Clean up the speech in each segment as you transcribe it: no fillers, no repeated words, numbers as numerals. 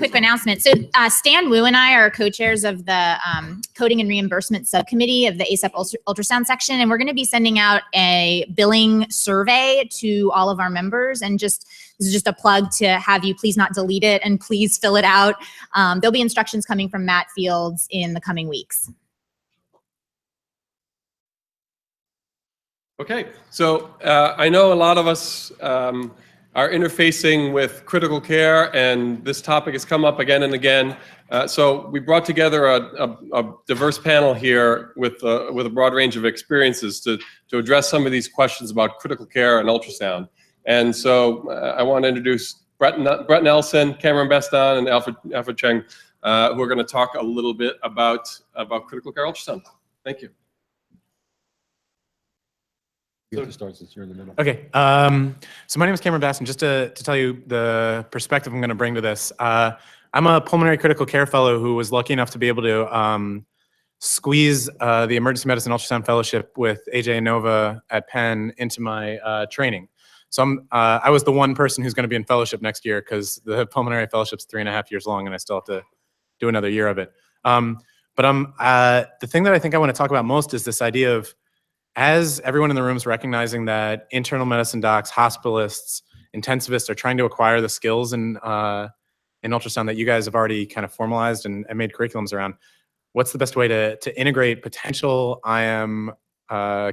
quick announcement. So Stan Wu and I are co-chairs of the Coding and Reimbursement Subcommittee of the ASAP Ultrasound section, and we're going to be sending out a billing survey to all of our members. And this is just a plug to have you please not delete it and please fill it out. There'll be instructions coming from Matt Fields in the coming weeks. Okay, so I know a lot of us are interfacing with critical care, and this topic has come up again and again. So we brought together a diverse panel here with a broad range of experiences to address some of these questions about critical care and ultrasound. And so I want to introduce Brett Nelson, Cameron Beston, and Alfred Cheng, who are going to talk a little bit about critical care ultrasound. Thank you. You have to start since you're in the middle. Okay, so my name is Cameron Basson. Just to tell you the perspective I'm going to bring to this. I'm a pulmonary critical care fellow who was lucky enough to be able to squeeze the emergency medicine ultrasound fellowship with AJ Nova at Penn into my training. So I was the one person who's going to be in fellowship next year because the pulmonary fellowship's 3.5 years long and I still have to do another year of it. But the thing that I think I want to talk about most is this idea of, as everyone in the room is recognizing that internal medicine docs, hospitalists, intensivists are trying to acquire the skills in ultrasound that you guys have already kind of formalized and made curriculums around, what's the best way to integrate potential IM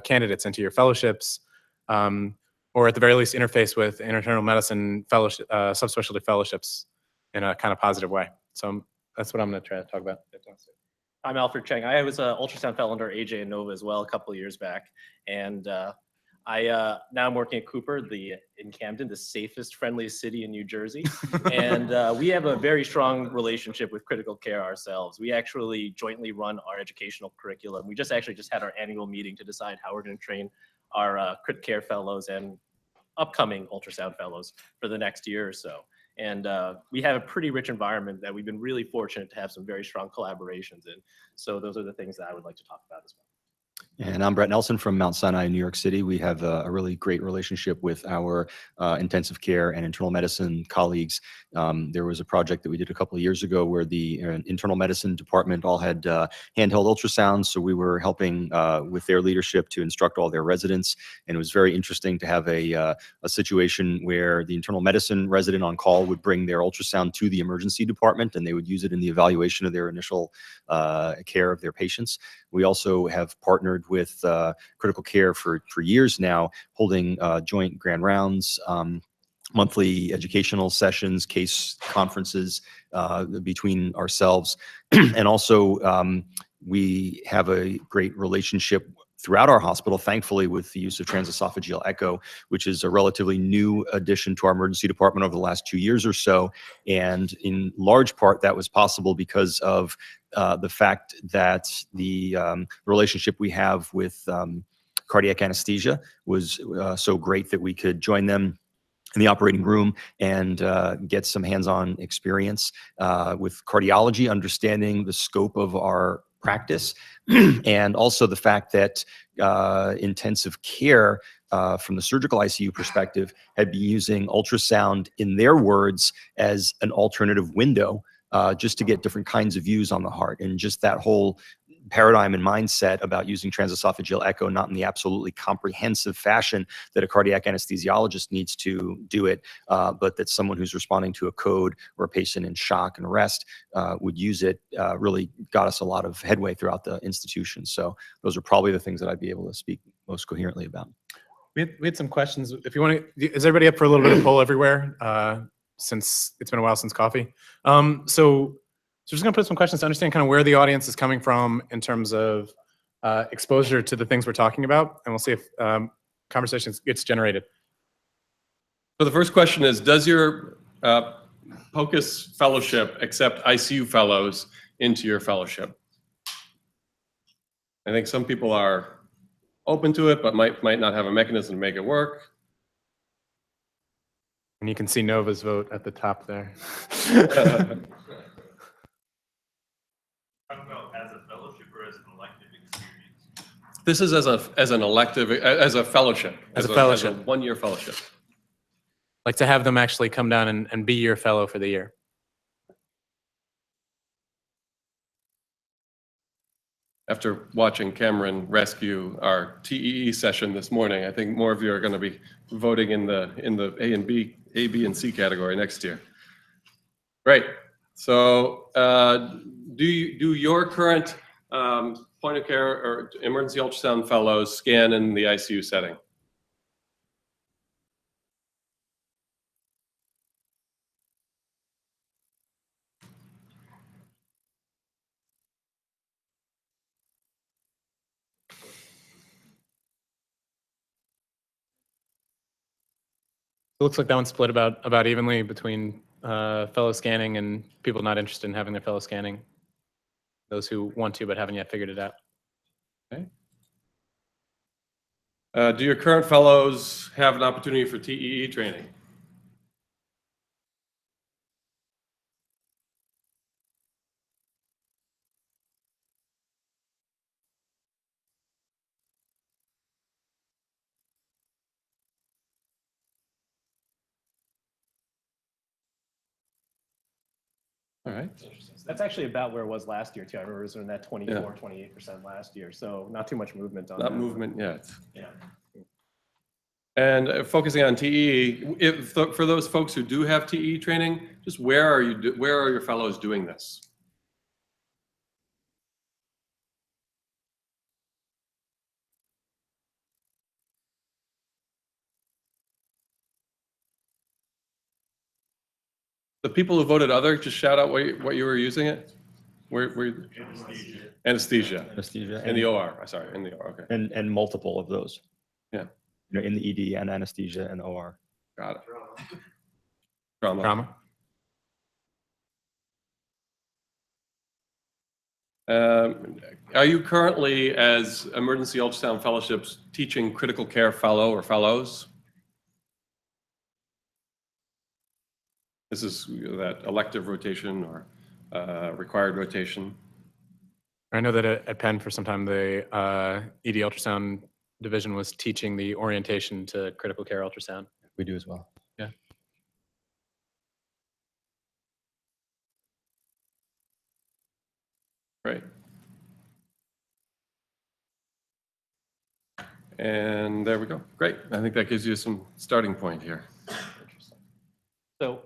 candidates into your fellowships, or at the very least interface with internal medicine fellowship, subspecialty fellowships in a kind of positive way? So that's what I'm going to try to talk about. I'm Alfred Cheng. I was an ultrasound fellow under AJ and Nova as well a couple of years back. And now I'm working at Cooper in Camden, the safest, friendliest city in New Jersey. And we have a very strong relationship with critical care ourselves. We actually jointly run our educational curriculum. We just had our annual meeting to decide how we're going to train our crit care fellows and upcoming ultrasound fellows for the next year or so. And we have a pretty rich environment that we've been really fortunate to have some very strong collaborations in. So those are the things that I would like to talk about as well. And I'm Brett Nelson from Mount Sinai, New York City. We have a really great relationship with our intensive care and internal medicine colleagues. There was a project that we did a couple of years ago where the internal medicine department all had handheld ultrasounds. So we were helping with their leadership to instruct all their residents. And it was very interesting to have a situation where the internal medicine resident on call would bring their ultrasound to the emergency department, and they would use it in the evaluation of their initial care of their patients. We also have partnered with critical care for years now, holding joint grand rounds, monthly educational sessions, case conferences between ourselves. And also we have a great relationship throughout our hospital, thankfully, with the use of transesophageal echo, which is a relatively new addition to our emergency department over the last 2 years or so. And in large part, that was possible because of the fact that the relationship we have with cardiac anesthesia was so great that we could join them in the operating room and get some hands-on experience with cardiology, understanding the scope of our practice, and also the fact that intensive care from the surgical ICU perspective had been using ultrasound, in their words, as an alternative window just to get different kinds of views on the heart. And just that whole paradigm and mindset about using transesophageal echo, not in the absolutely comprehensive fashion that a cardiac anesthesiologist needs to do it, but that someone who's responding to a code or a patient in shock and rest would use it, really got us a lot of headway throughout the institution. So those are probably the things that I'd be able to speak most coherently about. We had some questions. If you want to, is everybody up for a little bit of poll everywhere? Since it's been a while since coffee. So just gonna put some questions to understand kind of where the audience is coming from in terms of exposure to the things we're talking about, and we'll see if conversation gets generated. So the first question is, does your POCUS fellowship accept ICU fellows into your fellowship? I think some people are open to it, but might not have a mechanism to make it work. And you can see Nova's vote at the top there. As a fellowship or as an elective experience? This is as an elective, as a fellowship. As a fellowship. As a one-year fellowship. Like to have them actually come down and be your fellow for the year. After watching Cameron rescue our TEE session this morning, I think more of you are going to be voting in the A, B, and C category next year. Great. So do your current point of care or emergency ultrasound fellows scan in the ICU setting? It looks like that one's split about evenly between fellow scanning and people not interested in having their fellow scanning. Those who want to but haven't yet figured it out. Okay. Do your current fellows have an opportunity for TEE training? All right. That's actually about where it was last year too. I remember it was in that 28% last year. So not too much movement on that. Not movement yet. Yeah. And focusing on TEE, for those folks who do have TEE training, just where are your fellows doing this? The people who voted other, just shout out what you were using it. Where anesthesia. Anesthesia. In the OR. Sorry, in the OR. Okay. And multiple of those. Yeah. You know, in the ED and anesthesia and OR. Got it. Trauma. Trauma. Are you currently, as emergency ultrasound fellowships, teaching critical care fellow or fellows? This is that elective rotation or required rotation. I know that at Penn for some time the ED ultrasound division was teaching the orientation to critical care ultrasound. We do as well. Yeah. Great. And there we go. Great. I think that gives you some starting point here. Interesting. So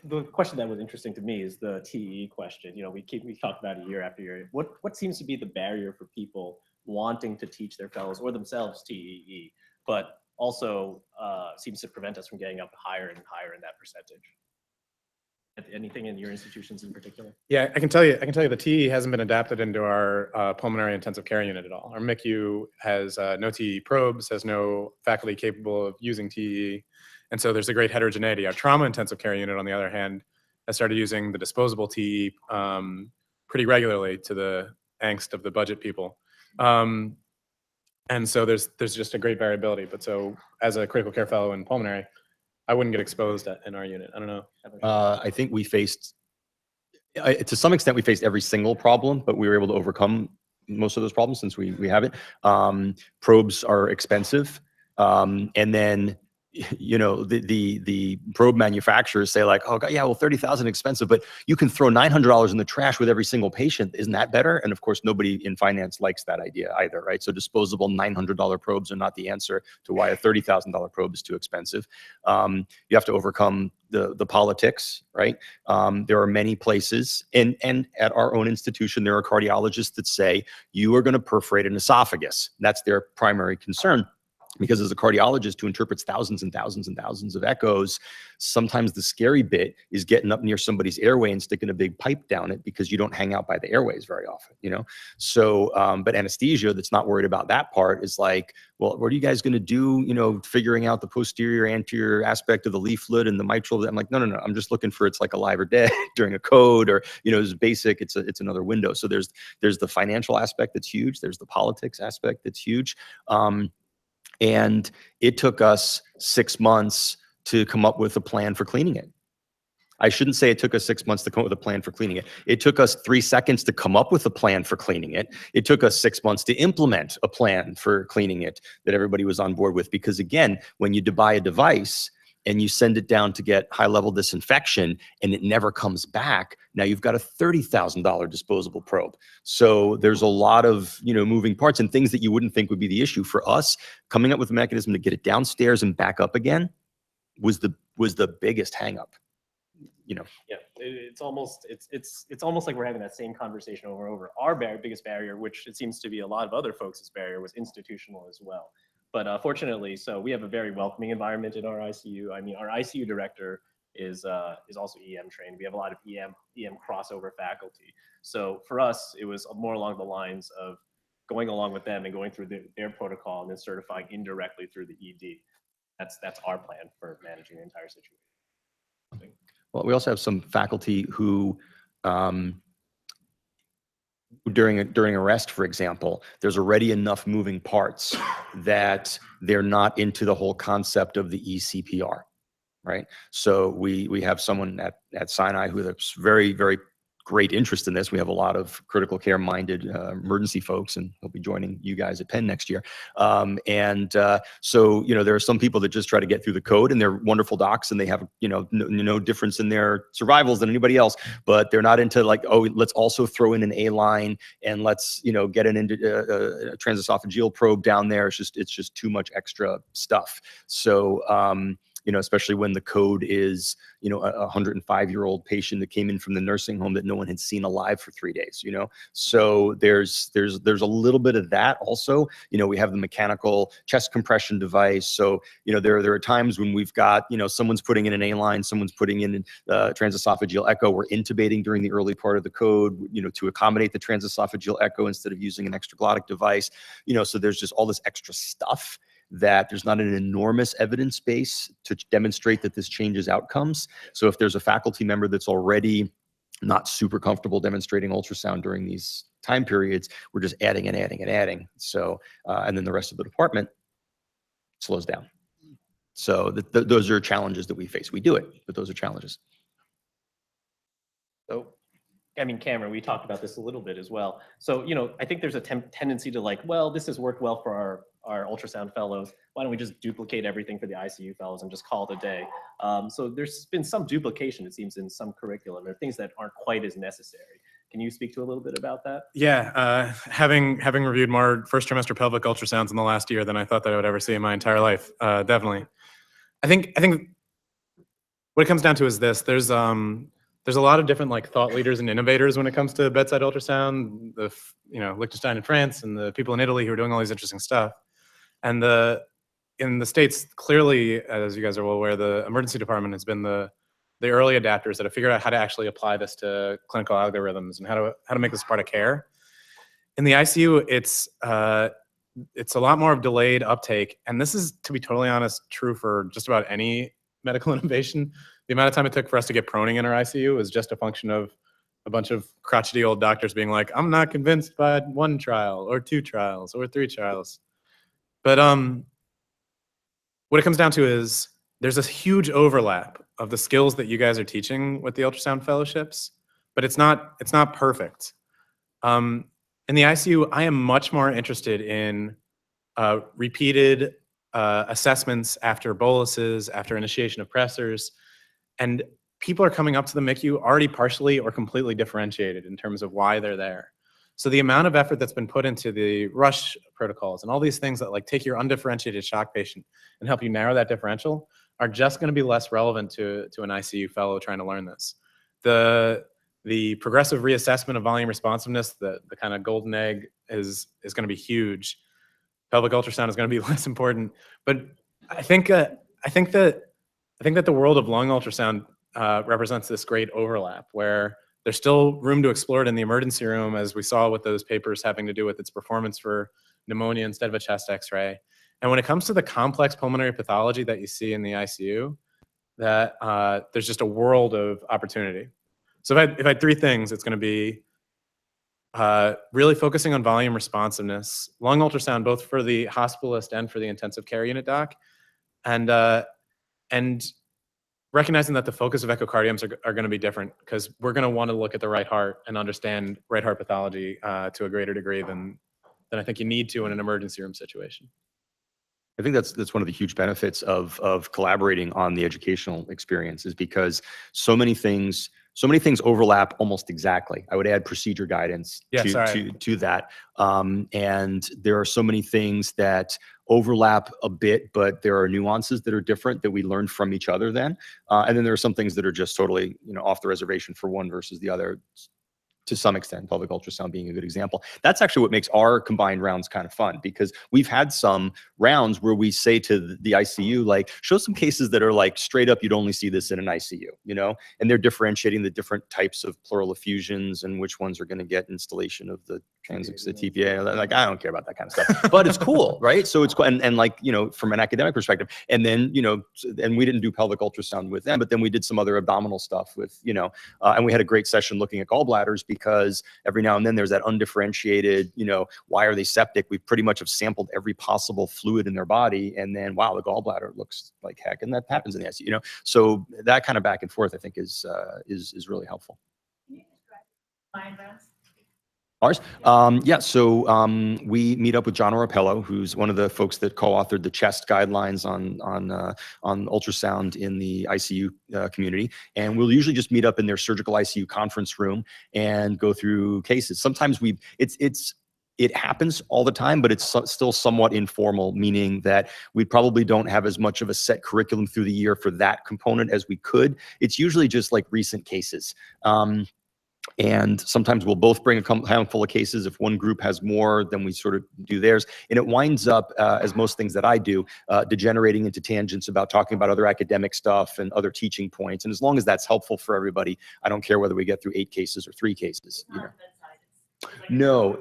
the question that was interesting to me is the TEE question. You know, we talk about it year after year. What seems to be the barrier for people wanting to teach their fellows or themselves TEE, but also seems to prevent us from getting up higher and higher in that percentage? Anything in your institutions in particular? Yeah, I can tell you the TEE hasn't been adapted into our pulmonary intensive care unit at all. Our MICU has no TEE probes, has no faculty capable of using TEE. And so there's a great heterogeneity. Our trauma intensive care unit, on the other hand, has started using the disposable TEE pretty regularly to the angst of the budget people. And so there's just a great variability. But so as a critical care fellow in pulmonary, I wouldn't get exposed in our unit. I don't know. I think we faced, to some extent, we faced every single problem, but we were able to overcome most of those problems since we have it. Probes are expensive. And then, you know, the probe manufacturers say like, oh God, yeah, well, 30,000 expensive, but you can throw $900 in the trash with every single patient. Isn't that better? And of course, nobody in finance likes that idea either, right? So disposable $900 probes are not the answer to why a $30,000 probe is too expensive. You have to overcome the politics, right? There are many places, and at our own institution, there are cardiologists that say you are going to perforate an esophagus. That's their primary concern. Because as a cardiologist who interprets thousands and thousands and thousands of echoes, sometimes the scary bit is getting up near somebody's airway and sticking a big pipe down it because you don't hang out by the airways very often, you know? So, but anesthesia that's not worried about that part is like, well, what are you guys going to do, you know, figuring out the posterior anterior aspect of the leaflet and the mitral? I'm like, no, I'm just looking for it's like alive or dead during a code, or, you know, it's basic, it's another window. So there's the financial aspect that's huge. There's the politics aspect that's huge. And it took us 6 months to come up with a plan for cleaning it. I shouldn't say it took us 6 months to come up with a plan for cleaning it. It took us 3 seconds to come up with a plan for cleaning it. It took us 6 months to implement a plan for cleaning it that everybody was on board with. Because again, when you buy a device, and you send it down to get high-level disinfection and it never comes back, now you've got a $30,000 disposable probe. So there's a lot of, moving parts and things that you wouldn't think would be the issue. For us, coming up with a mechanism to get it downstairs and back up again was the biggest hang-up. Yeah, it's almost like we're having that same conversation over and over. Our biggest barrier, which it seems to be a lot of other folks' barrier, was institutional as well. But fortunately, so we have a very welcoming environment in our ICU. I mean, our ICU director is also EM trained. We have a lot of EM crossover faculty. So for us, it was more along the lines of going along with them and going through their protocol and then certifying indirectly through the ED. That's our plan for managing the entire situation. Well, we also have some faculty who, during arrest, for example, there's already enough moving parts that they're not into the whole concept of the eCPR, right? So we have someone at Sinai who has very, very great interest in this. We have a lot of critical care minded emergency folks, and he'll be joining you guys at Penn next year. So, there are some people that just try to get through the code, and they're wonderful docs, and they have, no difference in their survivals than anybody else, but they're not into like, oh, let's also throw in an A line and let's, get an transesophageal probe down there. It's just too much extra stuff. So, especially when the code is, a 105-year-old patient that came in from the nursing home that no one had seen alive for 3 days, So there's a little bit of that also. We have the mechanical chest compression device. So, there are times when we've got, someone's putting in an A line, someone's putting in transesophageal echo. We're intubating during the early part of the code, to accommodate the transesophageal echo instead of using an extraglottic device. So there's just all this extra stuff that there's not an enormous evidence base to demonstrate that this changes outcomes. So if there's a faculty member that's already not super comfortable demonstrating ultrasound during these time periods, we're just adding and adding and adding. So, and then the rest of the department slows down. So those are challenges that we face. We do it, but those are challenges. So, I mean, Cameron, we talked about this a little bit as well. So, I think there's a tendency to like, well, this has worked well for our ultrasound fellows. Why don't we just duplicate everything for the ICU fellows and just call it a day? So there's been some duplication, it seems, in some curriculum. There are things that aren't quite as necessary. Can you speak to a little bit about that? Yeah, having reviewed more first trimester pelvic ultrasounds in the last year than I thought that I would ever see in my entire life, definitely. I think what it comes down to is this: there's a lot of different like thought leaders and innovators when it comes to bedside ultrasound. Liechtenstein in France and the people in Italy who are doing all these interesting stuff. And in the States, clearly, as you guys are well aware, the emergency department has been the early adapters that have figured out how to actually apply this to clinical algorithms and how to make this part of care. In the ICU, it's a lot more of delayed uptake, and this is, to be totally honest, true for just about any medical innovation. The amount of time it took for us to get proning in our ICU is just a function of a bunch of crotchety old doctors being like, I'm not convinced by 1 trial or 2 trials or 3 trials. But what it comes down to is there's this huge overlap of the skills that you guys are teaching with the ultrasound fellowships, but it's not perfect. In the ICU, I am much more interested in repeated assessments after boluses, after initiation of pressors, and people are coming up to the MICU already partially or completely differentiated in terms of why they're there. So the amount of effort that's been put into the rush protocols and all these things that like take your undifferentiated shock patient and help you narrow that differential are just going to be less relevant to an ICU fellow trying to learn this. The progressive reassessment of volume responsiveness, the kind of golden egg is going to be huge. Pelvic ultrasound is going to be less important, but I think that the world of lung ultrasound represents this great overlap where there's still room to explore it in the emergency room, as we saw with those papers having to do with its performance for pneumonia instead of a chest X-ray. And when it comes to the complex pulmonary pathology that you see in the ICU, that there's just a world of opportunity. So if I had 3 things, it's going to be really focusing on volume responsiveness, lung ultrasound, both for the hospitalist and for the intensive care unit doc, and recognizing that the focus of echocardioms are going to be different because we're going to want to look at the right heart and understand right heart pathology to a greater degree than I think you need to in an emergency room situation. I think that's one of the huge benefits of collaborating on the educational experience, is because so many things overlap almost exactly. I would add procedure guidance to that. And there are so many things that overlap a bit, but there are nuances that are different that we learn from each other then. And then there are some things that are just totally, off the reservation for one versus the other. To some extent, pelvic ultrasound being a good example. That's actually what makes our combined rounds kind of fun, because we've had some rounds where we say to the ICU, like, show some cases that are like straight up, you'd only see this in an ICU, and they're differentiating the different types of pleural effusions and which ones are going to get installation of the TPA. Like, I don't care about that kind of stuff, but it's cool, right? So it's cool. And like, from an academic perspective, and then, and we didn't do pelvic ultrasound with them, but then we did some other abdominal stuff with, and we had a great session looking at gallbladders, because every now and then there's that undifferentiated, why are they septic? We pretty much have sampled every possible fluid in their body, and then, wow, the gallbladder looks like heck, and that happens in the ICU, So that kind of back and forth, I think, is really helpful. Ours? Yeah, so we meet up with John Orapello, who's one of the folks that co-authored the CHEST guidelines on ultrasound in the ICU community. And we'll usually just meet up in their surgical ICU conference room and go through cases. Sometimes it happens all the time, but it's still somewhat informal, meaning that we probably don't have as much of a set curriculum through the year for that component as we could. It's usually just like recent cases. And sometimes we'll both bring a handful of cases. If one group has more, then we sort of do theirs. And it winds up, as most things that I do, degenerating into tangents about talking about other academic stuff and other teaching points. And as long as that's helpful for everybody, I don't care whether we get through 8 cases or 3 cases. No,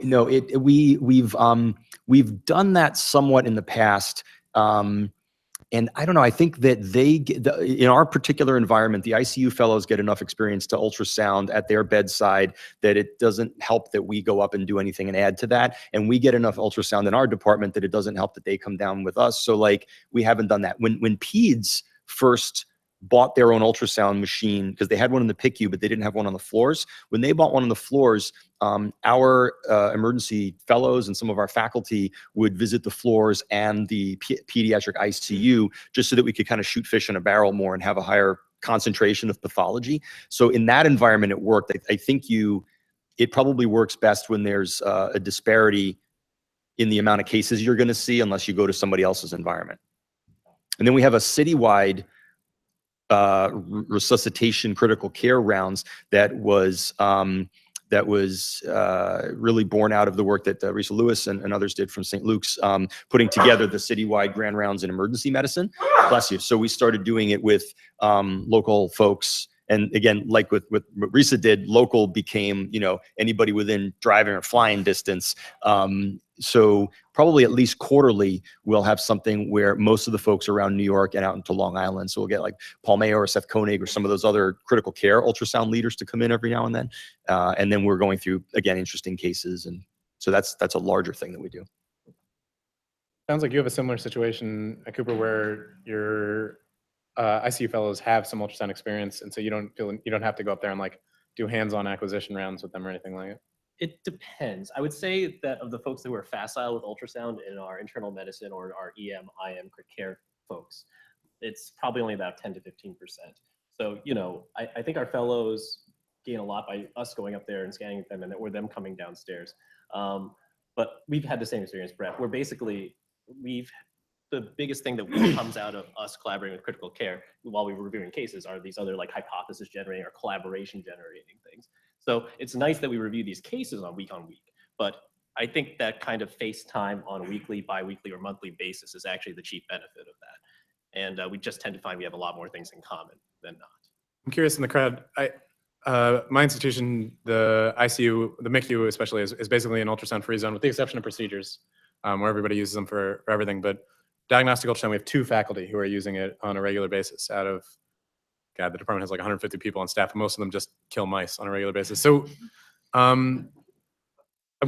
we've done that somewhat in the past. And I don't know, I think that in our particular environment, the ICU fellows get enough experience to ultrasound at their bedside that it doesn't help that we go up and do anything and add to that. And we get enough ultrasound in our department that it doesn't help that they come down with us. So like, we haven't done that. When peds first bought their own ultrasound machine, because they had one in the PICU, but they didn't have one on the floors. When they bought one on the floors, our emergency fellows and some of our faculty would visit the floors and the pediatric ICU, just so that we could kind of shoot fish in a barrel more and have a higher concentration of pathology. So in that environment, it worked. I think it probably works best when there's a disparity in the amount of cases you're going to see, unless you go to somebody else's environment. And then we have a citywide resuscitation critical care rounds that was really born out of the work that Risa Lewis and others did from St. Luke's, putting together the citywide grand rounds in emergency medicine. Bless you. So we started doing it with local folks. And again, like with what Risa did, local became, anybody within driving or flying distance. So probably at least quarterly, we'll have something where most of the folks around New York and out into Long Island. So we'll get like Paul Mayo or Seth Koenig or some of those other critical care ultrasound leaders to come in every now and then. And then we're going through, again, interesting cases. And so that's a larger thing that we do. Sounds like you have a similar situation at Cooper where your ICU fellows have some ultrasound experience, and so you don't have to go up there and like do hands-on acquisition rounds with them or anything like it. It depends. I would say that of the folks who are facile with ultrasound in our internal medicine or our EM, IM, crit care folks, it's probably only about 10 to 15%. So, I think our fellows gain a lot by us going up there and scanning them or them coming downstairs. But we've had the same experience, Brett, where basically the biggest thing that comes out of us collaborating with critical care while we were reviewing cases are these other like hypothesis generating or collaboration generating things. So it's nice that we review these cases on week, but I think that kind of FaceTime on a weekly, bi-weekly, or monthly basis is actually the chief benefit of that. And we just tend to find we have a lot more things in common than not. I'm curious in the crowd, my institution, the ICU, the MICU especially, is basically an ultrasound-free zone with the exception of procedures, where everybody uses them for everything. But diagnostic ultrasound, we have 2 faculty who are using it on a regular basis out of, God, the department has like 150 people on staff, and most of them just kill mice on a regular basis. So I'm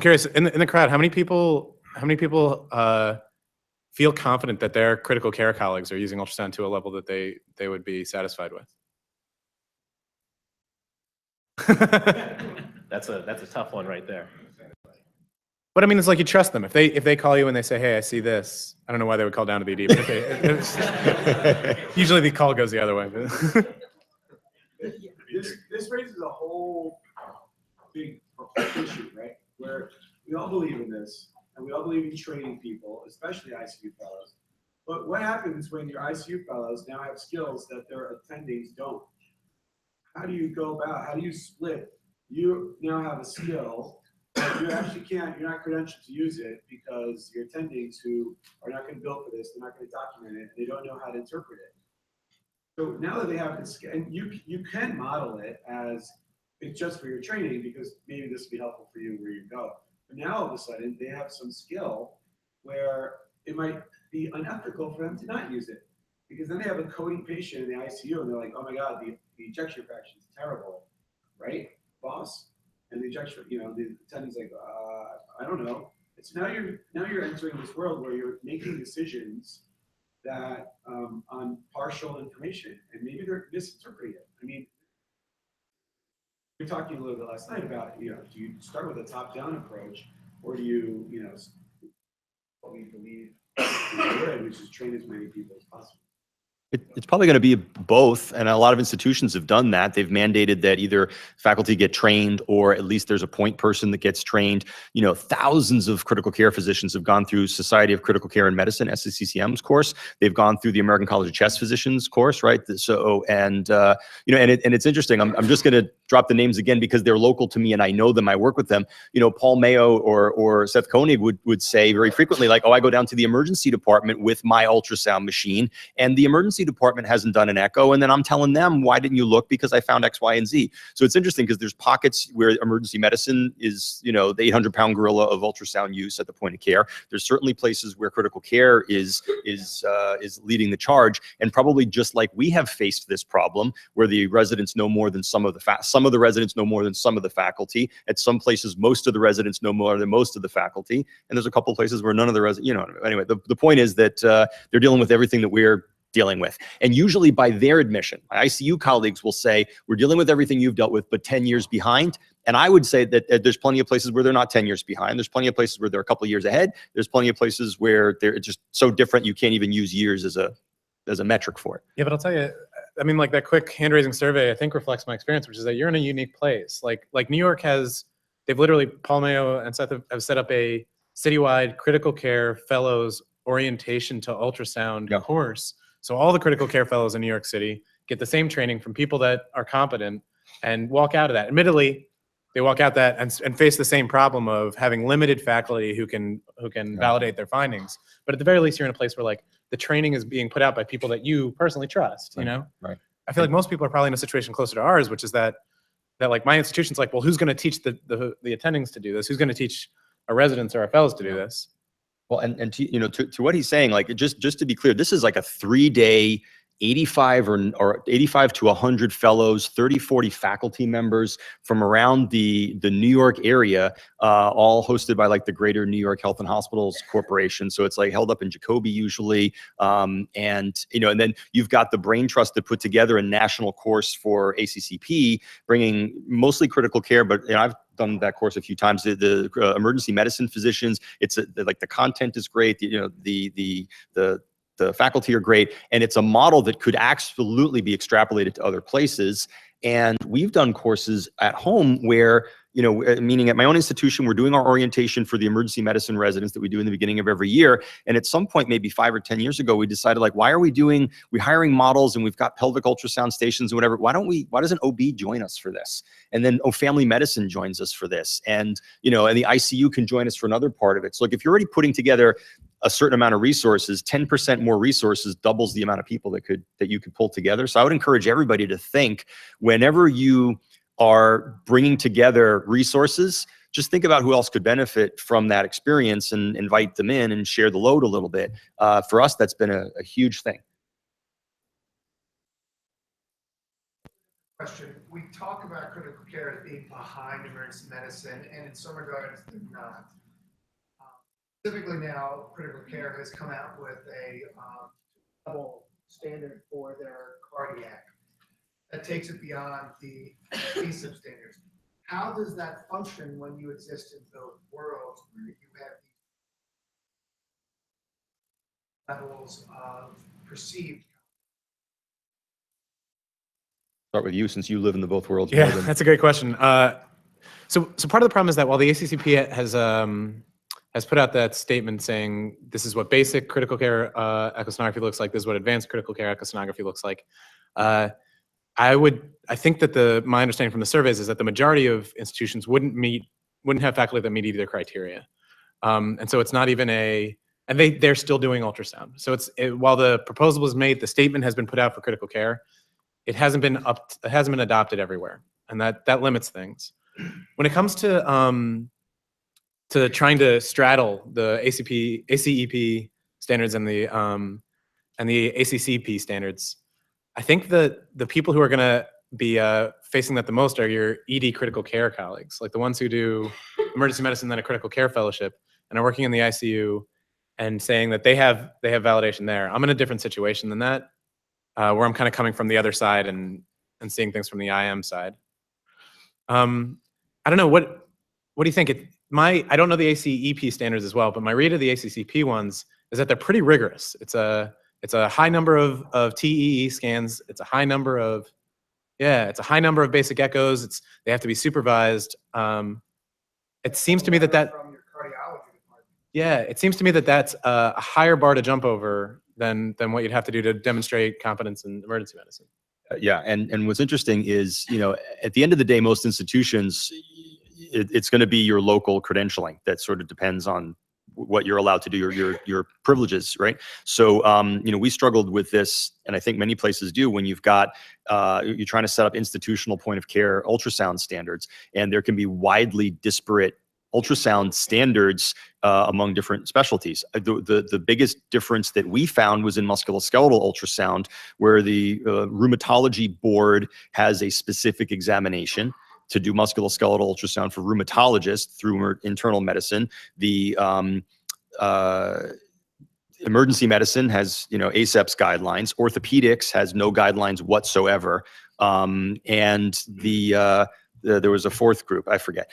curious, in the crowd, how many people feel confident that their critical care colleagues are using ultrasound to a level that they would be satisfied with? That's a tough one right there. But I mean, it's like you trust them. If they call you and they say, "Hey, I see this," I don't know why they would call down to the ED, but usually the call goes the other way. This raises a whole big issue, right? Where we all believe in this, and we all believe in training people, especially ICU fellows. But what happens when your ICU fellows now have skills that their attendings don't? How do you go about? How do you split? You now have a skill that you actually can't. You're not credentialed to use it because your attendings who are not going to bill for this, they're not going to document it. They don't know how to interpret it. So now that they have this, and you can model it as it's just for your training because maybe this would be helpful for you where you go. But now all of a sudden they have some skill where it might be unethical for them to not use it because then they have a coding patient in the ICU and they're like, oh my God, the ejection fraction is terrible, right, boss? And the ejection, the attendant's like, I don't know. It's now you're entering this world where you're making decisions that on partial information, and maybe they're misinterpreting it. I mean, we were talking a little bit last night about, do you start with a top-down approach, or do you, what we believe is good, which is train as many people as possible? It's probably going to be both, and a lot of institutions have done that. They've mandated that either faculty get trained or at least there's a point person that gets trained. Thousands of critical care physicians have gone through Society of Critical Care and Medicine, SCCM's course. They've gone through the American College of Chest Physicians course, right? So, and it's interesting. I'm just going to drop the names again because they're local to me and I know them. I work with them. Paul Mayo or Seth Koenig would say very frequently, like, oh, I go down to the emergency department with my ultrasound machine, and the emergency department hasn't done an echo, and then I'm telling them, why didn't you look? Because I found X, Y, and Z. So it's interesting because there's pockets where emergency medicine is, the 800-pound gorilla of ultrasound use at the point of care. There's certainly places where critical care is leading the charge, and probably just like we have faced this problem, where the residents know more than some of the residents know more than some of the faculty. At some places, most of the residents know more than most of the faculty, and there's a couple places where none of the residents. Anyway, the point is that they're dealing with everything that we're dealing with. And usually by their admission, my ICU colleagues will say, we're dealing with everything you've dealt with, but 10 years behind. And I would say that there's plenty of places where they're not 10 years behind. There's plenty of places where they're a couple of years ahead. There's plenty of places where they're just so different you can't even use years as a metric for it. Yeah, but I'll tell you, I mean, like that quick hand-raising survey, I think reflects my experience, which is that you're in a unique place. Like New York they've literally, Paul Mayo and Seth have set up a citywide critical care fellows orientation to ultrasound course. So all the critical care fellows in New York City get the same training from people that are competent and walk out of that. Admittedly, they walk out that and face the same problem of having limited faculty who can validate their findings. But at the very least, you're in a place where like the training is being put out by people that you personally trust. Right. I feel like most people are probably in a situation closer to ours, which is that like my institution's like, well, who's going to teach the attendings to do this? Who's going to teach our residents or our fellows to do this? Well, and to what he's saying, like just to be clear, this is like a 3-day 85 or 85 to 100 fellows, 30, 40 faculty members from around the New York area, all hosted by like the Greater New York Health and Hospitals Corporation. So it's like held up in Jacoby usually. And then you've got the Brain Trust that put together a national course for ACCP, bringing mostly critical care, but I've done that course a few times. The emergency medicine physicians, it's like the content is great. The faculty are great, and it's a model that could absolutely be extrapolated to other places. And we've done courses at home where, meaning at my own institution, we're doing our orientation for the emergency medicine residents that we do in the beginning of every year. And at some point, maybe 5 or 10 years ago, we decided, like, we're hiring models and we've got pelvic ultrasound stations and whatever. Why doesn't OB join us for this? And then family medicine joins us for this. And, and the ICU can join us for another part of it. So like, if you're already putting together a certain amount of resources, 10% more resources doubles the amount of people that you could pull together. So I would encourage everybody to think, whenever you are bringing together resources, just think about who else could benefit from that experience and invite them in and share the load a little bit. For us, that's been a huge thing. Question. We talk about critical care as being behind emergency medicine, and in some regards, they're not. Specifically now, critical care has come out with a level standard for their cardiac that takes it beyond the ASIP standards. how does that function when you exist in both worlds where you have these levels of perceived? Start with you, since you live in the both worlds more Yeah, than that's a great question. So part of the problem is that while the ACCP has put out that statement saying this is what basic critical care echosonography looks like, this is what advanced critical care echosonography looks like, I think that my understanding from the surveys is that the majority of institutions wouldn't have faculty that meet either criteria, and so it's not even and they're still doing ultrasound. So while the proposal was made, the statement has been put out for critical care. It hasn't been adopted everywhere, and that limits things. When it comes to trying to straddle the ACEP standards and the ACCP standards, I think that the people who are going to be facing that the most are your ED critical care colleagues, like the ones who do emergency medicine, then a critical care fellowship, and are working in the ICU, and saying that they have validation there. I'm in a different situation than that, where I'm kind of coming from the other side and seeing things from the IM side. I don't know, what do you think? I don't know the ACEP standards as well, but my read of the ACCP ones is that they're pretty rigorous. It's a high number of TEE scans. It's a high number of basic echoes. They have to be supervised. It seems to me that From your cardiology department. yeah, it seems to me that that's a higher bar to jump over than what you'd have to do to demonstrate competence in emergency medicine. Yeah, and what's interesting is, at the end of the day, most institutions, it's going to be your local credentialing that sort of depends on what you're allowed to do, your privileges, right? So, we struggled with this, and I think many places do, when you're trying to set up institutional point of care ultrasound standards, and there can be widely disparate ultrasound standards among different specialties. The biggest difference that we found was in musculoskeletal ultrasound, where the rheumatology board has a specific examination to do musculoskeletal ultrasound for rheumatologists through internal medicine. The emergency medicine has, ACEP's guidelines. Orthopedics has no guidelines whatsoever. And there was a fourth group, I forget.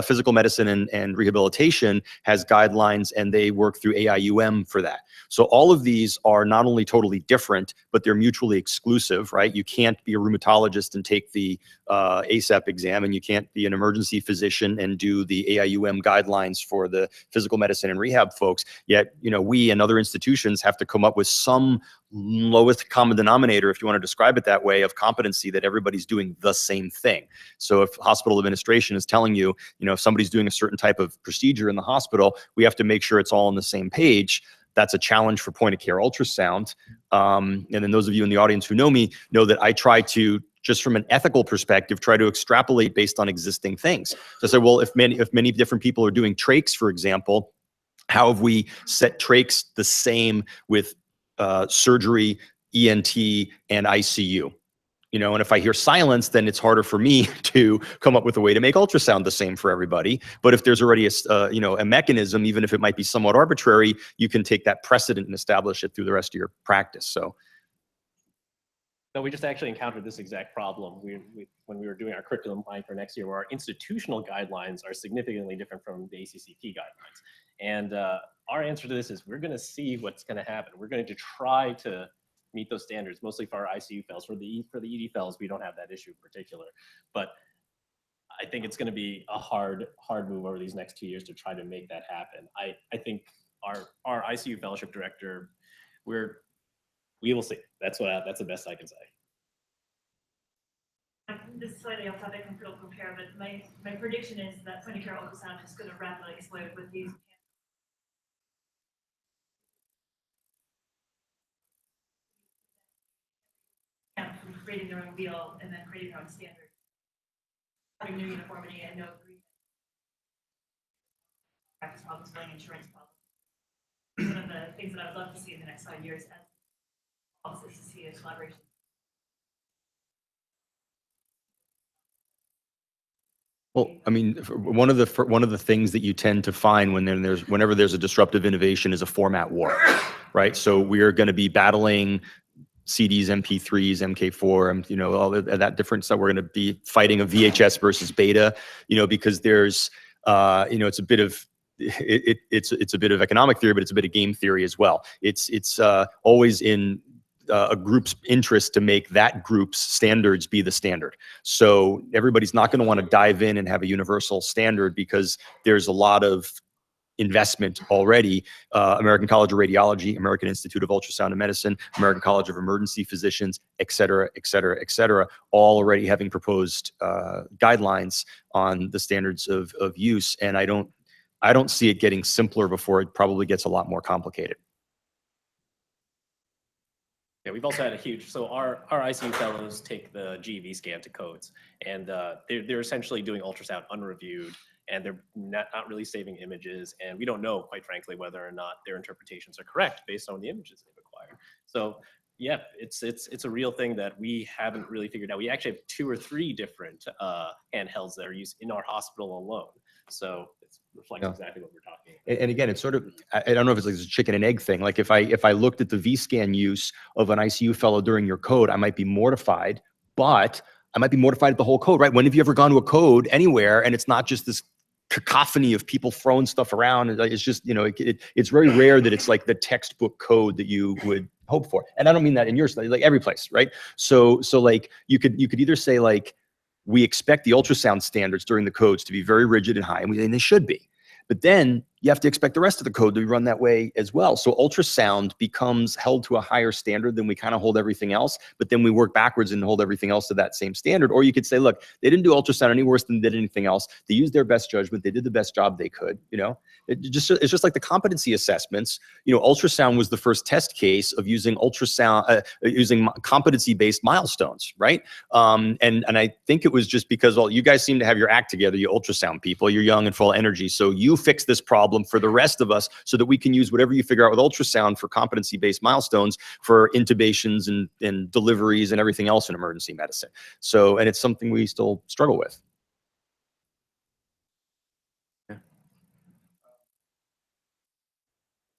Physical medicine and rehabilitation has guidelines, and they work through AIUM for that. So all of these are not only totally different, but they're mutually exclusive, right? You can't be a rheumatologist and take the ACEP exam, and you can't be an emergency physician and do the AIUM guidelines for the physical medicine and rehab folks. Yet, we and other institutions have to come up with some lowest common denominator, if you want to describe it that way, of competency that everybody's doing the same thing. So if hospital administration is telling you, if somebody's doing a certain type of procedure in the hospital, we have to make sure it's all on the same page. That's a challenge for point of care ultrasound. And then those of you in the audience who know me know that I try to, just from an ethical perspective, try to extrapolate based on existing things. So I say, well, if many different people are doing trachs, for example, how have we set trachs the same with surgery, ENT, and ICU? And if I hear silence, then it's harder for me to come up with a way to make ultrasound the same for everybody. But if there's already a mechanism, even if it might be somewhat arbitrary, you can take that precedent and establish it through the rest of your practice. So. No, we just actually encountered this exact problem when we were doing our curriculum planning for next year, where our institutional guidelines are significantly different from the ACCP guidelines. And our answer to this is we're going to see what's going to happen. We're going to try to meet those standards, mostly for our ICU fellows. For the ED fellows, we don't have that issue in particular. But I think it's going to be a hard move over these next 2 years to try to make that happen. I think our ICU fellowship director, we will see. That's the best I can say. This is slightly off topic from critical care, but my prediction is that point of care ultrasound is going to rapidly explode with these. From creating their own wheel and then creating their own standard, having no uniformity and no agreement. Practice problems, billing, insurance problems. One of the things that I would love to see in the next 5 years as also to see a collaboration. Well, I mean, one of the things that you tend to find whenever there's a disruptive innovation is a format war, right? So we are going to be battling CDs, MP3s, MK4, you know, all of that different stuff. We're going to be fighting a VHS versus beta, you know, because there's, you know, it's a bit of, it's a bit of economic theory, but it's a bit of game theory as well. It's always in a group's interest to make that group's standards be the standard. So everybody's not going to want to dive in and have a universal standard because there's a lot of investment already. American College of Radiology, American Institute of Ultrasound and Medicine, American College of Emergency Physicians, et cetera, et cetera, et cetera, all already having proposed guidelines on the standards of use. And I don't see it getting simpler before it probably gets a lot more complicated. Yeah, we've also had a huge, so our ICU fellows take the GEV scan to codes, and they're essentially doing ultrasound unreviewed, and they're not really saving images, and we don't know, quite frankly, whether or not their interpretations are correct based on the images they've acquired. So yeah, it's a real thing that we haven't really figured out. We actually have 2 or 3 different handhelds that are used in our hospital alone. So it reflects exactly what we're talking about. And again, it's sort of, I don't know if it's like a chicken and egg thing. Like if I looked at the V-scan use of an ICU fellow during your code, I might be mortified, but I might be mortified at the whole code, right? When have you ever gone to a code anywhere and it's not just this cacophony of people throwing stuff around? It's just, you know, it's very rare that it's like the textbook code that you would hope for. And I don't mean that in your study, like every place, right? So like you could either say like, we expect the ultrasound standards during the codes to be very rigid and high, and they should be. But then you have to expect the rest of the code to be run that way as well. So ultrasound becomes held to a higher standard than we kind of hold everything else, but then we work backwards and hold everything else to that same standard. Or you could say, look, they didn't do ultrasound any worse than they did anything else. They used their best judgment. They did the best job they could, you know? It's just like the competency assessments. You know, ultrasound was the first test case of using ultrasound, using competency-based milestones, right? And I think it was just because, well, you guys seem to have your act together, you ultrasound people, you're young and full of energy. So you fix this problem for the rest of us so that we can use whatever you figure out with ultrasound for competency-based milestones for intubations and deliveries and everything else in emergency medicine. So, and it's something we still struggle with.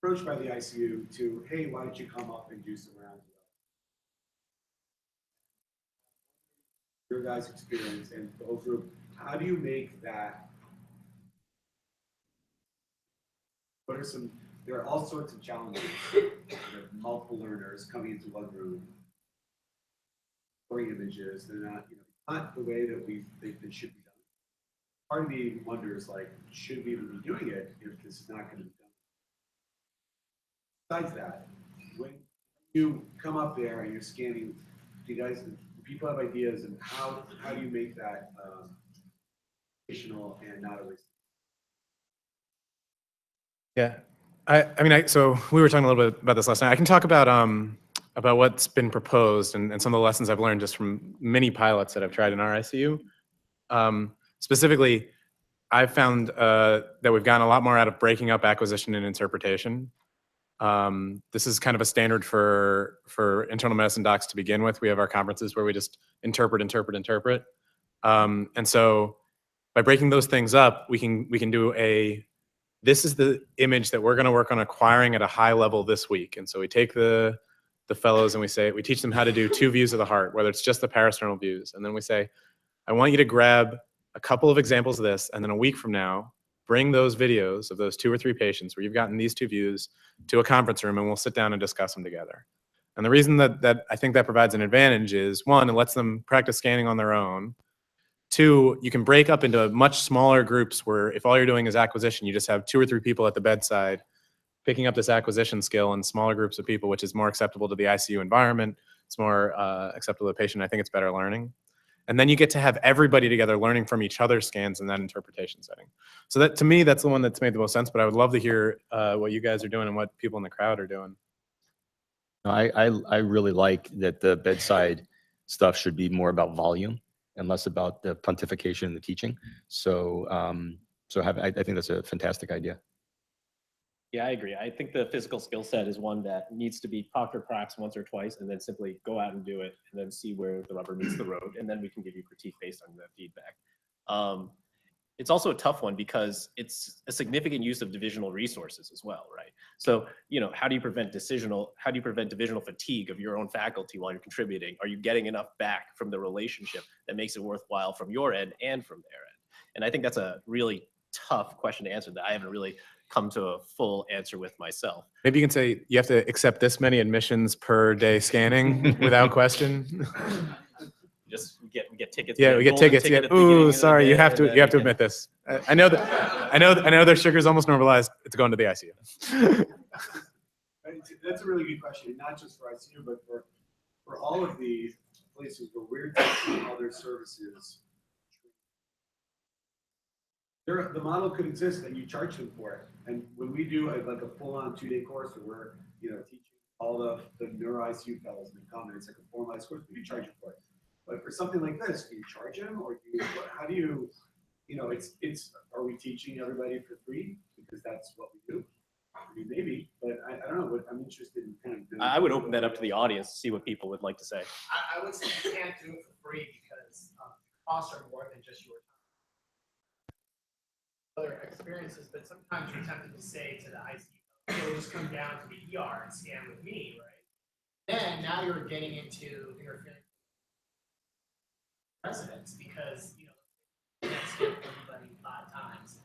Approached by the ICU to, hey, why don't you come up and do some rounds? Your guys' experience and go through, how do you make that? What are some, there are all sorts of challenges. There are multiple learners coming into one room, storing images, they're not, you know, not the way that we think it should be done. Part of me wonders, like, should we even be doing it if this is not going to be done? Besides that, when you come up there and you're scanning, do people have ideas, and how do you make that educational and not a waste? Yeah, I mean, so we were talking a little bit about this last night. I can talk about what's been proposed and some of the lessons I've learned just from many pilots that I've tried in our ICU. Specifically, I've found that we've gotten a lot more out of breaking up acquisition and interpretation. This is kind of a standard for internal medicine docs to begin with. We have our conferences where we just interpret. And so by breaking those things up, we can do this is the image that we're going to work on acquiring at a high level this week. And so we take the fellows and we teach them how to do 2 views of the heart, whether it's just the parasternal views. And then we say, I want you to grab a couple of examples of this, and then a week from now, bring those videos of those 2 or 3 patients where you've gotten these 2 views to a conference room, and we'll sit down and discuss them together. And the reason that I think that provides an advantage is, 1, it lets them practice scanning on their own. 2, you can break up into much smaller groups where if all you're doing is acquisition, you just have 2 or 3 people at the bedside picking up this acquisition skill in smaller groups of people, which is more acceptable to the ICU environment. It's more acceptable to the patient. I think it's better learning. And then you get to have everybody together learning from each other's scans in that interpretation setting. So that, to me, that's the one that's made the most sense, but I would love to hear what you guys are doing and what people in the crowd are doing. I really like that the bedside stuff should be more about volume and less about the pontification and the teaching. So, I think that's a fantastic idea. Yeah, I agree. I think the physical skill set is one that needs to be talked or perhaps once or twice, and then simply go out and do it, and then see where the rubber meets the road, and then we can give you critique based on that feedback. it's also a tough one because it's a significant use of divisional resources as well, right? So, how do you prevent divisional fatigue of your own faculty while you're contributing? Are you getting enough back from the relationship that makes it worthwhile from your end and from their end? And I think that's a really tough question to answer that I haven't really come to a full answer with myself. Maybe you can say you have to accept this many admissions per day scanning without question. Just we get tickets. Yeah, we get tickets. Yeah. Ooh, sorry, you have to admit this. I know their sugar's almost normalized. It's going to the ICU. That's a really good question, not just for ICU, but for all of the places where we're taking other services. The model could exist that you charge them for it. And when we do like a full-on 2-day course where we're teaching all the neuro ICU fellows and come, and it's like a formalized course, we do charge them for it. But for something like this, do you charge them, or how do you, are we teaching everybody for free because that's what we do? I mean, maybe, but I don't know. But I'm interested in kind of. I would open that up to the audience to see what people would like to say. I would say you can't do it for free because costs are more than just your time. Other experiences, but sometimes you're tempted to say to the ICU, "You'll just come down to the ER and scan with me," right? Then now you're getting into interfering with residents because you can't scan everybody 5 times.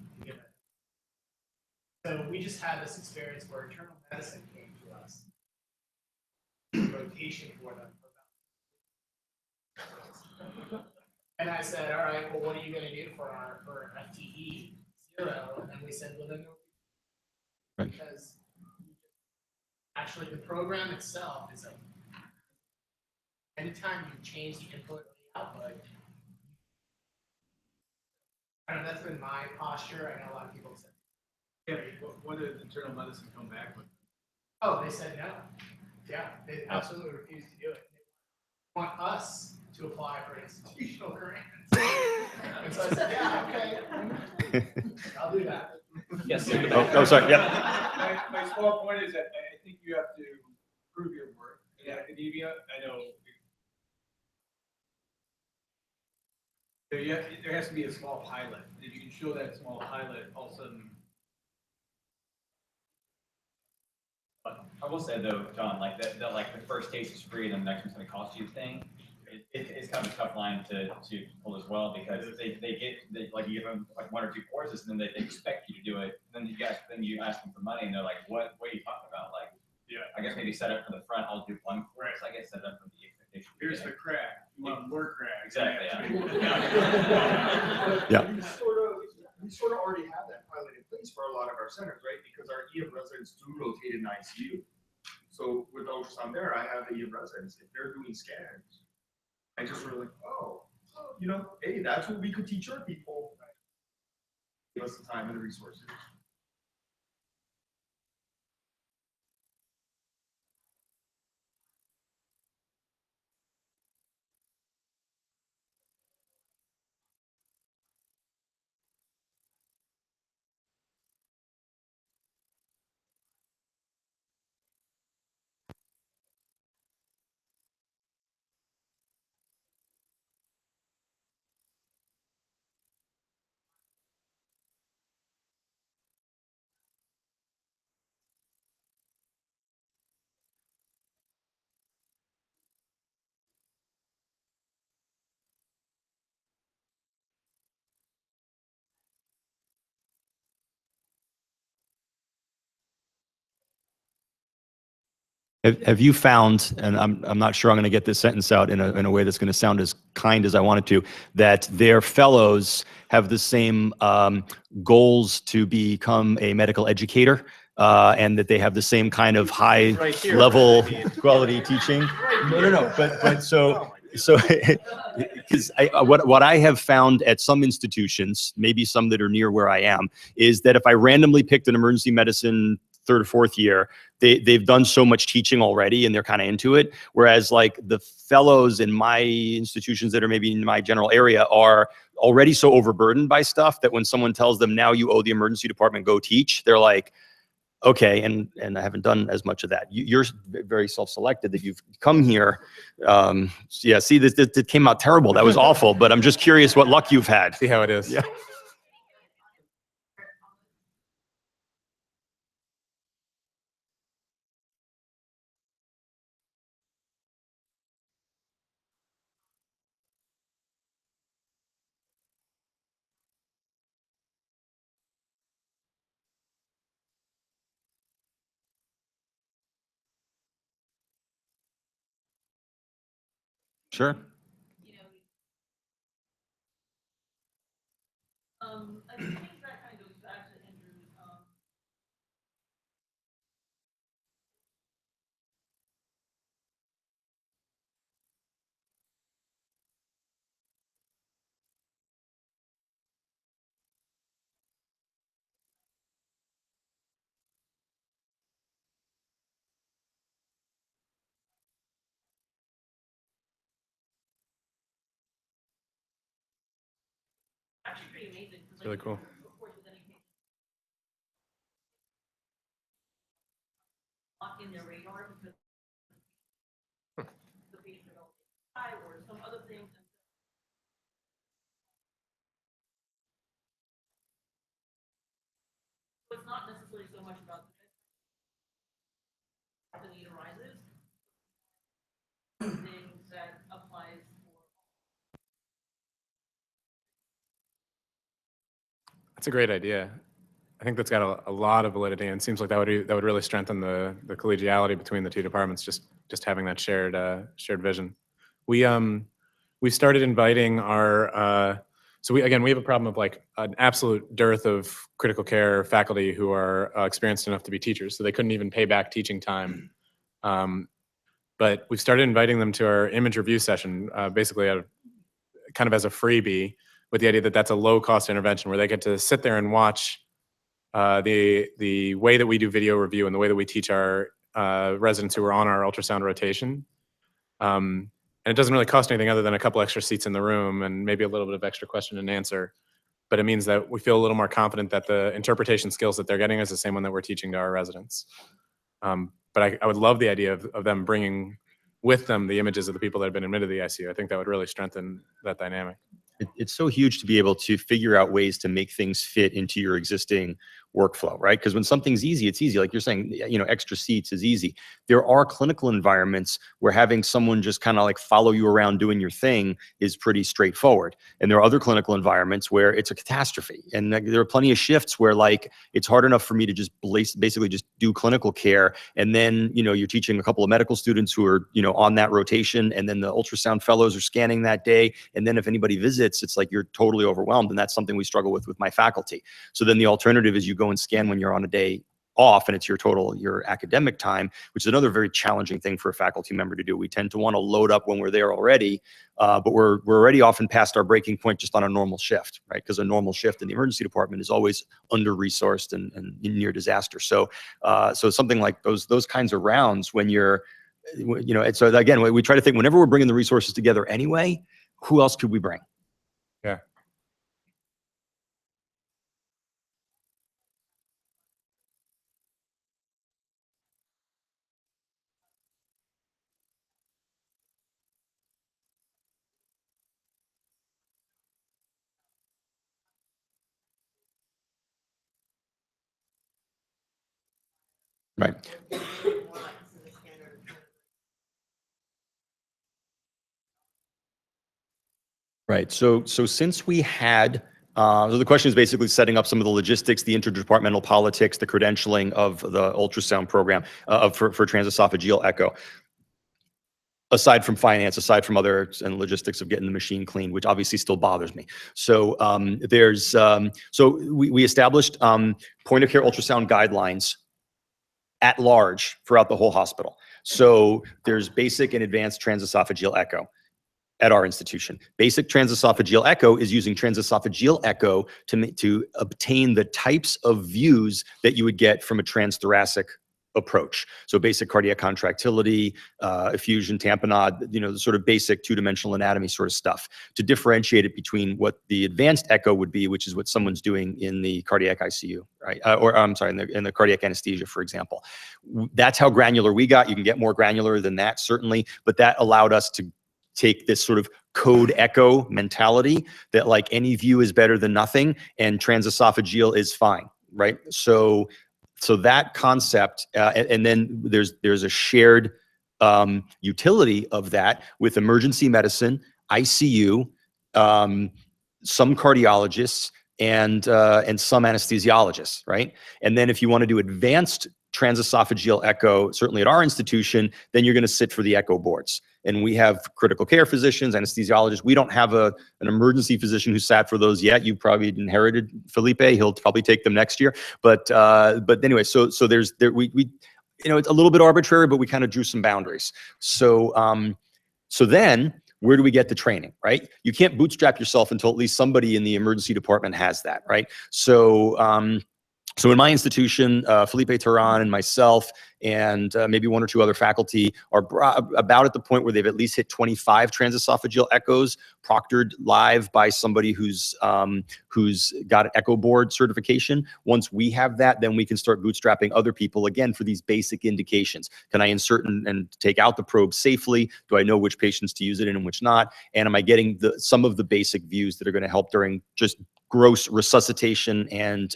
So we just had this experience where internal medicine came to us, rotation for them. And I said, "All right, well, what are you going to do for our FTE 0?" And then we said, "Well, then no," because actually the program itself is like anytime you change the input or the output. I don't know, that's been my posture. I know a lot of people have said. Yeah, what did internal medicine come back with? Oh, they said no. Yeah, they absolutely refused to do it. They want us to apply for institutional grants. And so I said, yeah, okay, I'll do that. Yes. Sorry. Yeah. My small point is that I think you have to prove your work in academia. I know there has to be a small pilot. If you can show that small pilot, all of a sudden. But I will say though, John, like that like the first case is free and the next one's going to cost you thing. It's kind of a tough line to pull as well because they like you give them like 1 or 2 courses and then they expect you to do it. Then you ask them for money and they're like, what are you talking about? Like, yeah, I guess maybe set up for the front. I'll do 1 course. I guess set up for the expectation. Here's the crack. You want more crack? Exactly. Yeah. We sort of already have that pilot in place for a lot of our centers, right? Because our EM residents do rotate in ICU. So with ultrasound there, I have the EM residents. If they're doing scans, I just sort of like, hey, that's what we could teach our people. Give us the time and the resources. Have you found, and I'm not sure I'm going to get this sentence out in a way that's going to sound as kind as I want it to, that their fellows have the same goals to become a medical educator, and that they have the same kind of high level quality teaching? No. But so because what I have found at some institutions, maybe some that are near where I am, is that if I randomly picked an emergency medicine 3rd or 4th year, they've done so much teaching already and they're kind of into it. Whereas like the fellows in my institutions that are maybe in my general area are already so overburdened by stuff that when someone tells them now you owe the emergency department, go teach, they're like, okay, and I haven't done as much of that. You're very self-selected that you've come here. Yeah, see, this came out terrible. That was awful, but I'm just curious what luck you've had. See how it is. Yeah. Sure. You know, I think that kind of goes back to Andrew's, actually pretty amazing. It's really cool. Of course, with any patient, lock in their radar because the patient develops or some other things. So it's not necessarily so much about the need arises, things that applies for. That's a great idea. I think that's got a lot of validity, and it seems like that would really strengthen the collegiality between the two departments. Just having that shared vision. We started inviting our so we have a problem of like an absolute dearth of critical care faculty who are experienced enough to be teachers, so they couldn't even pay back teaching time. But we've started inviting them to our image review session, basically kind of as a freebie, with the idea that that's a low cost intervention where they get to sit there and watch the way that we do video review and the way that we teach our residents who are on our ultrasound rotation. And it doesn't really cost anything other than a couple extra seats in the room and maybe a little bit of extra question and answer. But it means that we feel a little more confident that the interpretation skills that they're getting is the same one that we're teaching to our residents. But I would love the idea of them bringing with them the images of the people that have been admitted to the ICU. I think that would really strengthen that dynamic. It's so huge to be able to figure out ways to make things fit into your existing workflow, right? Because when something's easy, it's easy. Like you're saying, you know, extra seats is easy. There are clinical environments where having someone just kind of like follow you around doing your thing is pretty straightforward. And there are other clinical environments where it's a catastrophe. And there are plenty of shifts where like it's hard enough for me to just basically just do clinical care. And then, you know, you're teaching a couple of medical students who are, you know, on that rotation. And then the ultrasound fellows are scanning that day. And then if anybody visits, it's like you're totally overwhelmed. And that's something we struggle with my faculty. So then the alternative is you go and scan when you're on a day off and it's your academic time, which is another very challenging thing for a faculty member to do. We tend to want to load up when we're there already, but we're already often past our breaking point just on a normal shift, right? Because a normal shift in the emergency department is always under-resourced and near disaster. So so something like those kinds of rounds when you're, you know, and so again, we try to think whenever we're bringing the resources together anyway, who else could we bring? Yeah. Right. Right. So since we had, so the question is basically setting up some of the logistics, the interdepartmental politics, the credentialing of the ultrasound program for transesophageal echo. Aside from finance, aside from other and logistics of getting the machine cleaned, which obviously still bothers me. So so we established point of care ultrasound guidelines at large throughout the whole hospital. So there's basic and advanced transesophageal echo at our institution. Basic transesophageal echo is using transesophageal echo to obtain the types of views that you would get from a transthoracic approach. So basic cardiac contractility, effusion, tamponade, you know, the sort of basic two-dimensional anatomy sort of stuff to differentiate it between what the advanced echo would be, which is what someone's doing in the cardiac ICU, right? Or I'm sorry, in the cardiac anesthesia, for example. That's how granular we got. You can get more granular than that, certainly, but that allowed us to take this sort of code echo mentality that like any view is better than nothing and transesophageal is fine, right? So that concept, and then there's a shared utility of that with emergency medicine, ICU, some cardiologists, and some anesthesiologists, right? And then if you want to do advanced transesophageal echo, certainly at our institution, then you're going to sit for the echo boards. And we have critical care physicians, anesthesiologists. We don't have an emergency physician who sat for those yet. You probably inherited Felipe. He'll probably take them next year. But anyway, so we you know, it's a little bit arbitrary, but we kind of drew some boundaries. So then where do we get the training, right? You can't bootstrap yourself until at least somebody in the emergency department has that, right? So in my institution, Felipe Terran and myself and maybe one or two other faculty are about at the point where they've at least hit 25 transesophageal echoes, proctored live by somebody who's got an echo board certification. Once we have that, then we can start bootstrapping other people again for these basic indications. Can I insert and take out the probe safely? Do I know which patients to use it in and which not? And am I getting some of the basic views that are going to help during just gross resuscitation and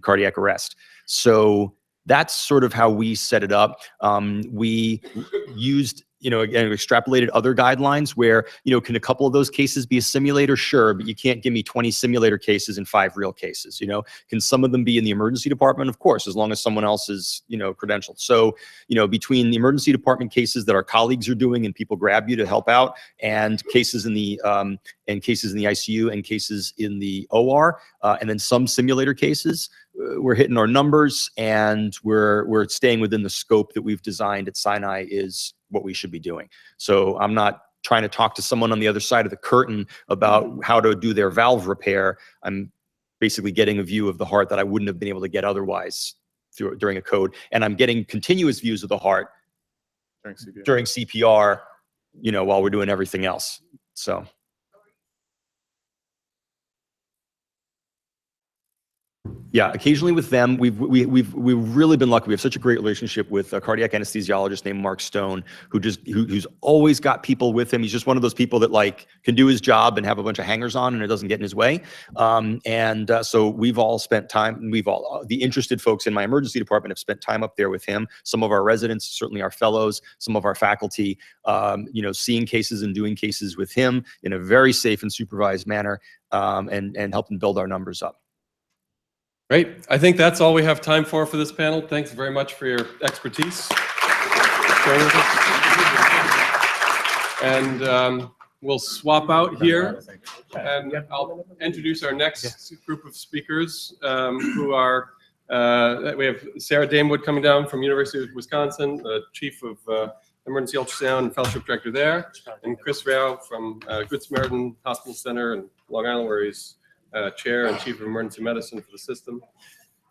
cardiac arrest? So that's sort of how we set it up. We used, you know, again, extrapolated other guidelines where, you know, can a couple of those cases be a simulator? Sure, but you can't give me 20 simulator cases and 5 real cases, you know? Can some of them be in the emergency department? Of course, as long as someone else is, you know, credentialed. So, you know, between the emergency department cases that our colleagues are doing and people grab you to help out, and cases in the ICU and cases in the OR, and then some simulator cases, we're hitting our numbers, and we're staying within the scope that we've designed at Sinai is what we should be doing. So I'm not trying to talk to someone on the other side of the curtain about how to do their valve repair. I'm basically getting a view of the heart that I wouldn't have been able to get otherwise during a code. And I'm getting continuous views of the heart during CPR, you know, while we're doing everything else. So. Yeah, occasionally with them, we've really been lucky. We have such a great relationship with a cardiac anesthesiologist named Mark Stone, who's always got people with him. He's just one of those people that like can do his job and have a bunch of hangers on, and it doesn't get in his way. So we've all spent time. The interested folks in my emergency department have spent time up there with him. Some of our residents, certainly our fellows, some of our faculty, you know, seeing cases and doing cases with him in a very safe and supervised manner, and helping build our numbers up. Great. I think that's all we have time for this panel. Thanks very much for your expertise. And we'll swap out here, and I'll introduce our next group of speakers, who are, we have Sarah Damewood coming down from University of Wisconsin, the Chief of Emergency Ultrasound and Fellowship Director there, and Chris Rao from Good Samaritan Hospital Center in Long Island, where he's Chair and Chief of Emergency Medicine for the system.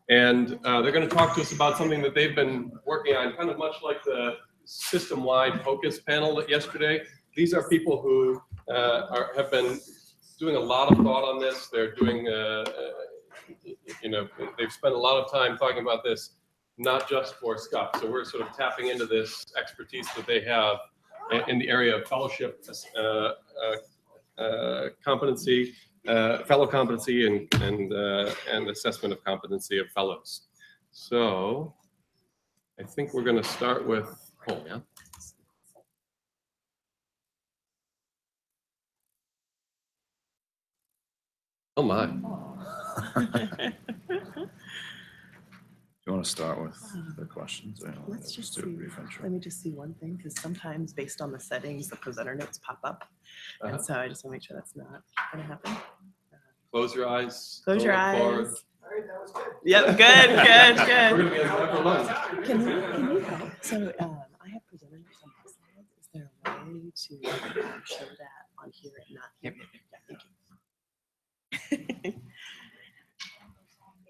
And they're going to talk to us about something that they've been working on, kind of much like the system-wide focus panel yesterday. These are people who have been doing a lot of thought on this. They're doing, you know, they've spent a lot of time talking about this, not just for SCUF. So we're sort of tapping into this expertise that they have in the area of fellowship competency, fellow competency, and assessment of competency of fellows. So I think we're going to start with Paul. Yeah. Oh my. You want to start with the questions? Let's just do a see. brief intro. Let me just see one thing, because sometimes based on the settings, the presenter notes pop up. And so I just want to make sure that's not going to happen. Close your eyes. Close your eyes. Forward. All right, that was good. Yep, good, good, We're good. going to be like for lunch. Can you help? So I have presenter notes on my slides. Is there a way to show that on here and not here? Yeah, thank you.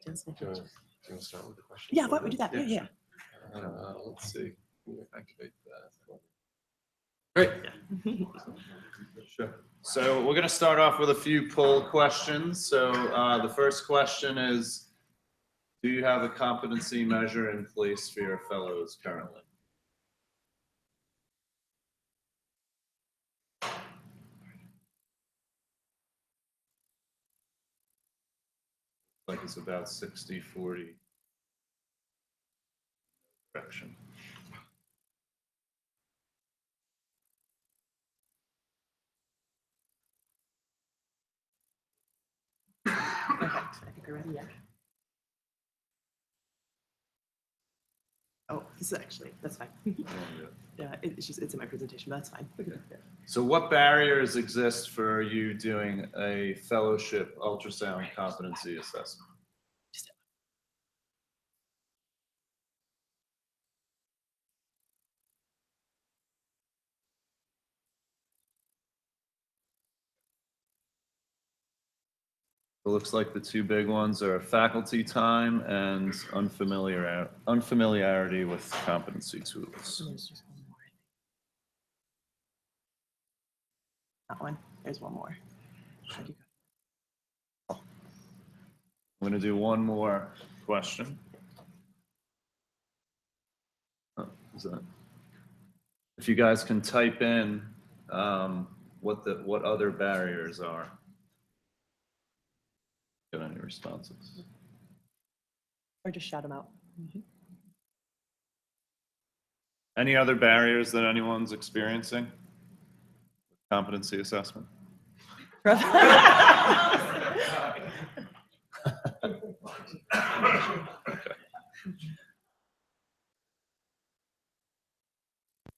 Just making sure. Do you want to start with the question? Yeah, why don't we do that? Yeah. Let's see. Can we activate that? Great. Sure. So we're going to start off with a few poll questions. So the first question is, do you have a competency measure in place for your fellows currently? Like it's about 60-40 direction. Perfect. I think we're ready, yeah. Oh, this is actually, that's fine. Yeah, it's just, it's in my presentation, but that's fine. Yeah. So what barriers exist for you doing a fellowship ultrasound competency assessment? It looks like the two big ones are faculty time and unfamiliarity with competency tools. There's just one more. That one, there's one more. How do you go? I'm going to do one more question. Oh, is that? If you guys can type in what other barriers are. Get any responses? Or just shout them out. Any other barriers that anyone's experiencing? Competency assessment?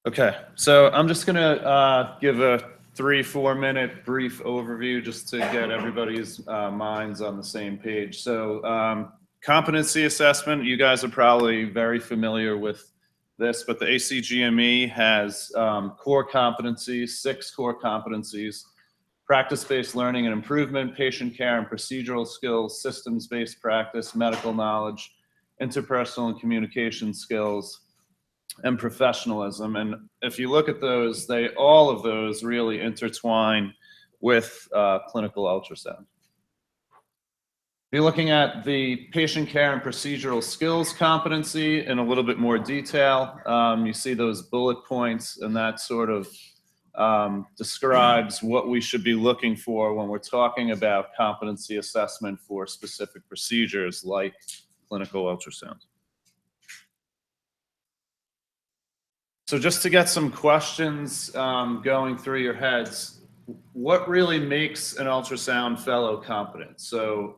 Okay, so I'm just gonna give a 3-4 minute brief overview just to get everybody's minds on the same page. So competency assessment, you guys are probably very familiar with this, but the ACGME has core competencies, 6 core competencies: practice-based learning and improvement, patient care and procedural skills, systems-based practice, medical knowledge, interpersonal and communication skills, and professionalism. And if you look at those, all of those really intertwine with clinical ultrasound. If you're looking at the patient care and procedural skills competency in a little bit more detail, you see those bullet points, and that sort of describes what we should be looking for when we're talking about competency assessment for specific procedures like clinical ultrasound. So just to get some questions going through your heads, what really makes an ultrasound fellow competent? So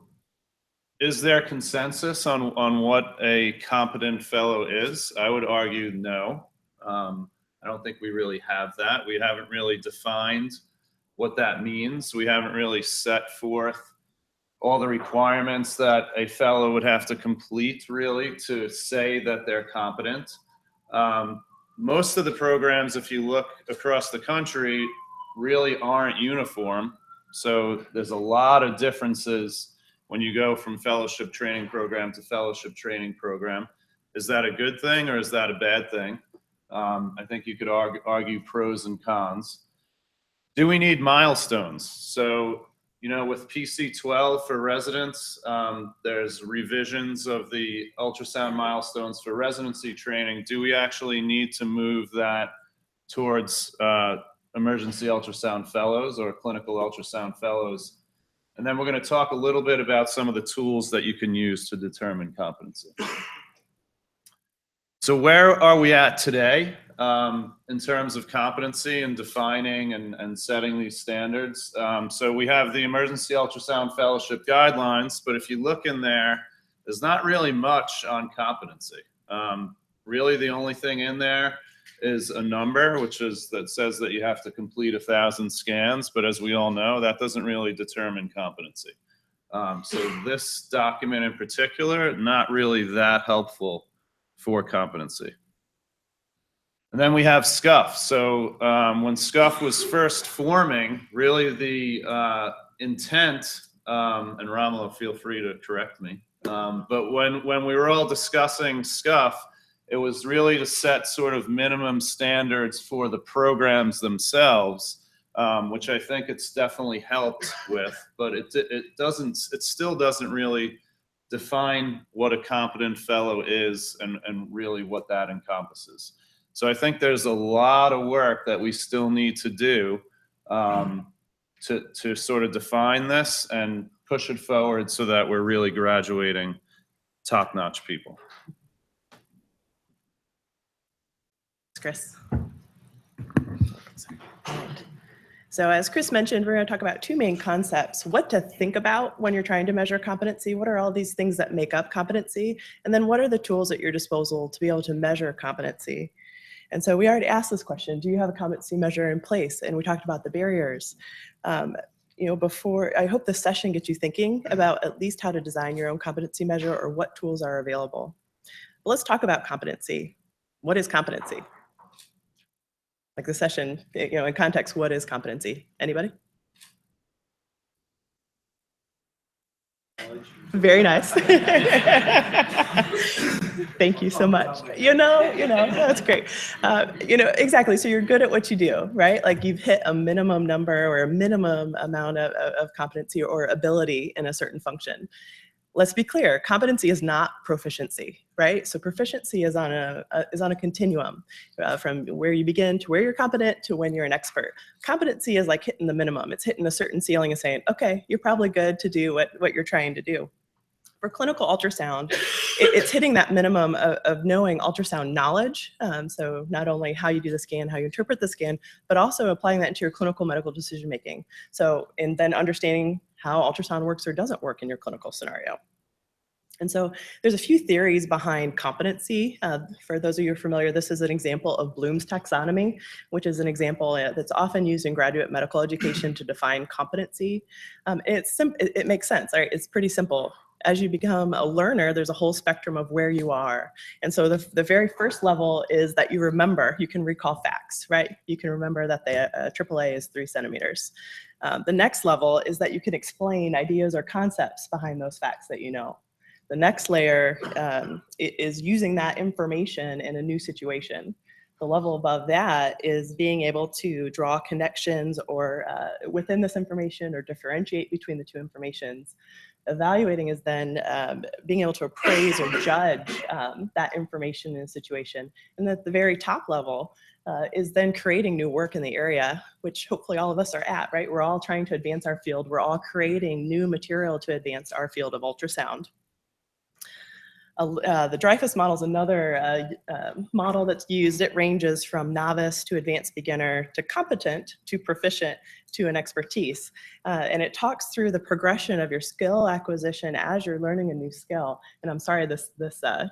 is there consensus on what a competent fellow is? I would argue no. I don't think we really have that. We haven't really defined what that means. We haven't really set forth all the requirements that a fellow would have to complete really to say that they're competent. Most of the programs, if you look across the country, really aren't uniform. So there's a lot of differences when you go from fellowship training program to fellowship training program. Is that a good thing or is that a bad thing? I think you could argue pros and cons. Do we need milestones? So, you know, with PC12 for residents, there's revisions of the ultrasound milestones for residency training. Do we actually need to move that towards emergency ultrasound fellows or clinical ultrasound fellows? And then we're going to talk a little bit about some of the tools that you can use to determine competency. So where are we at today in terms of competency and defining and setting these standards? So we have the Emergency Ultrasound Fellowship Guidelines, but if you look in there, there's not really much on competency. Really the only thing in there is a number, that says that you have to complete 1,000 scans, but as we all know, that doesn't really determine competency. So this document in particular, not really that helpful for competency. And then we have SCUF. So when SCUF was first forming, really the intent, and Romulo, feel free to correct me, but when we were all discussing SCUF, it was really to set sort of minimum standards for the programs themselves, which I think it's definitely helped with, but it still doesn't really define what a competent fellow is and really what that encompasses. So I think there's a lot of work that we still need to do to sort of define this and push it forward so that we're really graduating top-notch people. Chris. So as Chris mentioned, we're going to talk about two main concepts: what to think about when you're trying to measure competency, what are all these things that make up competency, and then what are the tools at your disposal to be able to measure competency. And so we already asked this question: do you have a competency measure in place? And we talked about the barriers. Before, I hope this session gets you thinking about at least how to design your own competency measure or what tools are available. But let's talk about competency. What is competency? Like the session, in context, what is competency? Anybody? Very nice. Thank you so much. That's great. Exactly. So you're good at what you do, right? Like you've hit a minimum number or a minimum amount of competency or ability in a certain function. Let's be clear, competency is not proficiency, right? So proficiency is on a continuum from where you begin to where you're competent to when you're an expert. Competency is like hitting the minimum. It's hitting a certain ceiling and saying, okay, you're probably good to do what you're trying to do. For clinical ultrasound, it's hitting that minimum of knowing ultrasound knowledge. So not only how you do the scan, how you interpret the scan, but also applying that into your clinical medical decision making. And then understanding how ultrasound works or doesn't work in your clinical scenario. And so there's a few theories behind competency. For those of you who are familiar, this is an example of Bloom's taxonomy, which is an example that's often used in graduate medical education to define competency. It makes sense, right? It's pretty simple. As you become a learner, there's a whole spectrum of where you are. And so the very first level is that you remember, you can recall facts, right? You can remember that the AAA is 3 centimeters. The next level is that you can explain ideas or concepts behind those facts that you know. The next layer is using that information in a new situation. The level above that is being able to draw connections or within this information or differentiate between the two informations. Evaluating is then being able to appraise or judge that information in a situation. And at the very top level is then creating new work in the area, which hopefully all of us are at, right? We're all trying to advance our field. We're all creating new material to advance our field of ultrasound. The Dreyfus model is another model that's used. It ranges from novice to advanced beginner to competent to proficient to an expertise. And it talks through the progression of your skill acquisition as you're learning a new skill. And I'm sorry, this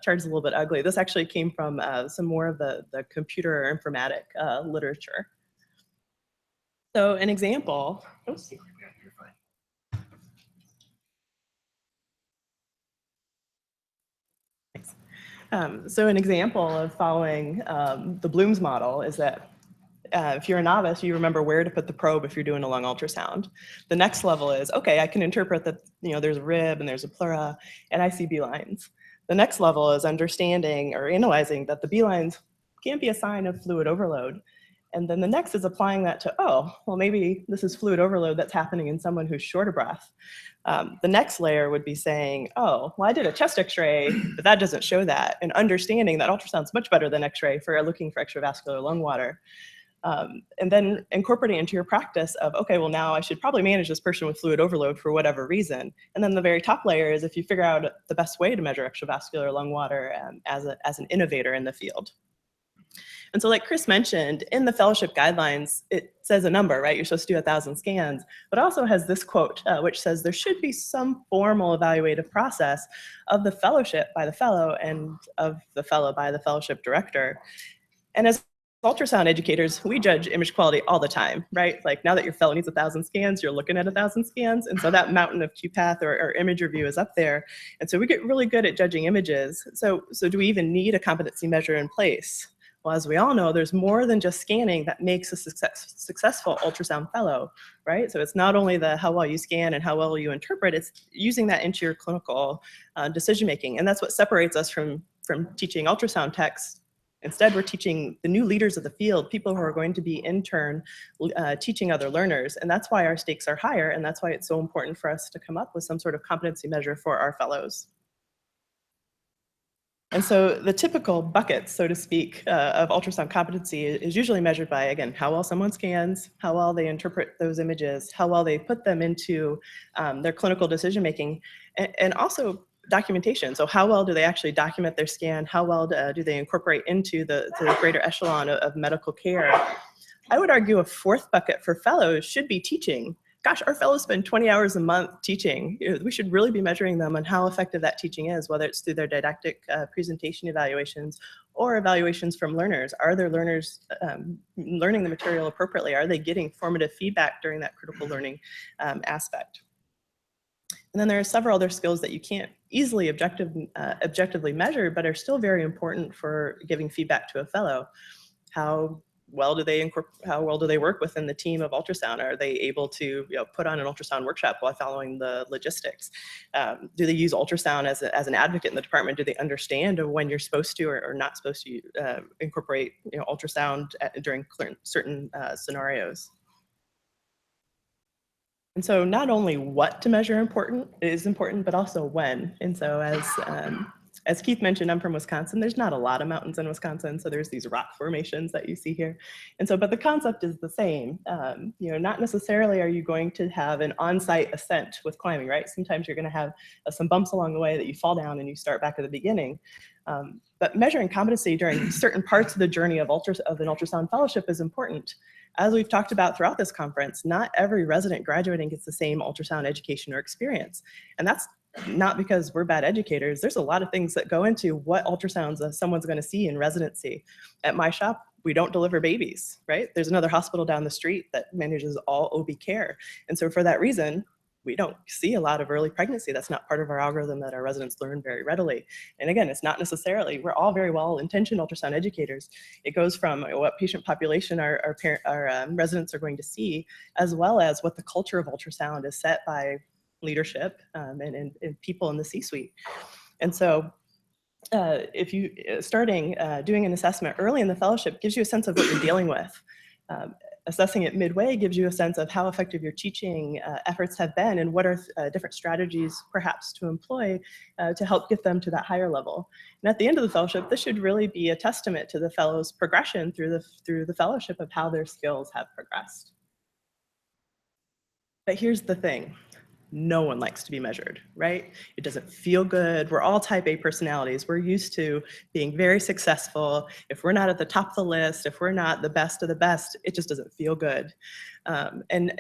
chart is a little bit ugly. This actually came from some more of the computer or informatic literature. So an example, oops. So an example of following the Bloom's model is that if you're a novice, you remember where to put the probe if you're doing a lung ultrasound. The next level is, okay, I can interpret that there's a rib and there's a pleura and I see B-lines. The next level is understanding or analyzing that the B-lines can be a sign of fluid overload. And then the next is applying that to, oh, well, maybe this is fluid overload that's happening in someone who's short of breath. The next layer would be saying, oh, well, I did a chest x-ray, but that doesn't show that. And understanding that ultrasound's much better than x-ray for looking for extravascular lung water. And then incorporating into your practice of, okay, well, now I should probably manage this person with fluid overload for whatever reason. And then the very top layer is if you figure out the best way to measure extravascular lung water as an innovator in the field. And so like Chris mentioned, in the fellowship guidelines, it says a number, right? You're supposed to do 1,000 scans, but also has this quote, which says there should be some formal evaluative process of the fellowship by the fellow and of the fellow by the fellowship director. And as ultrasound educators, we judge image quality all the time, right? Like now that your fellow needs 1,000 scans, you're looking at 1,000 scans. And so that mountain of QPath or image review is up there. And so we get really good at judging images. So do we even need a competency measure in place? Well, as we all know, there's more than just scanning that makes a successful ultrasound fellow, right? So it's not only the how well you scan and how well you interpret, it's using that into your clinical decision-making. And that's what separates us from teaching ultrasound techs. Instead, we're teaching the new leaders of the field, people who are going to be in turn teaching other learners. And that's why our stakes are higher. And that's why it's so important for us to come up with some sort of competency measure for our fellows. And so the typical buckets, so to speak, of ultrasound competency is usually measured by, again, how well someone scans, how well they interpret those images, how well they put them into their clinical decision-making, and also documentation. So how well do they actually document their scan? How well do they incorporate into the greater echelon of medical care? I would argue a fourth bucket for fellows should be teaching. Gosh, our fellows spend 20 hours a month teaching. We should really be measuring them on how effective that teaching is, whether it's through their didactic presentation evaluations or evaluations from learners. Are their learners learning the material appropriately? Are they getting formative feedback during that critical learning aspect? And then there are several other skills that you can't easily objectively measure, but are still very important for giving feedback to a fellow. How well do they work within the team of ultrasound? Are they able to put on an ultrasound workshop while following the logistics? Do they use ultrasound as an advocate in the department? Do they understand when you're supposed to or not supposed to incorporate ultrasound during certain scenarios? And so not only what to measure is important, but also when. And so as Keith mentioned, I'm from Wisconsin. There's not a lot of mountains in Wisconsin, so there's these rock formations that you see here. And so, but the concept is the same. Not necessarily are you going to have an on-site ascent with climbing, right? Sometimes you're going to have some bumps along the way that you fall down and you start back at the beginning. But measuring competency during certain parts of the journey of an ultrasound fellowship is important. As we've talked about throughout this conference, not every resident graduating gets the same ultrasound education or experience. And that's not because we're bad educators. There's a lot of things that go into what ultrasounds someone's going to see in residency. At my shop, we don't deliver babies, right? There's another hospital down the street that manages all OB care. And so for that reason, we don't see a lot of early pregnancy. That's not part of our algorithm that our residents learn very readily. And again, it's not necessarily, we're all very well-intentioned ultrasound educators. It goes from what patient population our residents are going to see, as well as what the culture of ultrasound is set by leadership and people in the C-suite. And so if you doing an assessment early in the fellowship gives you a sense of what you're dealing with. Assessing it midway gives you a sense of how effective your teaching efforts have been and what are different strategies perhaps to employ to help get them to that higher level. And at the end of the fellowship, this should really be a testament to the fellows' progression through the fellowship of how their skills have progressed. But here's the thing. No one likes to be measured, right? It doesn't feel good. We're all type A personalities. We're used to being very successful. If we're not at the top of the list, if we're not the best of the best, it just doesn't feel good. And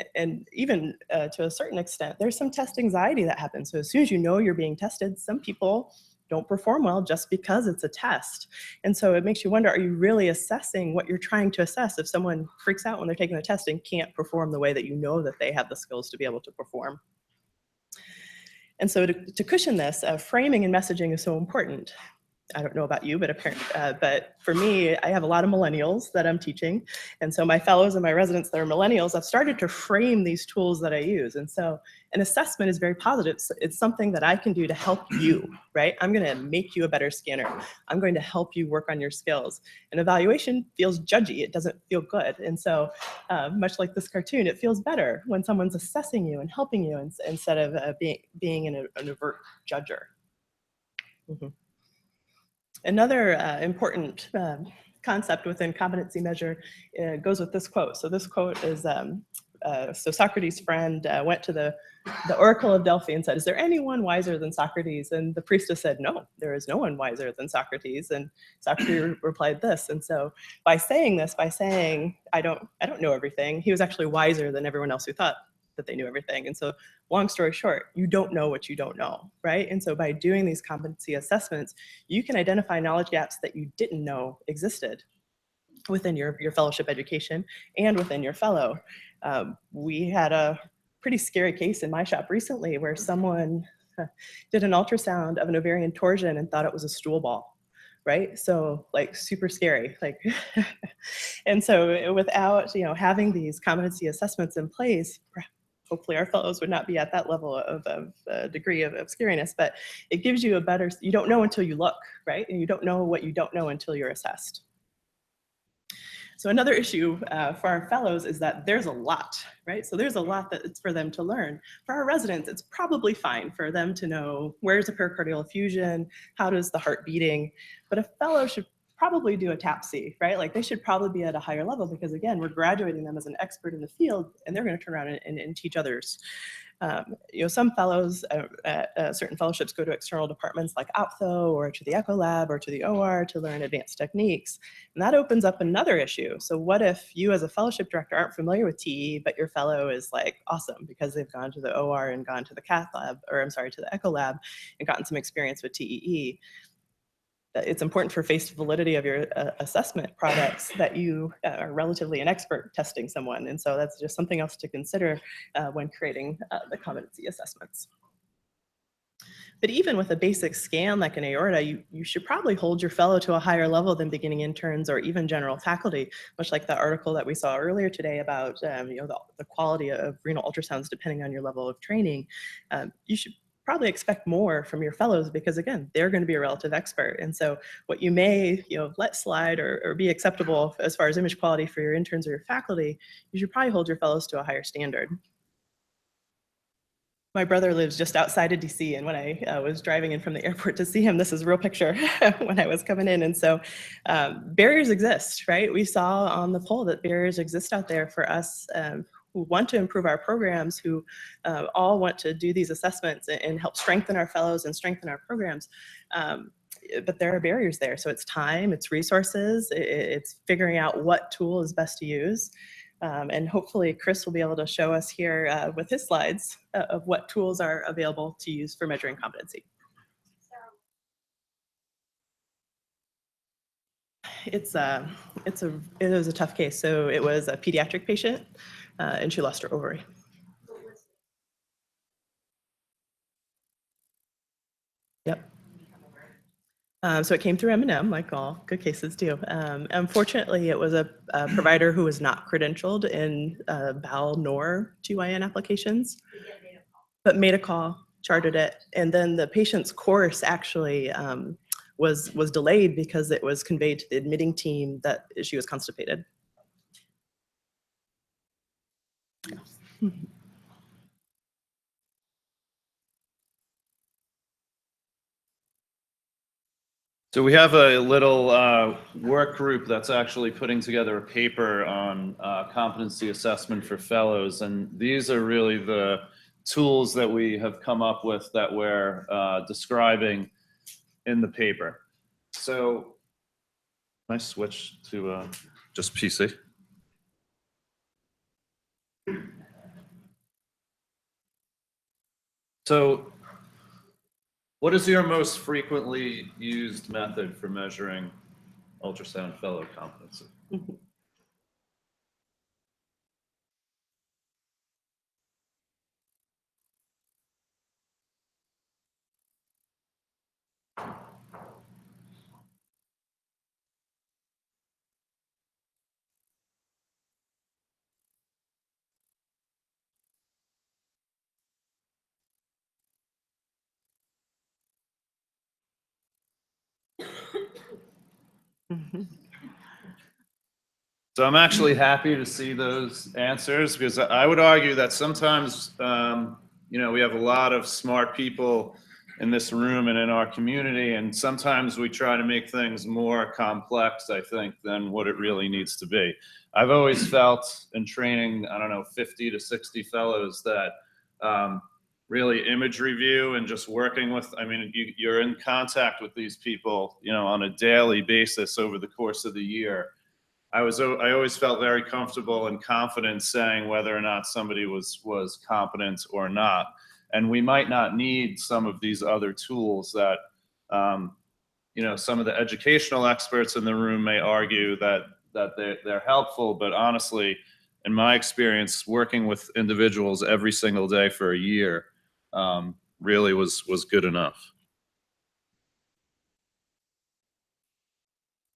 even to a certain extent, there's some test anxiety that happens. So as soon as you know you're being tested, some people don't perform well just because it's a test. And so it makes you wonder, are you really assessing what you're trying to assess if someone freaks out when they're taking the test and can't perform the way that you know that they have the skills to be able to perform? And so to cushion this, framing and messaging is so important. I don't know about you, but for me, I have a lot of millennials that I'm teaching. And so my fellows and my residents that are millennials, I've started to frame these tools that I use. And so an assessment is very positive. It's something that I can do to help you, right? I'm going to make you a better scanner. I'm going to help you work on your skills. An evaluation feels judgy. It doesn't feel good. And so much like this cartoon, it feels better when someone's assessing you and helping you instead of being an overt judger. Mm-hmm. Another important concept within competency measure goes with this quote. So this quote is, so Socrates' friend went to the Oracle of Delphi and said, "Is there anyone wiser than Socrates?" And the priestess said, "No, there is no one wiser than Socrates." And Socrates replied this. And so by saying, I don't know everything, he was actually wiser than everyone else who thought that they knew everything. And so long story short, you don't know what you don't know, right? And so by doing these competency assessments, you can identify knowledge gaps that you didn't know existed within your fellowship education and within your fellow. We had a pretty scary case in my shop recently where someone did an ultrasound of an ovarian torsion and thought it was a stool ball. Right? So like super scary, like, and so without, having these competency assessments in place, hopefully our fellows would not be at that level of degree of scariness, but it gives you you don't know until you look, right? And you don't know what you don't know until you're assessed. So another issue for our fellows is that there's a lot, right? So there's a lot that it's for them to learn. For our residents, it's probably fine for them to know where's a pericardial effusion, how does the heart beating, but a fellow should probably do a TAPC, right? Like they should probably be at a higher level because again, we're graduating them as an expert in the field and they're going to turn around and teach others. Some fellows at certain fellowships go to external departments like Optho or to the Echo Lab or to the OR to learn advanced techniques. And that opens up another issue. So what if you as a fellowship director aren't familiar with TE, but your fellow is like awesome because they've gone to the OR and gone to the cath lab, or I'm sorry, to the Echo Lab and gotten some experience with TEE. It's important for face validity of your assessment products that you are relatively an expert testing someone. And so that's just something else to consider when creating the competency assessments. But even with a basic scan like an aorta, you should probably hold your fellow to a higher level than beginning interns or even general faculty, much like the article that we saw earlier today about the quality of renal ultrasounds depending on your level of training. You should probably expect more from your fellows because again, they're going to be a relative expert. And so what you may let slide or be acceptable as far as image quality for your interns or your faculty, you should probably hold your fellows to a higher standard. My brother lives just outside of DC, and when I was driving in from the airport to see him, this is a real picture when I was coming in. And so barriers exist, right? We saw on the poll that barriers exist out there for us who want to improve our programs, who all want to do these assessments and help strengthen our fellows and strengthen our programs. But there are barriers there. So it's time, it's resources, it's figuring out what tool is best to use. And hopefully Chris will be able to show us here with his slides of what tools are available to use for measuring competency. It was a tough case. So it was a pediatric patient and she lost her ovary. Yep. So it came through M&M, like all good cases do. Unfortunately, it was a provider who was not credentialed in BAL nor GYN applications, but made a call, charted it, and then the patient's course actually was delayed because it was conveyed to the admitting team that she was constipated. So we have a little work group that's actually putting together a paper on competency assessment for fellows. And these are really the tools that we have come up with that we're describing in the paper. So can I switch to just PC? So what is your most frequently used method for measuring ultrasound fellow competency? So I'm actually happy to see those answers because I would argue that sometimes, we have a lot of smart people in this room and in our community, and sometimes we try to make things more complex, I think, than what it really needs to be. I've always felt in training, 50 to 60 fellows that really image review and just working with, you're in contact with these people, on a daily basis over the course of the year. I always felt very comfortable and confident saying whether or not somebody was competent or not. And we might not need some of these other tools that, some of the educational experts in the room may argue that they're helpful, but honestly, in my experience, working with individuals every single day for a year really was good enough.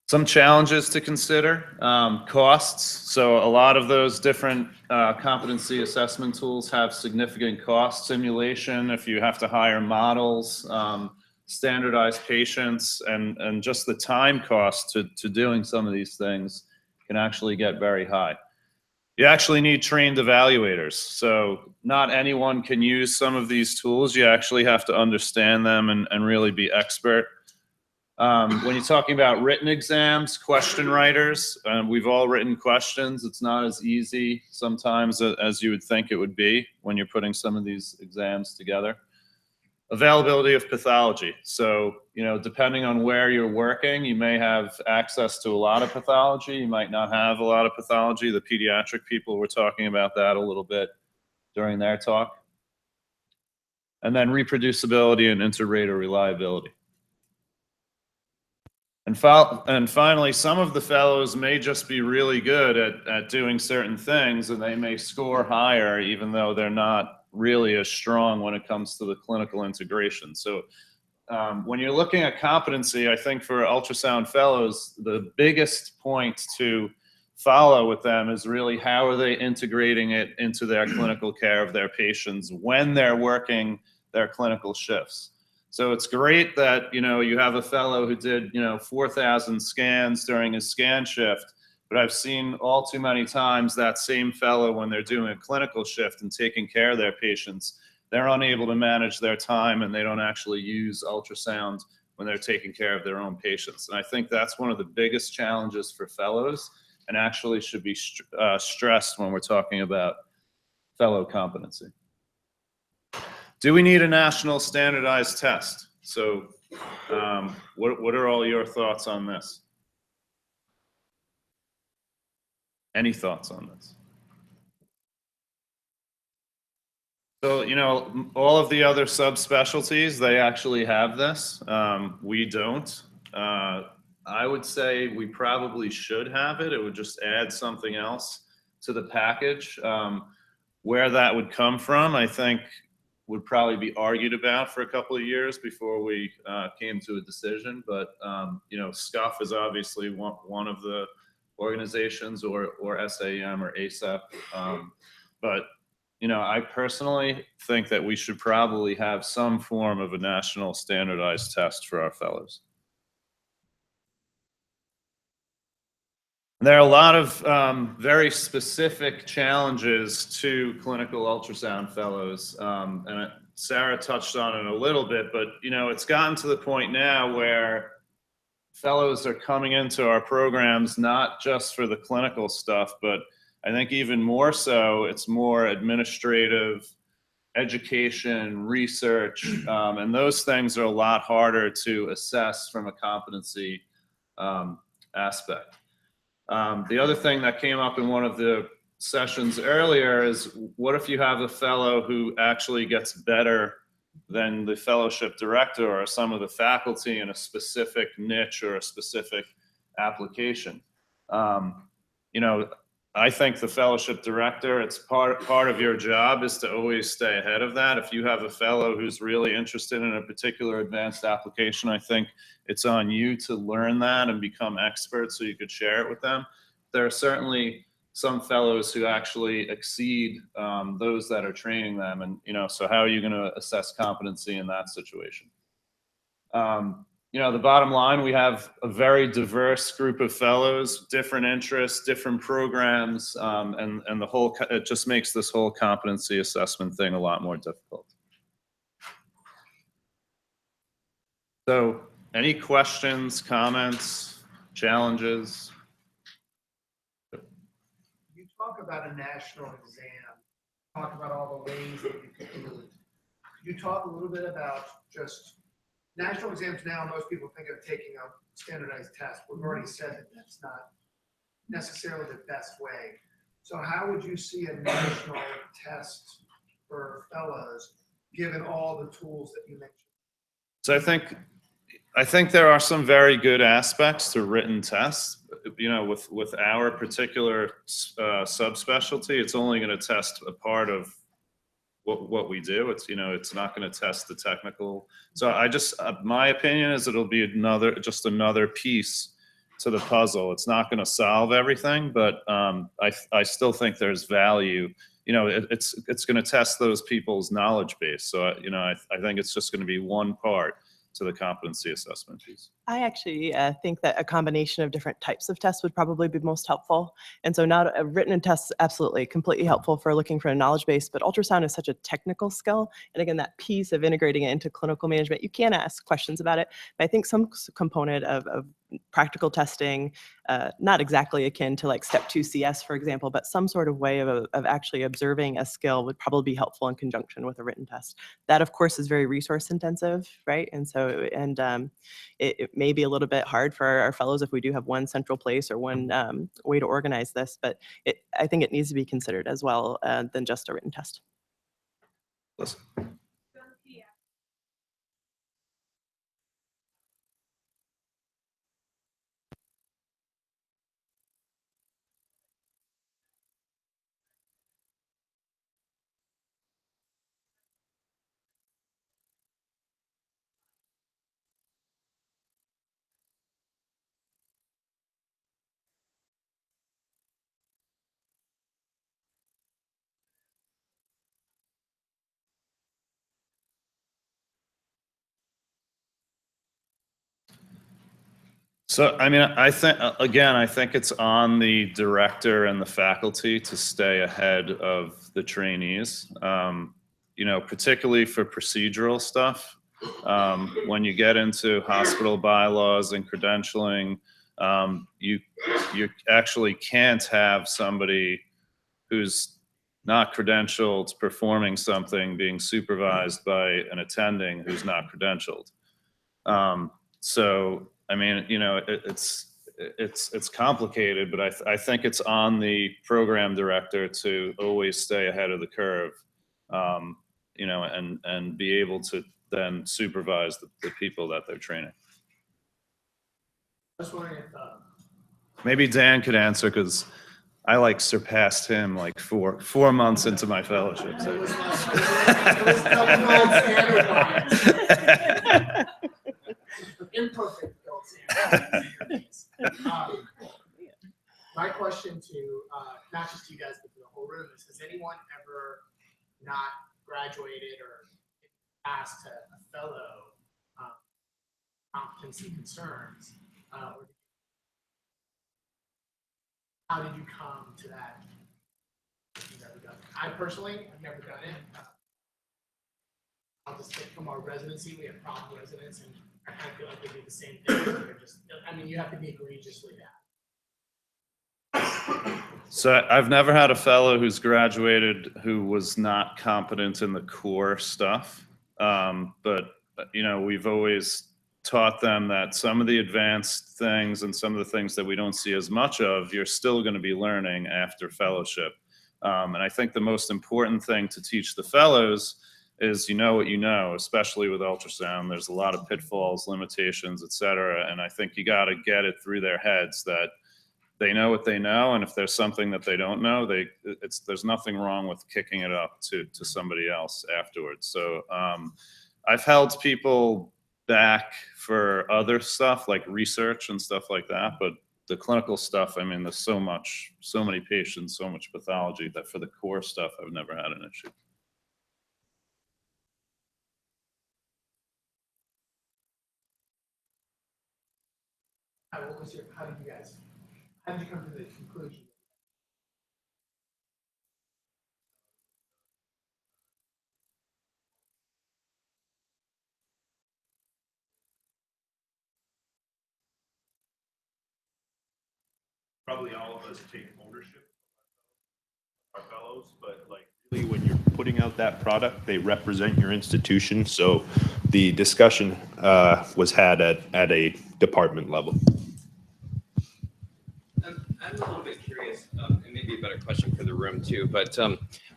Some challenges to consider, costs. So a lot of those different competency assessment tools have significant cost. Simulation, if you have to hire models, standardized patients, and just the time cost to doing some of these things can actually get very high. You actually need trained evaluators. So not anyone can use some of these tools. You actually have to understand them and really be expert. When you're talking about written exams, question writers, we've all written questions. It's not as easy sometimes as you would think it would be when you're putting some of these exams together. Availability of pathology. So, you know, depending on where you're working, you may have access to a lot of pathology. You might not have a lot of pathology. The pediatric people were talking about that a little bit during their talk. And then reproducibility and inter-rater reliability. And finally, some of the fellows may just be really good at doing certain things, and they may score higher even though they're not really as strong when it comes to the clinical integration. So when you're looking at competency, I think for ultrasound fellows, the biggest point to follow with them is really how are they integrating it into their clinical care of their patients when they're working their clinical shifts. So it's great that, you know, you have a fellow who did, you know, 4,000 scans during his scan shift, but I've seen all too many times that same fellow when they're doing a clinical shift and taking care of their patients, they're unable to manage their time and they don't actually use ultrasound when they're taking care of their own patients. And I think that's one of the biggest challenges for fellows and actually should be stressed when we're talking about fellow competency. Do we need a national standardized test? So what are all your thoughts on this? Any thoughts on this? So, you know, all of the other subspecialties, they actually have this. We don't. I would say we probably should have it. It would just add something else to the package. Where that would come from, I think, would probably be argued about for a couple of years before we came to a decision. But, you know, SCUF is obviously one of the organizations, or SAM or ASAP. But, you know, I personally think that we should probably have some form of a national standardized test for our fellows. There are a lot of very specific challenges to clinical ultrasound fellows, and Sarah touched on it a little bit, but you know, it's gotten to the point now where fellows are coming into our programs not just for the clinical stuff, but I think even more so, it's more administrative, education, research, and those things are a lot harder to assess from a competency aspect. The other thing that came up in one of the sessions earlier is, what if you have a fellow who actually gets better than the fellowship director or some of the faculty in a specific niche or a specific application? You know, I think the fellowship director, it's part of your job is to always stay ahead of that. If you have a fellow who's really interested in a particular advanced application, I think it's on you to learn that and become experts so you could share it with them. There are certainly some fellows who actually exceed those that are training them. And, you know, so how are you going to assess competency in that situation? You know, the bottom line, we have a very diverse group of fellows, different interests, different programs, and the whole, it just makes this whole competency assessment thing a lot more difficult. So any questions, comments, challenges? You talk about a national exam, talk about all the ways that you can do it. Could you talk a little bit about just national exams now? Most people think of taking a standardized test. We've already said that that's not necessarily the best way. So how would you see a national test for fellows, given all the tools that you mentioned? So I think there are some very good aspects to written tests. You know, with our particular subspecialty, it's only going to test a part of what we do. It's, you know, it's not going to test the technical. So I just, my opinion is it'll be just another piece to the puzzle. It's not going to solve everything, but I still think there's value. You know, it's going to test those people's knowledge base. So, you know, I think it's just going to be one part to the competency assessment piece. I actually think that a combination of different types of tests would probably be most helpful. And so not a written test, absolutely, completely helpful for looking for a knowledge base, but ultrasound is such a technical skill. And again, that piece of integrating it into clinical management, you can ask questions about it, but I think some component of practical testing, not exactly akin to like step 2 CS, for example, but some sort of way of actually observing a skill would probably be helpful in conjunction with a written test. That, of course, is very resource intensive, right? And so, it may be a little bit hard for our fellows if we do have one central place or one way to organize this, but I think it needs to be considered as well than just a written test. Listen. So, I mean, I think, again, I think it's on the director and the faculty to stay ahead of the trainees, you know, particularly for procedural stuff. When you get into hospital bylaws and credentialing, you actually can't have somebody who's not credentialed performing something being supervised by an attending who's not credentialed. So, I mean, you know, it's complicated, but I think it's on the program director to always stay ahead of the curve, you know, and be able to then supervise the people that they're training. I was wondering if, Maybe Dan could answer, because I like surpassed him like four months into my fellowship. So. Imperfect my question to not just you guys but to the whole room is: has anyone ever not graduated or asked a fellow competency concerns? Or how did you come to that? I personally have never done it. I'll just take from our residency, we have problem residents, and I kind of feel like they do the same thing. They're just, I mean, you have to be egregiously bad. So I've never had a fellow who's graduated who was not competent in the core stuff. But, you know, we've always taught them that some of the advanced things and some of the things that we don't see as much of, you're still going to be learning after fellowship. And I think the most important thing to teach the fellows is you know what you know, especially with ultrasound. There's a lot of pitfalls, limitations, et cetera. And I think you got to get it through their heads that they know what they know. And if there's something that they don't know, there's nothing wrong with kicking it up to somebody else afterwards. So I've held people back for other stuff like research and stuff like that. But the clinical stuff, I mean, there's so many patients, so much pathology that for the core stuff, I've never had an issue. How did you come to the conclusion? Probably all of us take ownership of our fellows, but like really when you're putting out that product, they represent your institution. So the discussion was had at a department level. I'm a little bit curious, and maybe a better question for the room too, but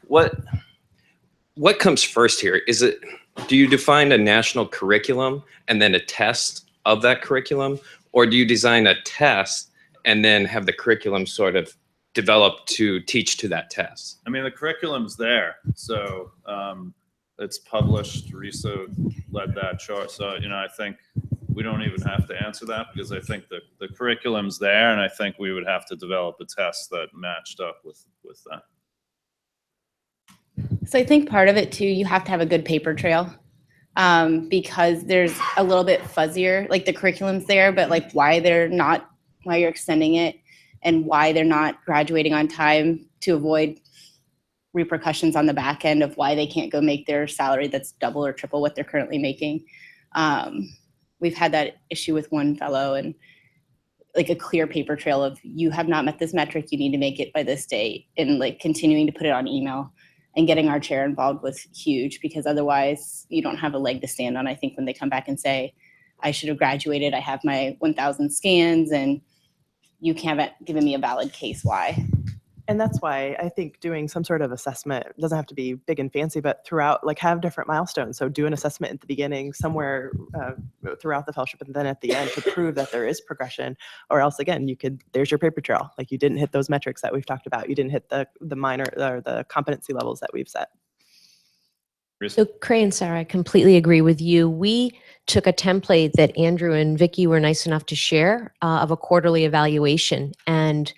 what comes first here? Is it, do you define a national curriculum and then a test of that curriculum? Or do you design a test and then have the curriculum sort of develop to teach to that test? I mean, the curriculum's there. So it's published, RISA led that chart. So, you know, I think we don't even have to answer that because I think the curriculum's there, and I think we would have to develop a test that matched up with that. So I think part of it too, you have to have a good paper trail. because there's a little bit fuzzier, like the curriculum's there, but like why you're extending it and why they're not graduating on time to avoid repercussions on the back end of why they can't go make their salary that's double or triple what they're currently making. We've had that issue with one fellow, and like a clear paper trail of you have not met this metric, you need to make it by this date, and like continuing to put it on email and getting our chair involved was huge, because otherwise you don't have a leg to stand on. I think when they come back and say, I should have graduated, I have my 1,000 scans, and you haven't given me a valid case why. And that's why I think doing some sort of assessment doesn't have to be big and fancy, but throughout, like have different milestones. So do an assessment at the beginning, somewhere throughout the fellowship, and then at the end to prove that there is progression. Or else, again, there's your paper trail. Like you didn't hit those metrics that we've talked about. You didn't hit the minor or the competency levels that we've set. So Cray and Sarah, I completely agree with you. We took a template that Andrew and Vicky were nice enough to share of a quarterly evaluation, and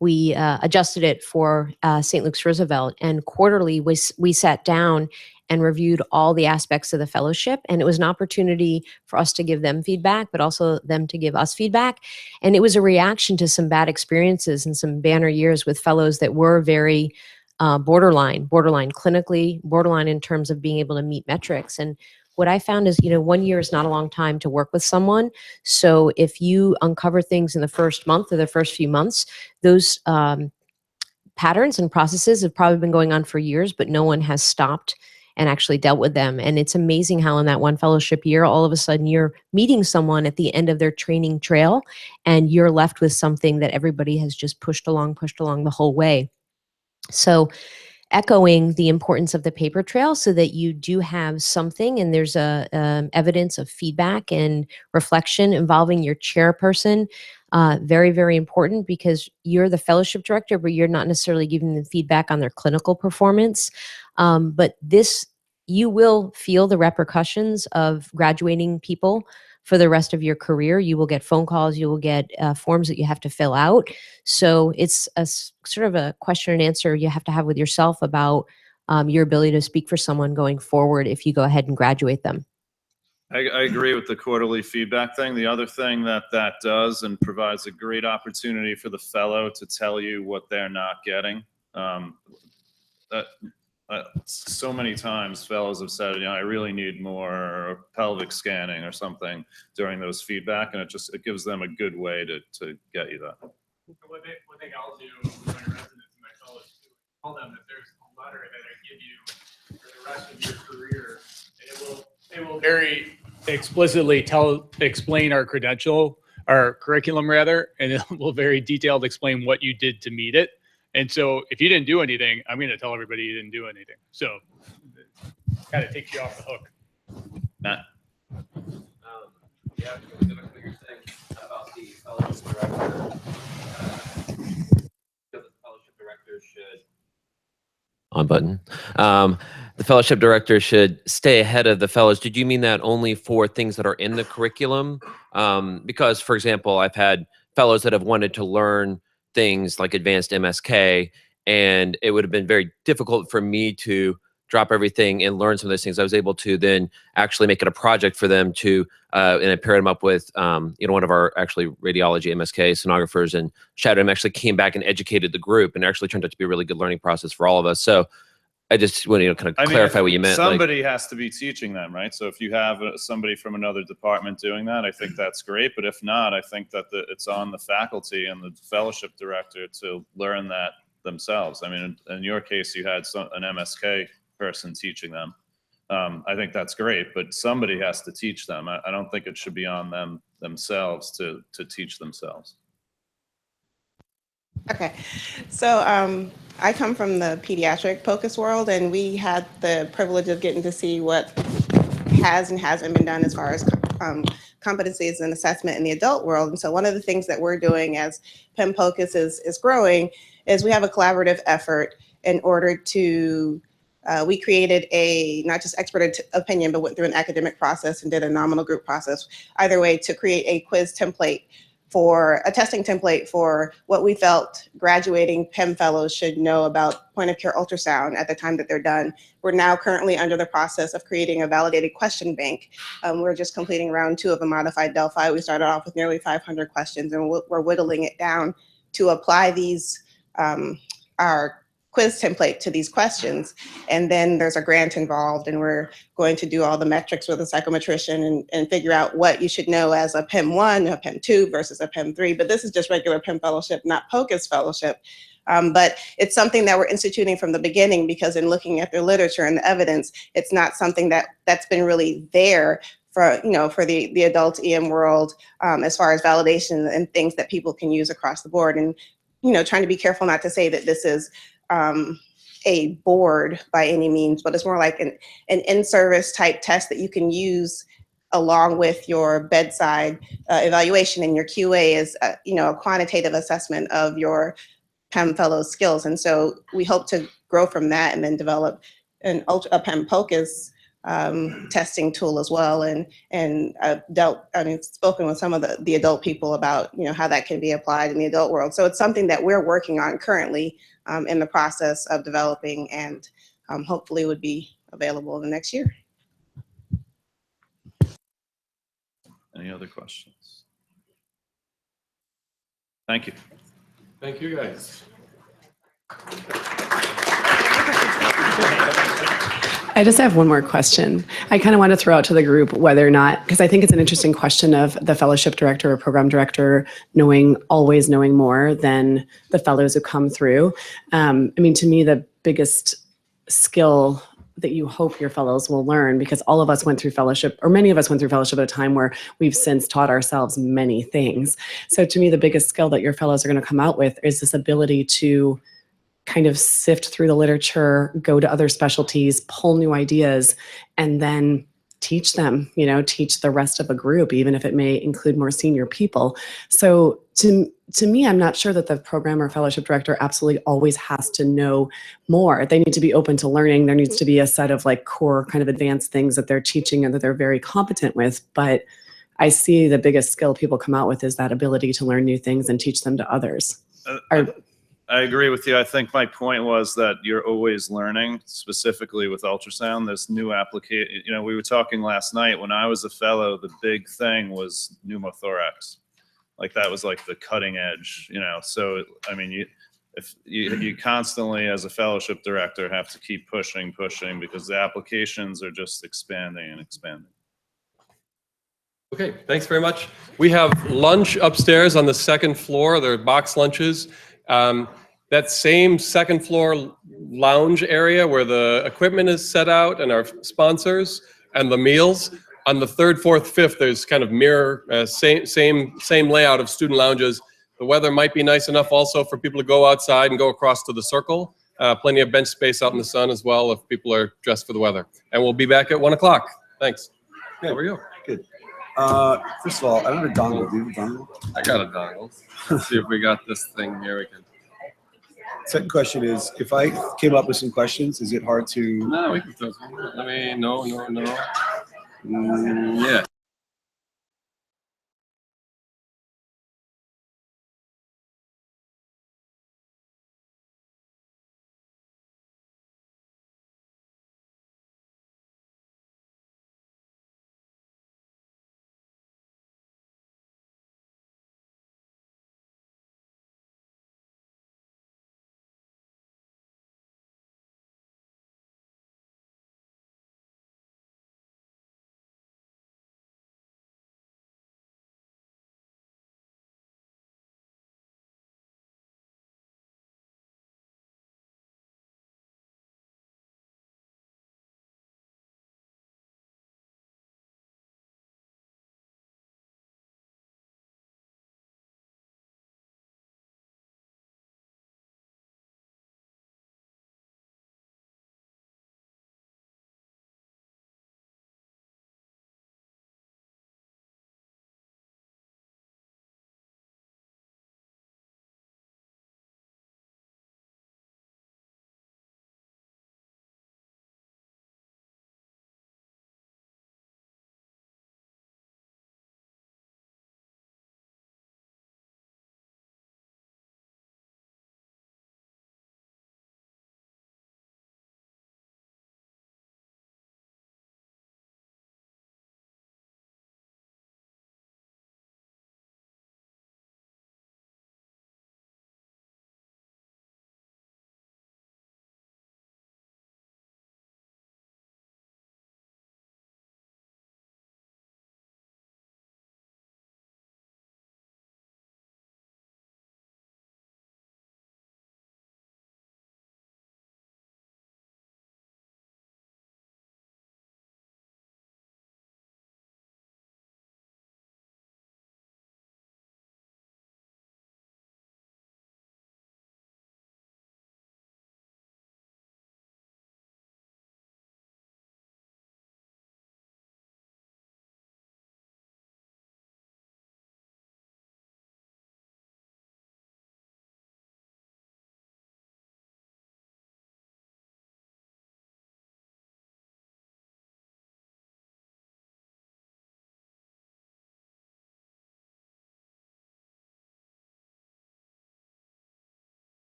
we adjusted it for St. Luke's Roosevelt. And quarterly, we sat down and reviewed all the aspects of the fellowship. And it was an opportunity for us to give them feedback, but also them to give us feedback. And it was a reaction to some bad experiences and some banner years with fellows that were very borderline clinically, borderline in terms of being able to meet metrics. And what I found is, 1 year is not a long time to work with someone. So if you uncover things in the first month or the first few months, those patterns and processes have probably been going on for years, but no one has stopped and actually dealt with them. And it's amazing how in that one fellowship year, all of a sudden you're meeting someone at the end of their training trail, and you're left with something that everybody has just pushed along the whole way. So echoing the importance of the paper trail so that you do have something, and there's evidence of feedback and reflection involving your chairperson. Very, very important, because you're the fellowship director, but you're not necessarily giving them feedback on their clinical performance. But you will feel the repercussions of graduating people for the rest of your career. You will get phone calls, you will get forms that you have to fill out. So it's a sort of a question and answer you have to have with yourself about your ability to speak for someone going forward if you go ahead and graduate them. I agree with the quarterly feedback thing. The other thing that does and provides a great opportunity for the fellow to tell you what they're not getting. So many times fellows have said, I really need more pelvic scanning or something during those feedback, and it gives them a good way to get you that. One thing I'll do with my residents and my fellows too, tell them that there's a letter that I give you for the rest of your career, and it will very explicitly explain our curriculum rather, and it will very detailed explain what you did to meet it. And so if you didn't do anything, I'm going to tell everybody you didn't do anything. So kind of takes you off the hook. Matt? Yeah, what you're saying about the fellowship director. The fellowship director should. On button. The fellowship director should stay ahead of the fellows. Did you mean that only for things that are in the curriculum? Because, for example, I've had fellows that have wanted to learn things like advanced MSK, and it would have been very difficult for me to drop everything and learn some of those things. I was able to then actually make it a project for them to, and I paired them up with, one of our actually radiology MSK sonographers, and Shadow actually came back and educated the group, and it actually turned out to be a really good learning process for all of us. So I just want to kind of clarify what you meant. Somebody has to be teaching them, right? So if you have somebody from another department doing that, I think that's great. But if not, I think that it's on the faculty and the fellowship director to learn that themselves. I mean, in your case, you had an MSK person teaching them. I think that's great, but somebody has to teach them. I don't think it should be on them themselves to teach themselves. Okay, so I come from the pediatric POCUS world, and we had the privilege of getting to see what has and hasn't been done as far as competencies and assessment in the adult world. And so one of the things that we're doing as PEM POCUS is growing is we have a collaborative effort in order to, we created a, not just expert opinion, but went through an academic process and did a nominal group process, either way, to create a quiz template for a testing template for what we felt graduating PEM fellows should know about point of care ultrasound at the time that they're done. We're now currently under the process of creating a validated question bank. We're just completing round 2 of a modified Delphi. We started off with nearly 500 questions, and we're whittling it down to apply these, our quiz template to these questions. And then there's a grant involved, and we're going to do all the metrics with a psychometrician and figure out what you should know as a PEM 1, a PEM 2 versus a PEM 3. But this is just regular PEM fellowship, not POCUS fellowship. But it's something that we're instituting from the beginning, because in looking at the literature and the evidence, it's not something that's been really there for, for the adult EM world, as far as validation and things that people can use across the board. And, trying to be careful not to say that this is a board by any means, but it's more like an in-service type test that you can use along with your bedside evaluation, and your QA is a quantitative assessment of your PEM fellow skills. And so we hope to grow from that and then develop a PEM POCUS testing tool as well. And I've spoken with some of the adult people about how that can be applied in the adult world. So it's something that we're working on currently, in the process of developing, and hopefully would be available in the next year. Any other questions? Thank you. Thank you, guys. I just have one more question. I kind of want to throw out to the group whether or not, because I think it's an interesting question of the fellowship director or program director always knowing more than the fellows who come through. To me, the biggest skill that you hope your fellows will learn, because all of us went through fellowship, or many of us went through fellowship at a time where we've since taught ourselves many things. So to me, the biggest skill that your fellows are going to come out with is this ability to kind of sift through the literature, go to other specialties, pull new ideas, and then teach them, teach the rest of a group, even if it may include more senior people. So to me, I'm not sure that the program or fellowship director absolutely always has to know more. They need to be open to learning. There needs to be a set of core kind of advanced things that they're teaching and that they're very competent with. But I see the biggest skill people come out with is that ability to learn new things and teach them to others. I agree with you. I think my point was that you're always learning, specifically with ultrasound. There's new application. We were talking last night when I was a fellow, the big thing was pneumothorax. That was the cutting edge, So, if you constantly, as a fellowship director, have to keep pushing because the applications are just expanding and expanding. Okay, thanks very much. We have lunch upstairs on the second floor. There are box lunches. That same second floor lounge area where the equipment is set out and our sponsors and the meals, on the 3rd, 4th, 5th, there's kind of mirror, same layout of student lounges. The weather might be nice enough also for people to go outside and go across to the circle. Plenty of bench space out in the sun as well if people are dressed for the weather. And we'll be back at 1 o'clock. Thanks. Good. Over you. Good. First of all, I don't have a dongle. Do you have a dongle? I got a dongle. Let's see if we got this thing here. We can. Second question is, if I came up with some questions, is it hard to? No, we can. No. Yeah.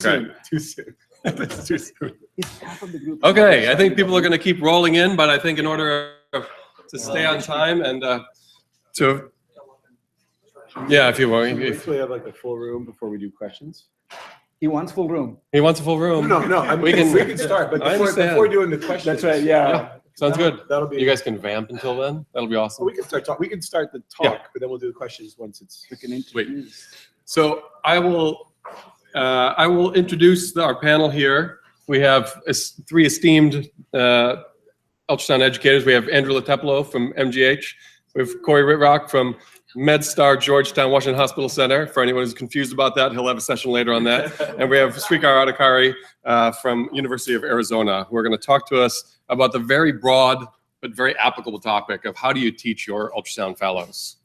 soon. Too soon. That's too soon. Okay, I think people are going to keep rolling in, but I think in order to stay on time and to, yeah, if you want. Wait till we have like a full room before we do questions. He wants full room. He wants a full room. No, I mean, we can start, but before doing the questions. That's right, yeah. Sounds good. That'll be. You guys can vamp until then. That'll be awesome. We can start talk. We can start the talk, Yeah. but then we'll do the questions once it's. We can introduce. So I will introduce our panel here. We have three esteemed ultrasound educators. We have Andrew Lateplo from MGH. We have Corey Ritrock from MedStar Georgetown Washington Hospital Center. For anyone who's confused about that, he'll have a session later on that. And we have Srikar Adhikari from University of Arizona, who are going to talk to us about the very broad but very applicable topic of how do you teach your ultrasound fellows.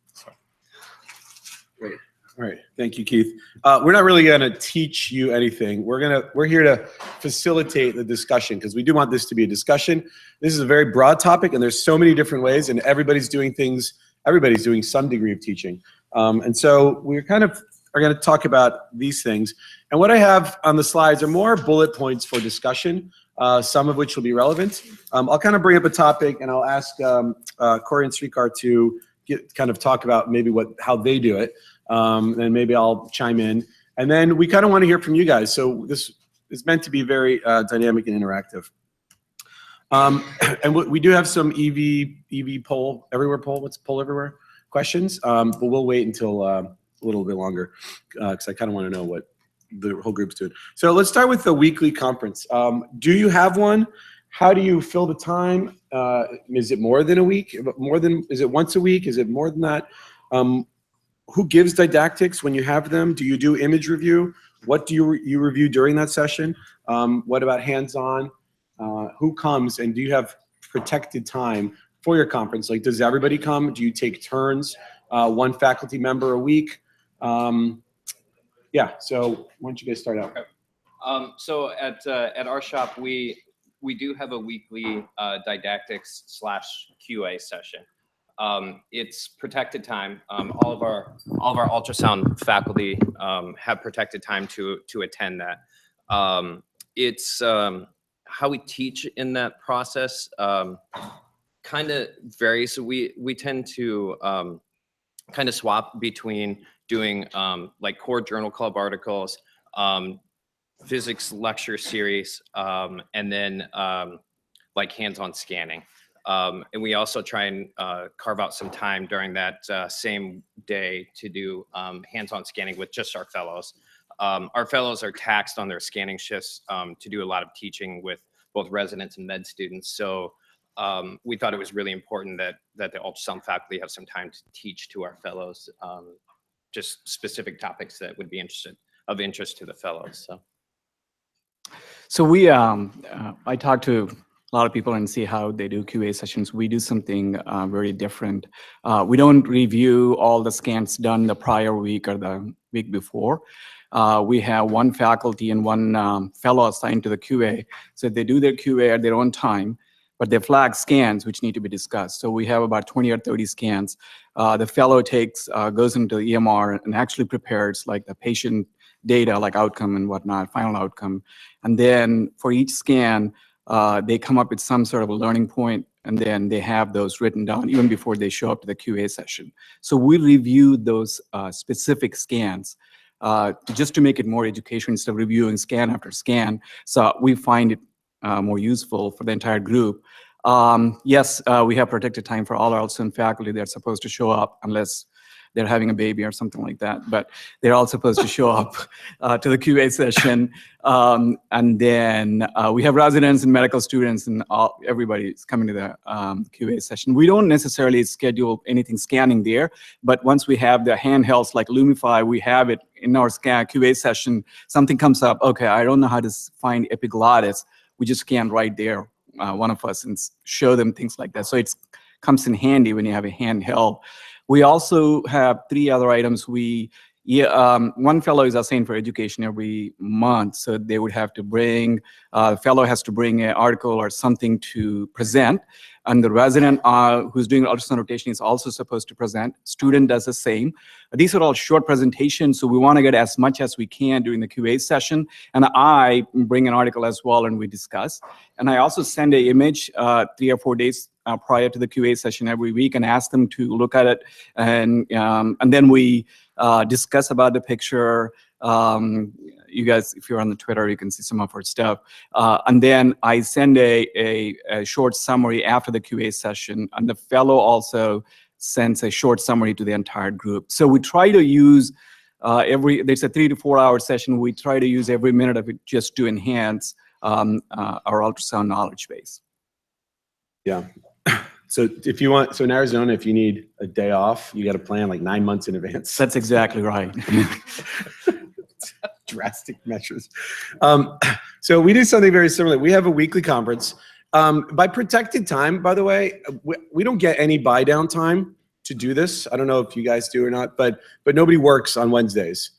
Great. All right. Thank you, Keith. We're not really going to teach you anything. We're here to facilitate the discussion because we do want this to be a discussion. This is a very broad topic, and there's so many different ways, and everybody's doing things. Everybody's doing some degree of teaching. And so we're kind of are going to talk about these things. And what I have on the slides are more bullet points for discussion, some of which will be relevant. I'll kind of bring up a topic, and I'll ask Corey and Srikar to kind of talk about maybe how they do it. And maybe I'll chime in. And then we kind of want to hear from you guys. So this is meant to be very dynamic and interactive. And we do have some EV poll everywhere what's poll everywhere questions, but we'll wait until a little bit longer because I kind of want to know what the whole group's doing. So let's start with the weekly conference. Do you have one? How do you fill the time? Is it more than a week? Is it once a week? Is it more than that? Who gives didactics when you have them? Do you do image review? What do you review during that session? What about hands-on? Who comes, and do you have protected time for your conference? Like, does everybody come? Do you take turns? One faculty member a week? Yeah, so why don't you guys start out? So at our shop, we do have a weekly didactics / QA session. It's protected time. All of our ultrasound faculty have protected time to attend that. It's how we teach in that process kind of varies. So we tend to kind of swap between doing like core journal club articles, physics lecture series, and then like hands-on scanning. And we also try and carve out some time during that same day to do hands-on scanning with just our fellows. Our fellows are taxed on their scanning shifts to do a lot of teaching with both residents and med students. So we thought it was really important that the ultrasound faculty have some time to teach to our fellows, just specific topics that would be of interest to the fellows. So we, I talked to a lot of people and see how they do QA sessions. We do something very different. We don't review all the scans done the prior week or the week before. We have one faculty and one fellow assigned to the QA. So they do their QA at their own time, but they flag scans which need to be discussed. So we have about 20 or 30 scans. The fellow goes into the EMR and actually prepares like the patient data, like outcome and whatnot, final outcome. And then for each scan, they come up with some sort of a learning point, and then they have those written down even before they show up to the QA session. So we review those specific scans just to make it more educational instead of reviewing scan after scan. So we find it more useful for the entire group. Yes, we have protected time for all our ultrasound faculty. They're supposed to show up unless they're having a baby or something like that, but they're all supposed to show up to the QA session. And then we have residents and medical students, and everybody's coming to the QA session. We don't necessarily schedule anything scanning there, but once we have the handhelds like Lumify, we have it in our QA session. Something comes up, okay, I don't know how to find epiglottis. We just scan right there, one of us, and show them things like that. So it comes in handy when you have a handheld. We also have 3 other items. One fellow is assigned for education every month, so they would have to bring, the fellow has to bring an article or something to present. and the resident who's doing ultrasound rotation is also supposed to present. Student does the same. These are all short presentations, so we want to get as much as we can during the QA session. And I bring an article as well, and we discuss. And I also send an image 3 or 4 days prior to the QA session every week and ask them to look at it. And then we discuss about the picture. You guys, if you're on the Twitter, you can see some of our stuff. And then I send a short summary after the QA session, and the fellow also sends a short summary to the entire group. So we try to use there's a 3 to 4 hour session. We try to use every minute of it just to enhance our ultrasound knowledge base. Yeah. So if you want, so in Arizona, if you need a day off, you got to plan like 9 months in advance. That's exactly right. Drastic measures. So we do something very similar. We have a weekly conference. By protected time, by the way, we don't get any buy down time to do this. I don't know if you guys do or not, but nobody works on Wednesdays.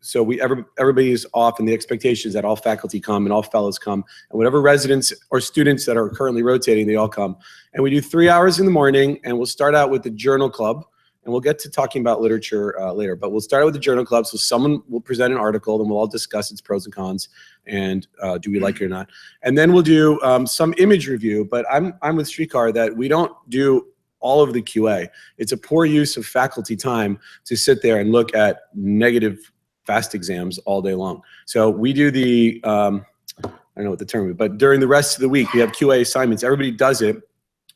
So everybody is off, and the expectation is that all faculty come and all fellows come, and whatever residents or students that are currently rotating, they all come. And we do 3 hours in the morning, and we'll start out with the journal club, and we'll get to talking about literature later, but we'll start out with the journal club. So someone will present an article, and we'll all discuss its pros and cons, and do we like it or not. And then we'll do some image review, but I'm with Srikar that we don't do all of the QA. It's a poor use of faculty time to sit there and look at negative FAST exams all day long. So we do the, I don't know what the term is, but during the rest of the week, we have QA assignments. Everybody does it.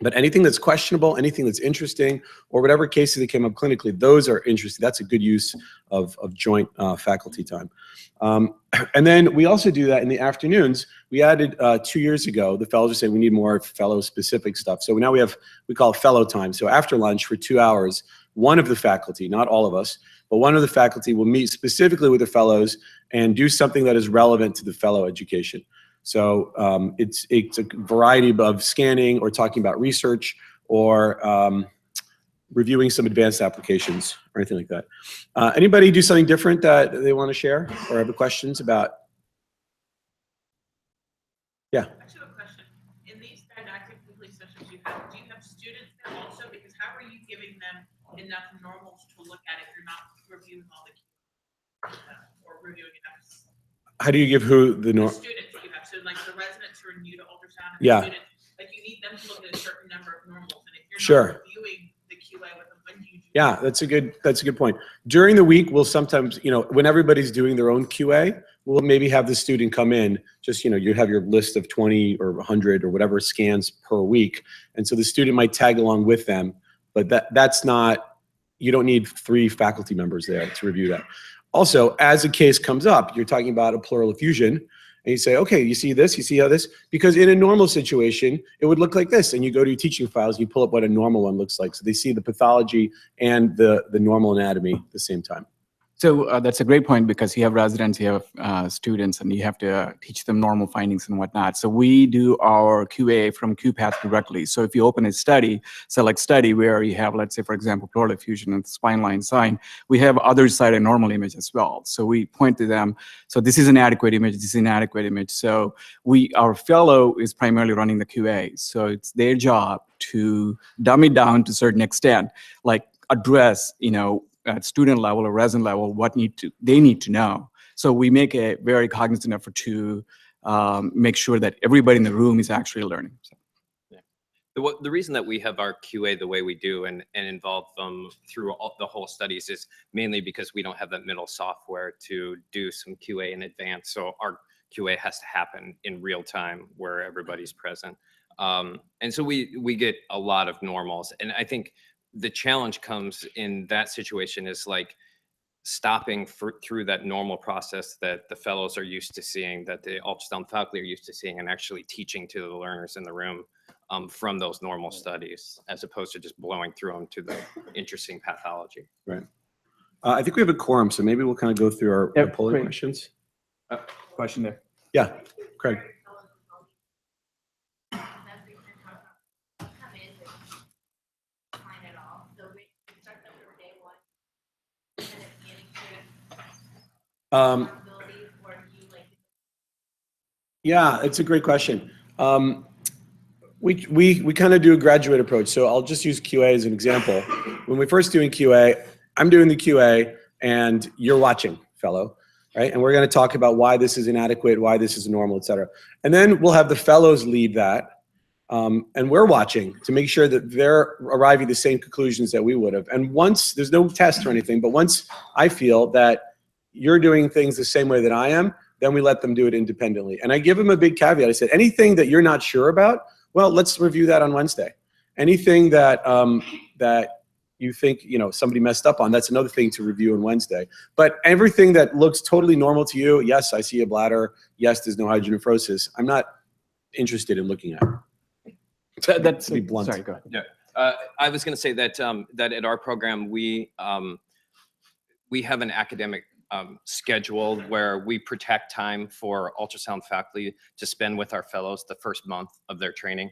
But anything that's questionable, anything that's interesting, or whatever cases that came up clinically, those are interesting. That's a good use of joint faculty time. And then we also do that in the afternoons. We added 2 years ago, the fellows are saying we need more fellow-specific stuff. So now we call it fellow time. So after lunch for 2 hours, one of the faculty, not all of us, but one of the faculty will meet specifically with the fellows and do something that is relevant to the fellow education. So it's a variety of scanning or talking about research or reviewing some advanced applications or anything like that. Anybody do something different that they want to share or have questions about? Yeah. I have a question. In these didactic weekly sessions do you have students there also? Because how are you giving them enough normals to look at if you're not reviewing all the or reviewing enough? How do you give who the Students that you have, so like the residents who are new to ultrasound, and Yeah. the students, like you need them to look at a certain number of normals, and if you're Sure. not reviewing the QA with them, when do you do Yeah, that's a good point. During the week, we'll sometimes, when everybody's doing their own QA, we'll maybe have the student come in, just, you have your list of 20 or 100 or whatever scans per week. And so the student might tag along with them, but that's not, you don't need 3 faculty members there to review that. Also, as a case comes up, you're talking about a pleural effusion, and you say, okay, you see this, you see how this, because in a normal situation, it would look like this, and you go to your teaching files, and you pull up what a normal one looks like. So they see the pathology and the normal anatomy at the same time. So that's a great point, because you have residents, you have students, and you have to teach them normal findings and whatnot. So we do our QA from QPath directly. So if you open a study, select study where you have, let's say, for example, pleural effusion and spine line sign, we have other side a normal image as well. So we point to them. So this is an adequate image, this is an inadequate image. So our fellow is primarily running the QA. So it's their job to dumb it down to a certain extent, like address, at student level or resident level, what they need to know. So we make a very cognizant effort to make sure that everybody in the room is actually learning. So. The reason that we have our QA the way we do and involve them through the whole studies is mainly because we don't have that middle software to do some QA in advance. So our QA has to happen in real time where everybody's present. And so we get a lot of normals. And I think the challenge comes in that situation is like stopping through that normal process that the fellows are used to seeing, that the ultrasound faculty are used to seeing, and actually teaching to the learners in the room from those normal studies, as opposed to just blowing through them to the interesting pathology. Right. I think we have a quorum, so maybe we'll kind of go through our polling questions. Question there. Yeah, Craig. Yeah, it's a great question. We kind of do a graduate approach. So I'll just use QA as an example. When we're first doing QA, I'm doing the QA and you're watching, fellow, right? And we're going to talk about why this is inadequate, why this is normal, et cetera. And then we'll have the fellows lead that. And we're watching to make sure that they're arriving at the same conclusions that we would have. And once, there's no test or anything, but once I feel that you're doing things the same way that I am, then we let them do it independently. And I give them a big caveat. I said, anything that you're not sure about, well, let's review that on Wednesday. Anything that that you think somebody messed up on, that's another thing to review on Wednesday. But everything that looks totally normal to you, yes, I see a bladder. Yes, there's no hydronephrosis. I'm not interested in looking at it. That's to be blunt. Sorry, go ahead. Yeah, I was going to say that that at our program we have an academic schedule where we protect time for ultrasound faculty to spend with our fellows the first month of their training,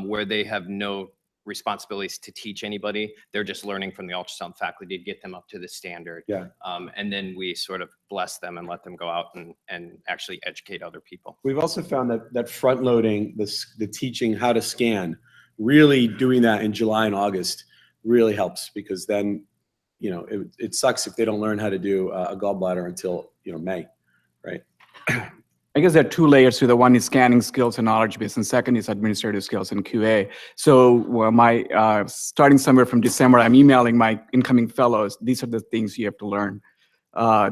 where they have no responsibilities to teach anybody. They're just learning from the ultrasound faculty to get them up to the standard. Yeah. And then we sort of bless them and let them go out and actually educate other people. We've also found that front loading the teaching how to scan, really doing that in July and August really helps, because then it sucks if they don't learn how to do a gallbladder until May, right? I guess there are two layers to the one is scanning skills and knowledge base, and second is administrative skills and QA. So starting somewhere from December, I'm emailing my incoming fellows. These are the things you have to learn.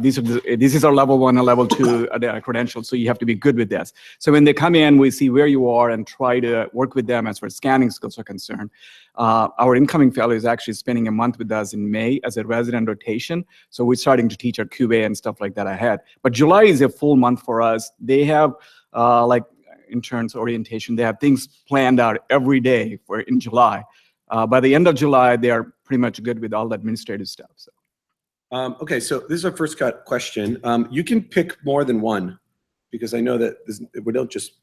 This is our level 1 and level 2 credentials, so you have to be good with this. So when they come in, we see where you are and try to work with them as far as scanning skills are concerned. Our incoming fellow is actually spending a month with us in May as a resident rotation, so we're starting to teach our QA and stuff like that ahead. But July is a full month for us. They have like interns orientation. They have things planned out every day in July. By the end of July, they are pretty much good with all the administrative stuff. So. Okay, so this is our first question. You can pick more than one, because I know that we don't just,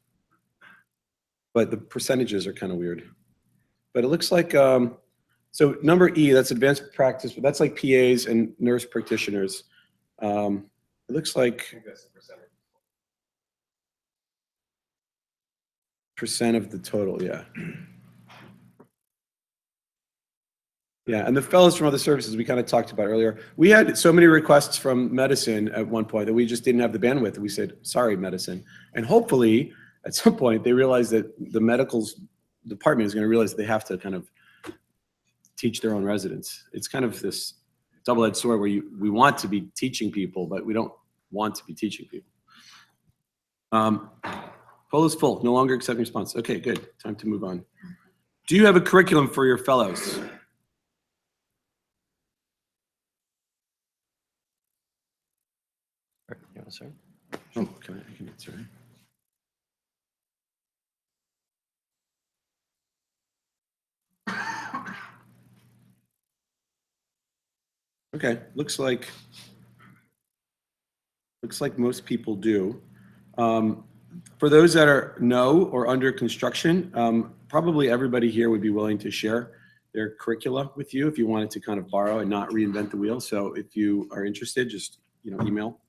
but the percentages are kind of weird. But it looks like, so number E, that's advanced practice, but that's like PAs and nurse practitioners. It looks like percent of the total, yeah. Yeah, and the fellows from other services we kind of talked about earlier. We had so many requests from medicine at one point that we just didn't have the bandwidth. And we said, sorry, medicine. And hopefully, at some point, they realize that the medical department is going to realize they have to kind of teach their own residents. It's kind of this double-edged sword where we want to be teaching people, but we don't want to be teaching people. Poll is full. No longer accepting response. Okay, good. Time to move on. Do you have a curriculum for your fellows? Sorry. Oh, can I can answer it. Okay, looks like most people do. For those that are no or under construction, probably everybody here would be willing to share their curricula with you if you wanted to kind of borrow and not reinvent the wheel. So if you are interested, just email.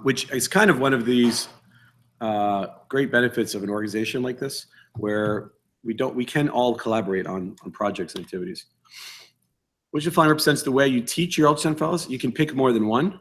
Which is kind of one of these great benefits of an organization like this, where we can all collaborate on projects and activities. Which define represents the way you teach your ultrasound fellows. You can pick more than one.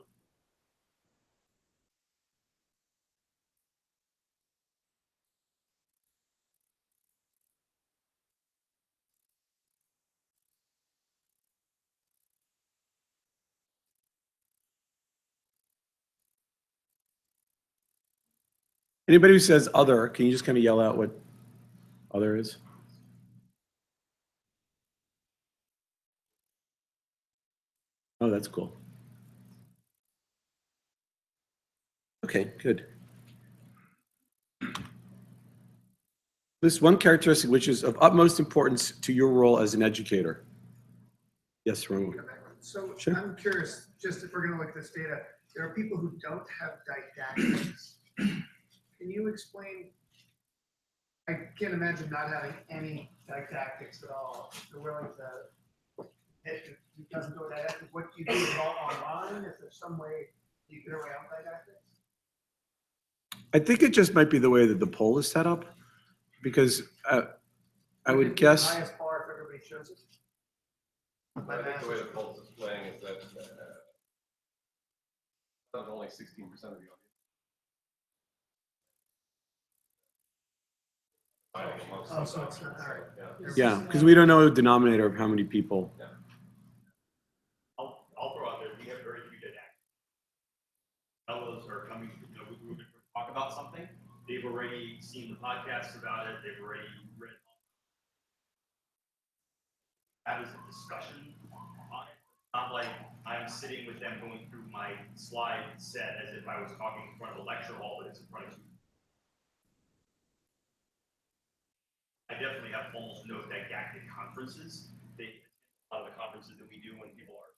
Anybody who says other, can you just kind of yell out what other is? Oh, that's cool. Okay, good. This one characteristic which is of utmost importance to your role as an educator. Yes, Ramon. So Sure. I'm curious, just if we're going to look at this data, there are people who don't have didactics. Can you explain? I can't imagine not having any didactics at all. If you're willing to, if it doesn't go didactic, what do you do? Is it all online? Is there some way you get around didactics? I think it just might be the way that the poll is set up. because I would guess. Highest bar if everybody shows it. I think the way the pulse is playing is that only 16% of the audience. Oh, so it's not, all right. Yeah, because we don't know the denominator of how many people. I'll throw out there, we have very few didactic fellows are coming, we would talk about something. They've already seen the podcasts about it. They've already read. That is a discussion on it. Not like I'm sitting with them going through my slide set as if I was talking in front of a lecture hall, but it's in front of you. I definitely have almost no didactic conferences. A lot of the conferences that we do when people are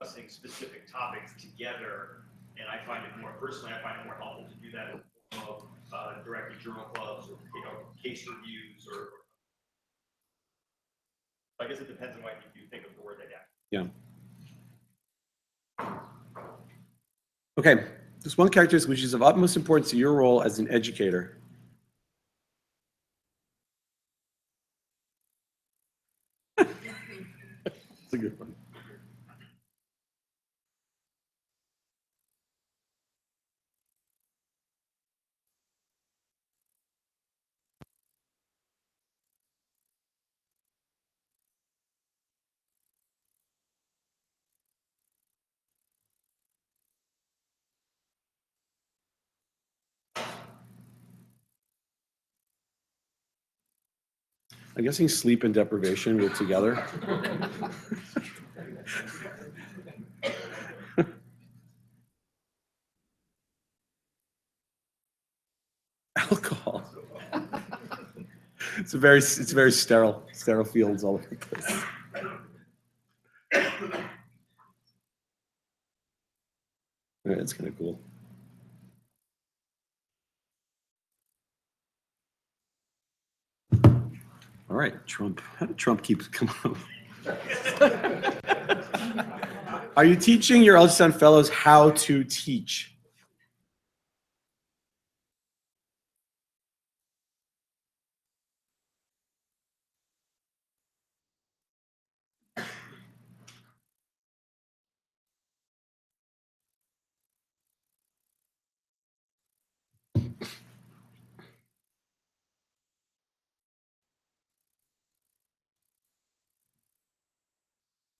discussing specific topics together, and I find it more personally, I find it more helpful to do that in the form of directed journal clubs or case reviews or. I guess it depends on what you think of the word didactic. Yeah. Okay, there's one characteristic which is of utmost importance to your role as an educator. It's a good one. I'm guessing sleep and deprivation were together. Alcohol. It's very sterile fields all over the place. Yeah, it's kind of cool. All right, Trump. How did Trump keep coming up? Are you teaching your ultrasound fellows how to teach?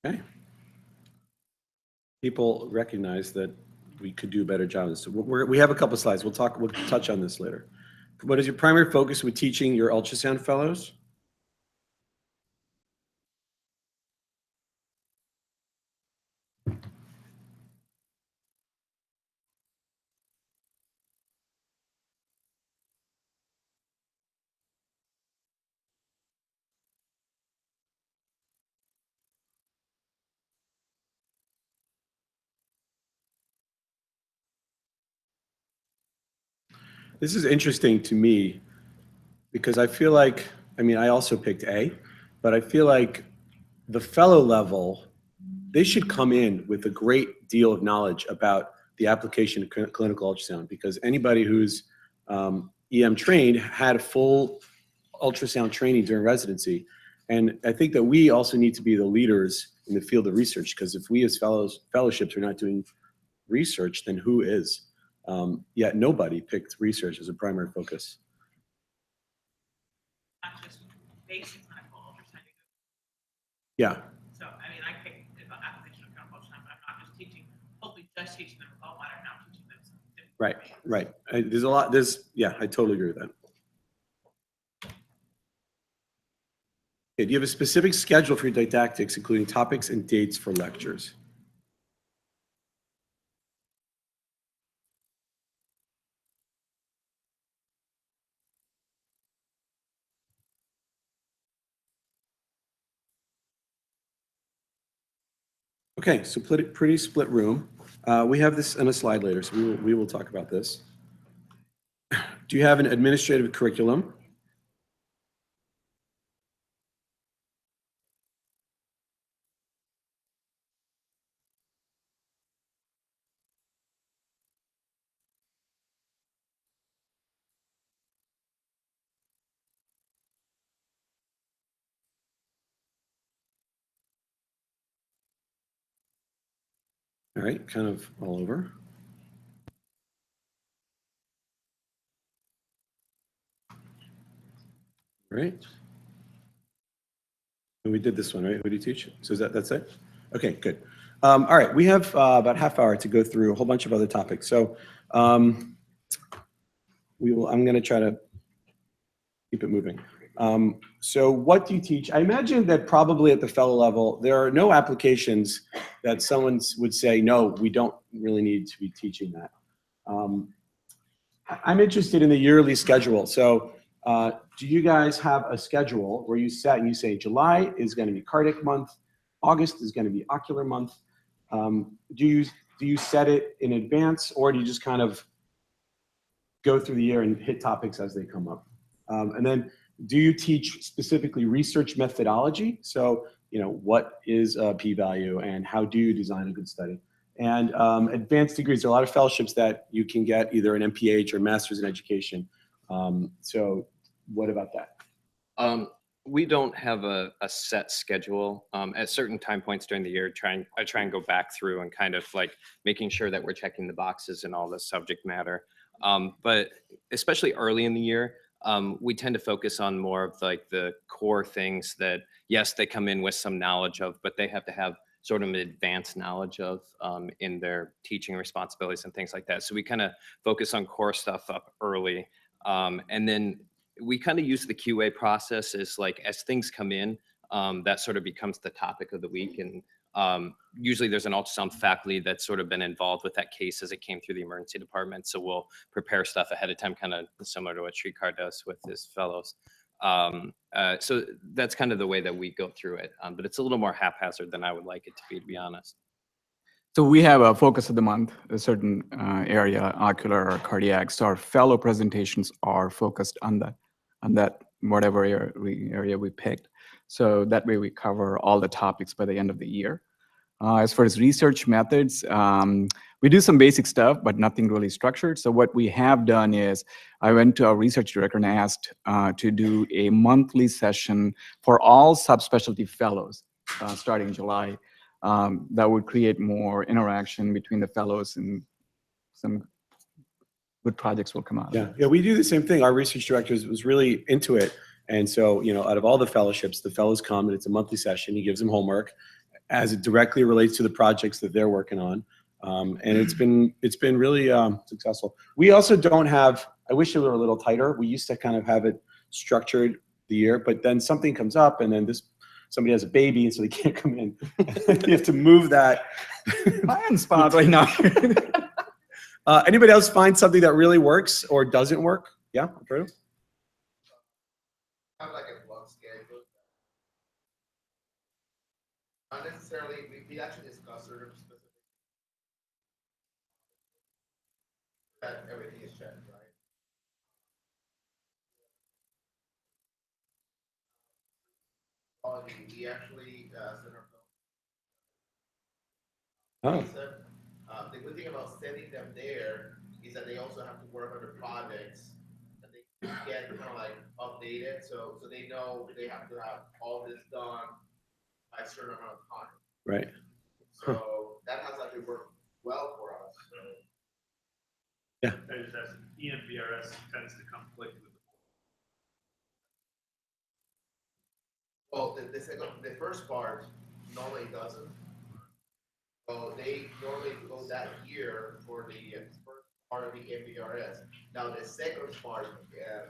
Okay. People recognize that we could do a better job of this. So we have a couple slides. We'll touch on this later. What is your primary focus with teaching your ultrasound fellows? This is interesting to me because I feel like, I also picked A, but I feel like the fellow level, they should come in with a great deal of knowledge about the application of clinical ultrasound, because anybody who's EM trained had full ultrasound training during residency. And I think that we also need to be the leaders in the field of research, because if we as fellowships are not doing research, then who is? Yet nobody picked research as a primary focus. Not just basic clinical ultrasound. Yeah. So, I pick the application of clinical ultrasound, but I'm not just teaching, hopefully just teaching them about water, I'm not teaching them some different. Right. I totally agree with that. Okay, do you have a specific schedule for your didactics, including topics and dates for lectures? Okay, so pretty split room. We have this in a slide later, so we will talk about this. Do you have an administrative curriculum? All right, kind of all over. Right. And we did this one, right? Who do you teach? So that's it? Okay, good. All right, we have about half hour to go through a whole bunch of other topics. So I'm going to try to keep it moving. So what do you teach? I imagine that probably at the fellow level, there are no applications that someone would say, no, we don't really need to be teaching that. I'm interested in the yearly schedule. So do you guys have a schedule where you set and you say July is going to be cardiac month, August is going to be ocular month? Do you set it in advance, or do you just kind of go through the year and hit topics as they come up? And then do you teach specifically research methodology? So, what is a p-value and how do you design a good study? And advanced degrees, there are a lot of fellowships that you can get either an MPH or master's in education. So what about that? We don't have a set schedule. At certain time points during the year, I try and go back through and kind of like making sure that we're checking the boxes and all the subject matter. But especially early in the year, we tend to focus on more of like the core things that, yes, they come in with some knowledge of, but they have to have sort of an advanced knowledge of in their teaching responsibilities and things like that. So we kind of focus on core stuff up early. And then we kind of use the QA process as like, as things come in, that sort of becomes the topic of the week. And usually there's an ultrasound faculty that's sort of been involved with that case as it came through the emergency department. So we'll prepare stuff ahead of time, kind of similar to what Shrikar does with his fellows. So that's kind of the way that we go through it. But it's a little more haphazard than I would like it to be honest. So we have a focus of the month, a certain area, ocular or cardiac. So our fellow presentations are focused on that whatever area we picked. So that way we cover all the topics by the end of the year. As far as research methods, we do some basic stuff, but nothing really structured. So what we have done is I went to our research director and asked to do a monthly session for all subspecialty fellows starting July. That would create more interaction between the fellows, and some good projects will come out. Yeah, we do the same thing. Our research director was really into it. And so, out of all the fellowships, the fellows come and it's a monthly session. He gives them homework as it directly relates to the projects that they're working on. And it's been really successful. We also don't have, I wish it were a little tighter. We used to kind of have it structured the year, but then something comes up and then somebody has a baby and so they can't come in. You have to move that. My spot right now. Anybody else find something that really works or doesn't work? Yeah, Alfredo? Have like a block schedule. Not necessarily, we actually discuss sort of specific that everything is checked, right? We actually send our the good thing about sending them there is that they also have to work on the projects and they get kind of like updated, so they know they have to have all this done by a certain amount of time. Right. So that has actually worked well for us. So. Yeah. I just asked, EMVRS tends to conflict with Well, the first part normally doesn't. So they normally go that year for the first part of the MVRS. Now the second part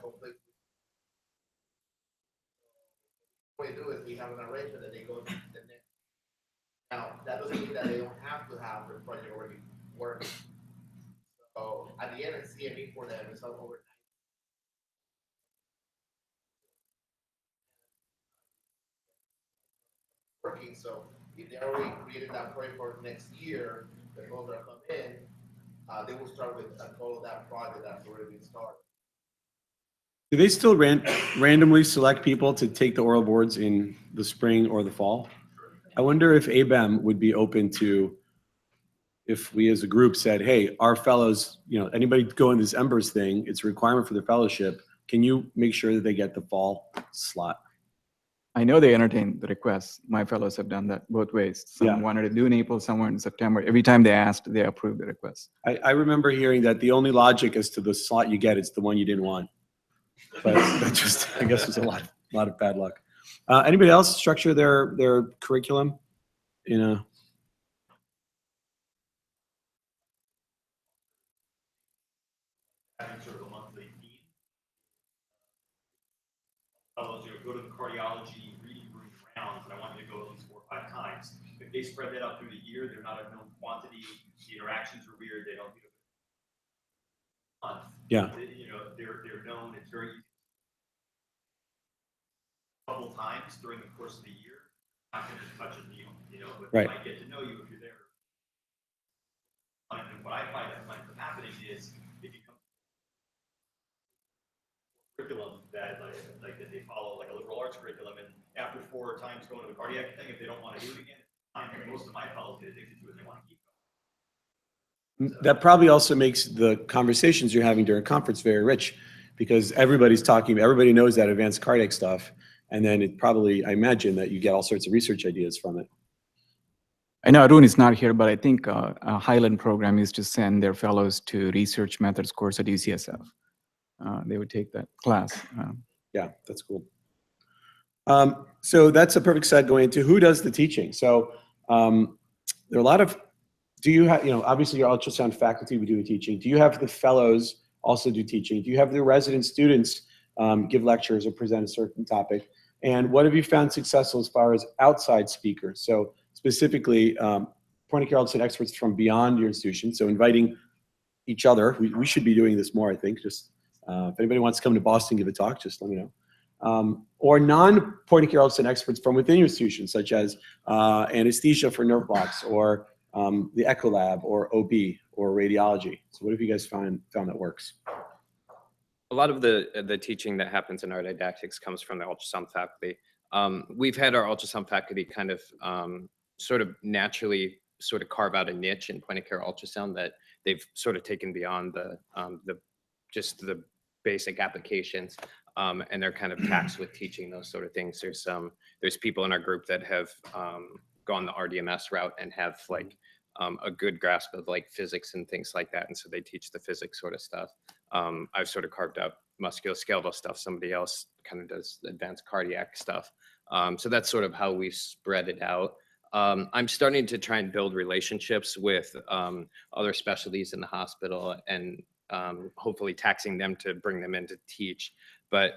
completely. What we do is we have an arrangement that they go to the next. Now that doesn't mean that they don't have to have the project already working. So at the end, it's CME for them. It's all over. Working. So if they already created that project for next year, the folks that come in, they will start with all of that project that's already been started. Do they still randomly select people to take the oral boards in the spring or the fall? I wonder if ABEM would be open to, if we as a group said, hey, our fellows, anybody go in this Embers thing, it's a requirement for the fellowship. Can you make sure that they get the fall slot? I know they entertain the requests. My fellows have done that both ways. Some Yeah. wanted to do in April, some were in September. Every time they asked, they approved the request. I remember hearing that the only logic as to the slot you get is the one you didn't want. But that just, I guess, was a lot of bad luck. Anybody else structure their curriculum in a? Having sort of a monthly theme. Fellows, go to the cardiology reading room rounds, and I want you to go at least 4 or 5 times. If they spread that out through the year, they're not a known quantity. The interactions are weird. They don't. Yeah. They're known. It's very easy. A couple times during the course of the year, not going to touch a needle. But Right. I get to know you if you're there. And what I find that ends up happening is if you come curriculum that like that they follow like a liberal arts curriculum, and after 4 times going to the cardiac thing, if they don't want to do it again, most of my fellows get addicted to it. They want to keep going. That probably also makes the conversations you're having during a conference very rich, because everybody's talking, everybody knows that advanced cardiac stuff, and then it probably, I imagine that you get all sorts of research ideas from it. I know Arun is not here, but I think a Highland program used to send their fellows to research methods course at UCSF. They would take that class. Yeah, that's cool. So that's a perfect segue into who does the teaching. So there are a lot of, do you have, obviously your ultrasound faculty would do the teaching. Do you have the fellows also do teaching? Do you have the resident students give lectures or present a certain topic? And what have you found successful as far as outside speakers? So specifically, point of care ultrasound experts from beyond your institution. So inviting each other. We should be doing this more, I think. Just if anybody wants to come to Boston, give a talk, just let me know. Or non-point of care ultrasound experts from within your institution, such as anesthesia for nerve blocks, or the echo lab, or OB, or radiology. So what have you guys found that works? A lot of the teaching that happens in our didactics comes from the ultrasound faculty. We've had our ultrasound faculty kind of sort of naturally sort of carve out a niche in point of care ultrasound that they've sort of taken beyond just the basic applications, and they're kind of taxed with teaching those sort of things. There's people in our group that have gone the RDMS route and have like a good grasp of like physics and things like that, and so they teach the physics sort of stuff. I've sort of carved out musculoskeletal stuff. Somebody else kind of does advanced cardiac stuff. So that's sort of how we spread it out. I'm starting to try and build relationships with other specialties in the hospital, and hopefully taxing them to bring them in to teach. But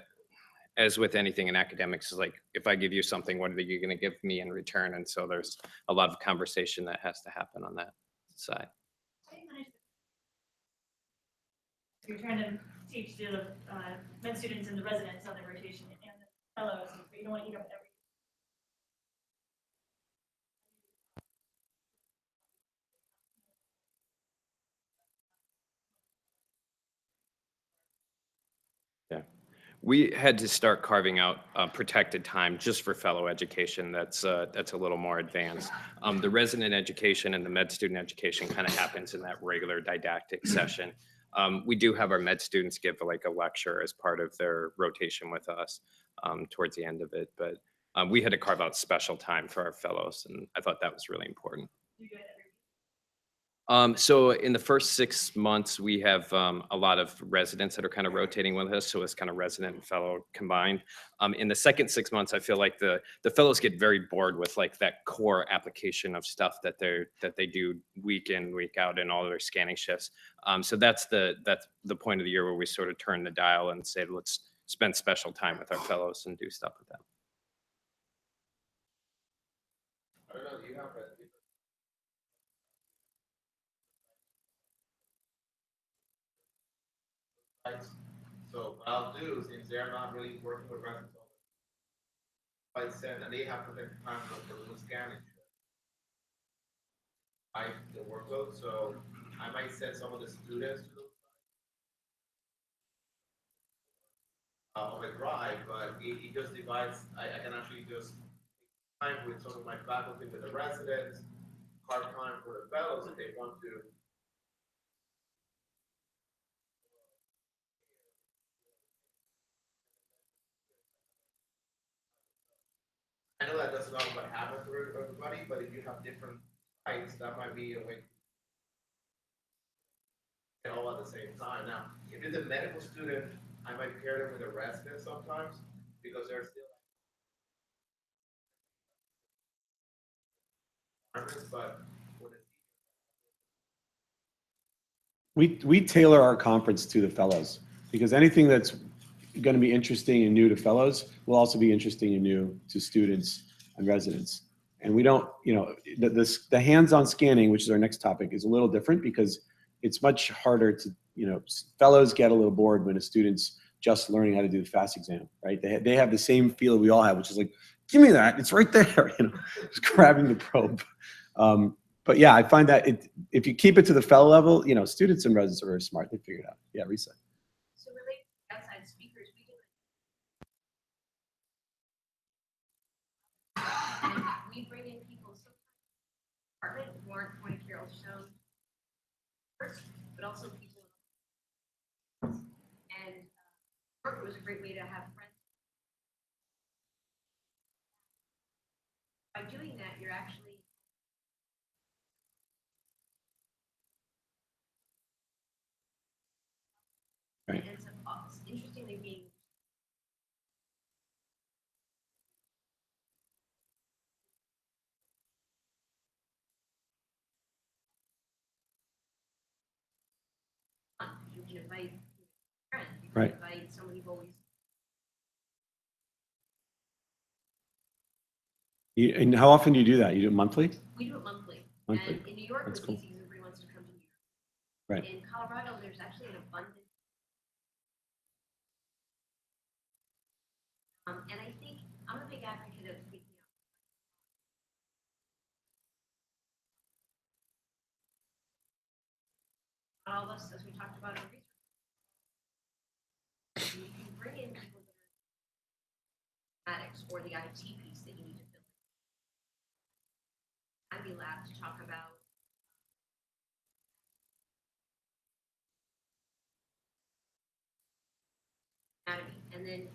as with anything in academics, is like, if I give you something, what are you going to give me in return? And so there's a lot of conversation that has to happen on that side. You're trying to teach the med students and the residents on the rotation and the fellows, but you don't want to eat up every. Yeah, we had to start carving out protected time just for fellow education. That's a little more advanced. The resident education and the med student education kind of happens in that regular didactic session. We do have our med students give like a lecture as part of their rotation with us towards the end of it, but we had to carve out special time for our fellows, and I thought that was really important. So in the first 6 months, we have a lot of residents that are kind of rotating with us. So it's kind of resident and fellow combined. In the second 6 months, I feel like the fellows get very bored with like that core application of stuff that they do week in, week out in all their scanning shifts. So that's the point of the year where we sort of turn the dial and say, let's spend special time with our fellows and do stuff with them. I don't know, do you have a so what I'll do, since they're not really working with residents, I send, and they have to take time for the scanning. The workload, so I might send some of the students to on a drive, but it just divides. I can actually just time with some of my faculty, with the residents, carve time for the fellows if they want to. I know that doesn't always happen for everybody, but if you have different sites, that might be a way to all at the same time. Now, if it's a medical student, I might pair them with a resident sometimes because they're still. But We tailor our conference to the fellows because anything that's going to be interesting and new to fellows will also be interesting and new to students and residents. And we don't, the hands-on scanning, which is our next topic, is a little different because it's much harder to, fellows get a little bored when a student's just learning how to do the FAST exam, right? They have the same feel we all have, which is like, give me that, it's right there, just grabbing the probe. But yeah, I find that if you keep it to the fellow level, students and residents are very smart. They figure it out. Yeah, Risa. So related to outside speakers, we can and we bring in people sometimes department who aren't point of care ultrasound experts, but also people and work was a great way to have friends. By doing that, you're actually Right. It ends up interestingly being you can invite friends, you can Right. invite someone you've always And how often do you do that? You do it monthly? we do it monthly. Monthly. And in New York, That's it's cool. easy because everybody wants to come to New York. Right. In Colorado, there's actually an abundance. And I think I'm a big advocate of thinking all of us, as we talked about in research. You can bring in people that are mathematics or the IT piece that you need to fill in. Ivy Lab to talk about anatomy, and then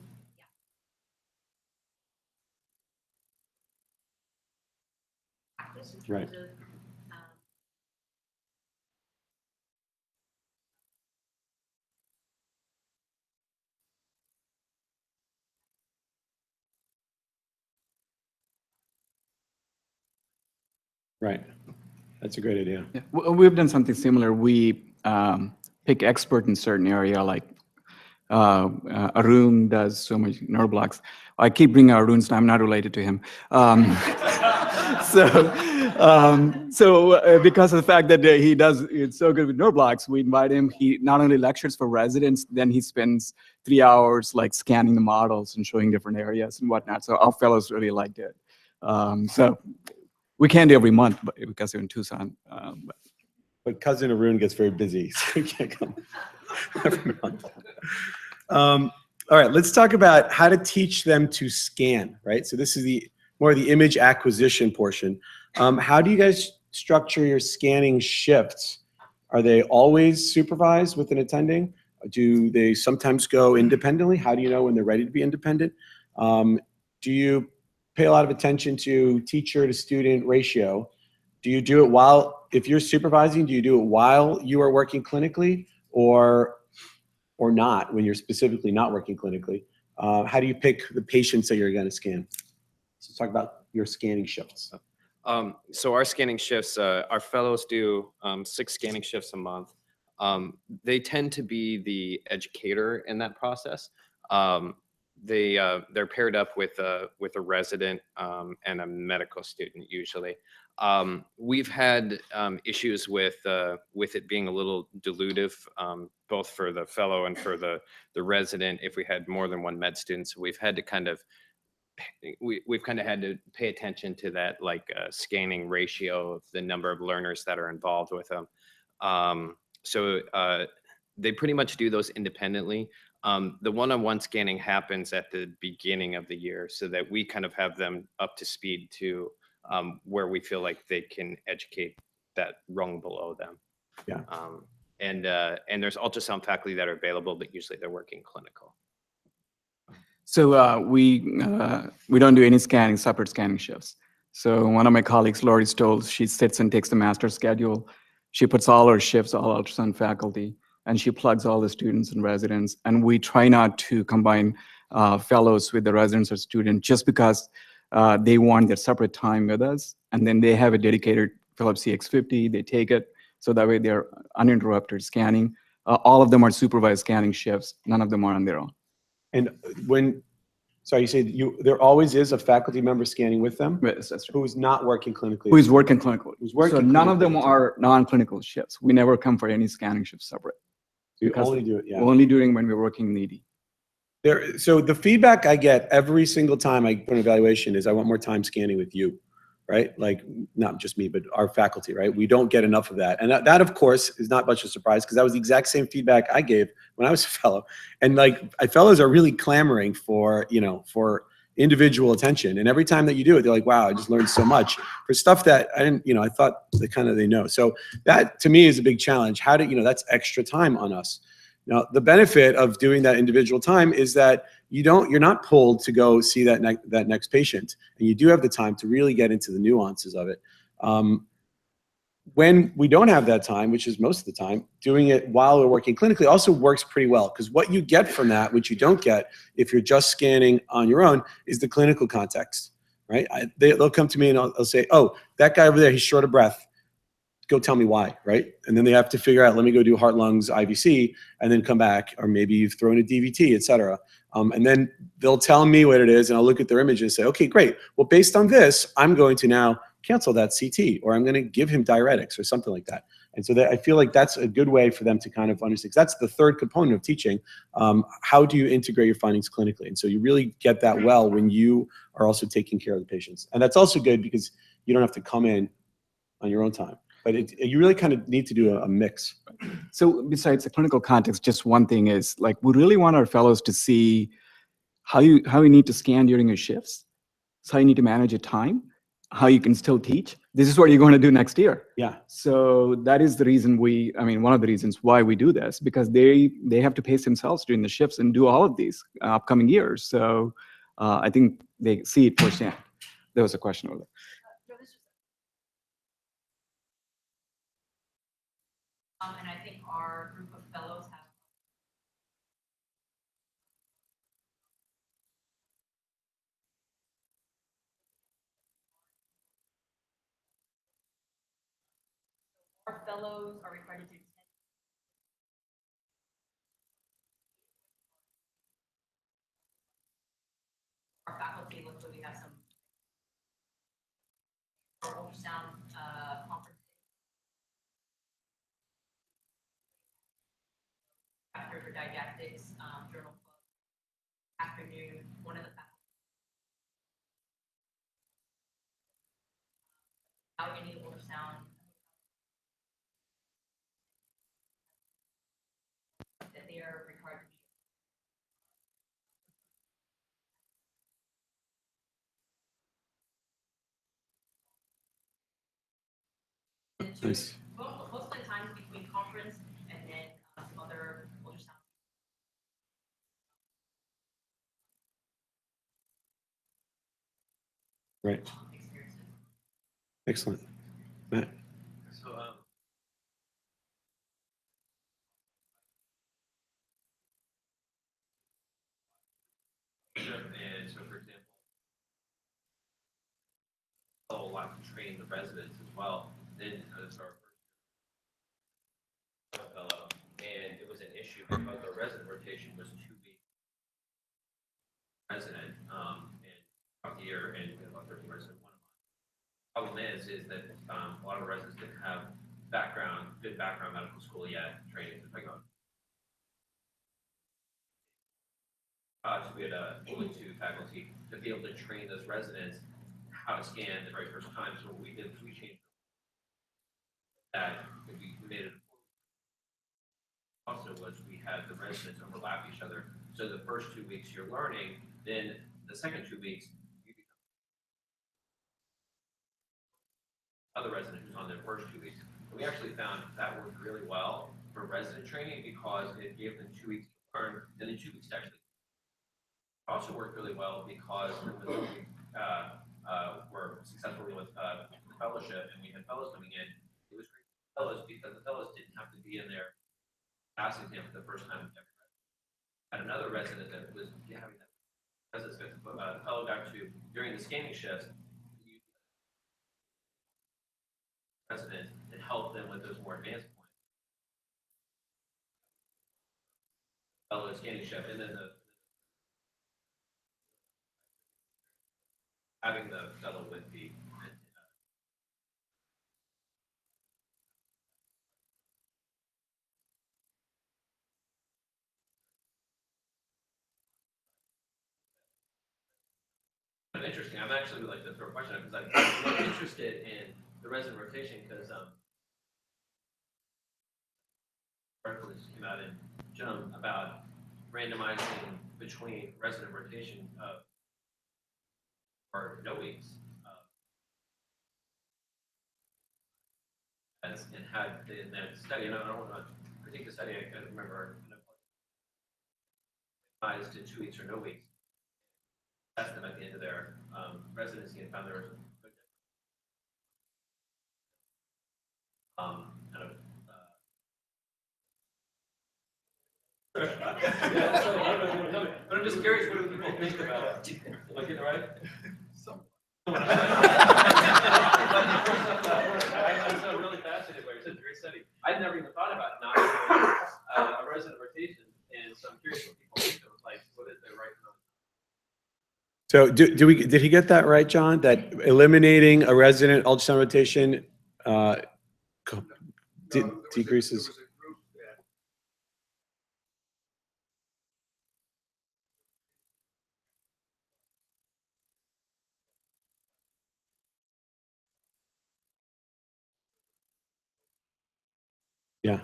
practice in terms Right. of Right. That's a great idea. Yeah. We've done something similar. We pick expert in certain area, like Arun does so much nerve blocks. I keep bringing Arun's name. I'm not related to him. Because of the fact that it's so good with nerve blocks, we invite him. He not only lectures for residents, then he spends 3 hours like scanning the models and showing different areas and whatnot. So our fellows really liked it. So we can't do every month, but because they're in Tucson. But cousin Arun gets very busy, so he can't come every month. All right, let's talk about how to teach them to scan, right? So this is more the image acquisition portion. How do you guys structure your scanning shifts? Are they always supervised with an attending? Do they sometimes go independently? How do you know when they're ready to be independent? Do you pay a lot of attention to teacher to student ratio? Do you do it if you're supervising, do you do it while you are working clinically or not when you're specifically not working clinically? How do you pick the patients that you're going to scan? So talk about your scanning shifts. So our scanning shifts, our fellows do 6 scanning shifts a month. They tend to be the educator in that process. They're paired up with a resident and a medical student usually. We've had issues with it being a little dilutive, both for the fellow and for the resident if we had more than one med student. So we've had to kind of we've kind of had to pay attention to that, like scanning ratio of the number of learners that are involved with them. They pretty much do those independently. The one-on-one scanning happens at the beginning of the year so that we kind of have them up to speed to where we feel like they can educate that rung below them. Yeah. And there's ultrasound faculty that are available, but usually they're working clinical. So we don't do any scanning, separate scanning shifts. So one of my colleagues, Lori Stoll, she sits and takes the master schedule. She puts all her shifts, all ultrasound faculty, and she plugs all the students and residents. And we try not to combine fellows with the residents or students just because they want their separate time with us. And then they have a dedicated Philips CX50, they take it. So that way they're uninterrupted scanning. All of them are supervised scanning shifts. None of them are on their own. And sorry, you say there always is a faculty member scanning with them? Yes, that's right. Who is not working clinically? Who is working clinically. Who's working So none of them clinically. are non-clinical shifts. We never come for any scanning shifts separate. So you Because only do it, yeah. We're only doing when we're working in ED. So the feedback I get every single time I put an evaluation is I want more time scanning with you, right? Like not just me, but our faculty, right? We don't get enough of that. And that of course is not much of a surprise because that was the exact same feedback I gave when I was a fellow. And like fellows are really clamoring for, for individual attention. And every time that you do it, they're like, wow, I just learned so much for stuff that I didn't, I thought they know. So that to me is a big challenge. How do, that's extra time on us. Now, the benefit of doing that individual time is that you're not pulled to go see that next patient, and you do have the time to really get into the nuances of it. When we don't have that time, which is most of the time, doing it while we're working clinically also works pretty well, because what you get from that, which you don't get if you're just scanning on your own, is the clinical context, right? They'll come to me and I'll say, oh, that guy over there, he's short of breath. Go tell me why, right? And then they have to figure out, let me go do heart, lungs, IVC, and then come back, or maybe you've thrown a DVT, et cetera. And then they'll tell me what it is, and I'll look at their image and say, okay, great. Well, based on this, I'm going to now cancel that CT, or I'm going to give him diuretics or something like that. And so I feel like that's a good way for them to kind of understand. 'Cause that's the third component of teaching. How do you integrate your findings clinically? And so you really get that well when you are also taking care of the patients. And that's also good because you don't have to come in on your own time. But you really kind of need to do a mix. So besides the clinical context, just one thing is like we really want our fellows to see how you need to scan during your shifts, so how you need to manage your time, how you can still teach. This is what you're going to do next year. Yeah. So that is the reason one of the reasons why we do this, because they have to pace themselves during the shifts and do all of these upcoming years. So I think they see it firsthand. There was a question over there. And I think our group of fellows have our fellows are required to do 10. Our faculty, luckily we have some ultrasound conference after for didactics journal club afternoon. One of the without any ultrasound that they are required to be. Nice. Most of the times between conference and then some other ultrasound. Right. Excellent. Matt? So, and so, for example, a lot to train the residents as well. Then it's our first fellow, and it was an issue because our resident rotation was 2 weeks resident, and throughout the year, and about 13 resident 1 month. Problem is that a lot of residents didn't have good background medical school yet, training to pick up. So we had to faculty to be able to train those residents how to scan the very first time. So what we did was we changed that. We made it also was we had the residents overlap each other. So the first 2 weeks you're learning, then the second 2 weeks you become other resident who's on their first 2 weeks. And we actually found that worked really well for resident training because it gave them 2 weeks to learn and then 2 weeks to actually also worked really well because when we were successfully with the fellowship and we had fellows coming in, it was great for fellows because the fellows didn't have to be in there passing him for the first time. Had another resident that was having that resident, the fellow got to, during the scanning shifts, resident and help them with those more advanced points. Fellow scanning shift, and then having the fellow with the kind of interesting. I'm actually like to throw a question out because I'm interested in the resident rotation because articles came out in JUM about randomizing between resident rotation or no weeks. And had in that study, and I don't want to critique the study, I can't remember, advised to 2 weeks or no weeks. Test them at the end of their residency and found there was a good kind of but I'm just curious, what do people think about looking right? I'm so really fascinated by your great study. I'd never even thought about not doing a resident rotation, and so I'm curious what people think of, like, what is their right? So did he get that right, John? That eliminating a resident ultrasound rotation decreases. Yeah.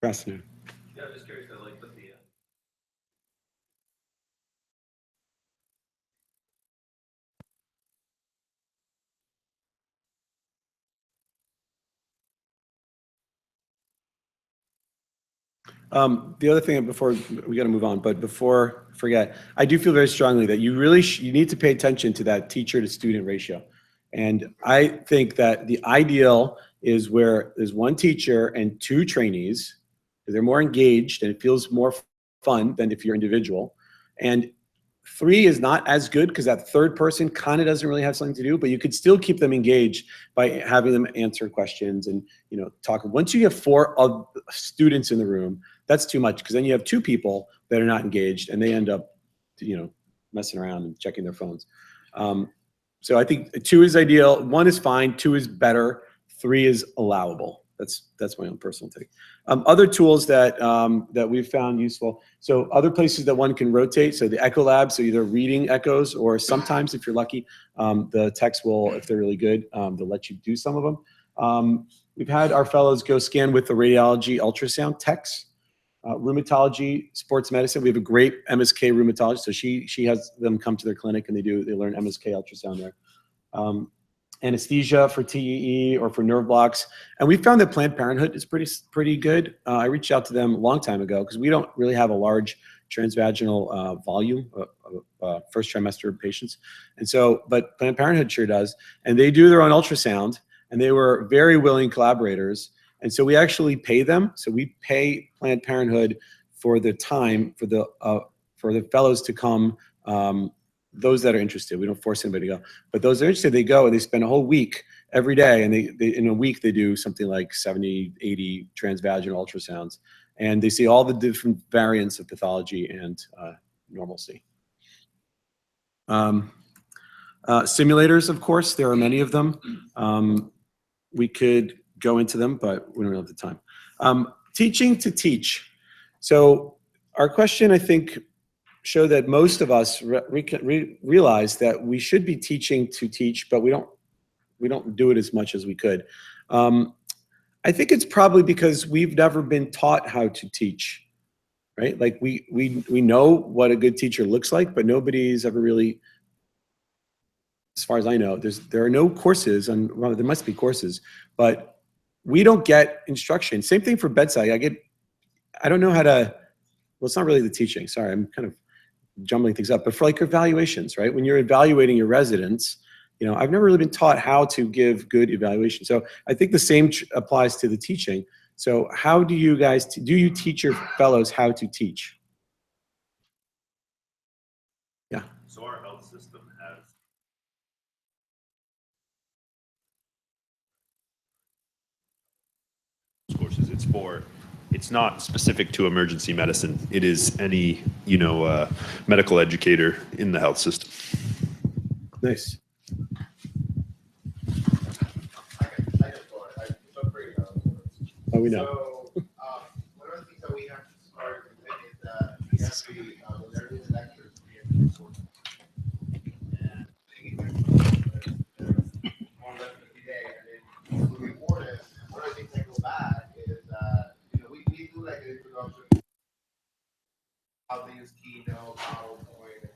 Fascinating. Yeah, I'm just curious, like, what the The other thing before we got to move on, but before I forget, I do feel very strongly that you really you need to pay attention to that teacher to student ratio. And I think that the ideal is where there's one teacher and 2 trainees. They're more engaged and it feels more fun than if you're individual. And 3 is not as good because that third person kind of doesn't really have something to do, but you could still keep them engaged by having them answer questions and, you know, talk. Once you have 4 students in the room, that's too much because then you have 2 people that are not engaged and they end up, you know, messing around and checking their phones. So I think 2 is ideal. 1 is fine. 2 is better. 3 is allowable. That's my own personal take. Other tools that that we've found useful. So other places that one can rotate. So the Echo Lab. So either reading echoes or sometimes, if you're lucky, the techs will, if they're really good, they'll let you do some of them. We've had our fellows go scan with the radiology ultrasound techs. Rheumatology, sports medicine. We have a great MSK rheumatologist. So she has them come to their clinic and they learn MSK ultrasound there. Anesthesia for TEE or for nerve blocks. And we found that Planned Parenthood is pretty good. I reached out to them a long time ago because we don't really have a large transvaginal volume of first trimester patients. And so, but Planned Parenthood sure does. And they do their own ultrasound and they were very willing collaborators. And so we actually pay them. So we pay Planned Parenthood for the time for the fellows to come. Those that are interested, we don't force anybody to go, but those that are interested, they go and they spend a whole week every day. And they in a week, they do something like 70, 80 transvaginal ultrasounds. And they see all the different variants of pathology and normalcy. Simulators, of course, there are many of them. We could go into them, but we don't have the time. Teaching to teach. So our question, I think, show that most of us realize that we should be teaching to teach, but we don't do it as much as we could. I think it's probably because we've never been taught how to teach, right? Like we know what a good teacher looks like, but nobody's ever really, as far as I know, there are no courses, and well, there must be courses, but we don't get instruction. Same thing for bedside. I don't know how to, well, it's not really the teaching. Sorry, I'm kind of jumbling things up, but for like evaluations, right? When you're evaluating your residents, I've never really been taught how to give good evaluation. So I think the same applies to the teaching. So how do you guys, do you teach your fellows how to teach? Yeah. So our health system has courses. It's not specific to emergency medicine. It is any, medical educator in the health system. Nice. Oh, we know. So, one of the things that we have started with is that we actually, when they're doing lectures, we have resources. And they get more or less every day, and then we report it. One of the things that go back is, we do like an introduction, how to use Keynote, PowerPoint,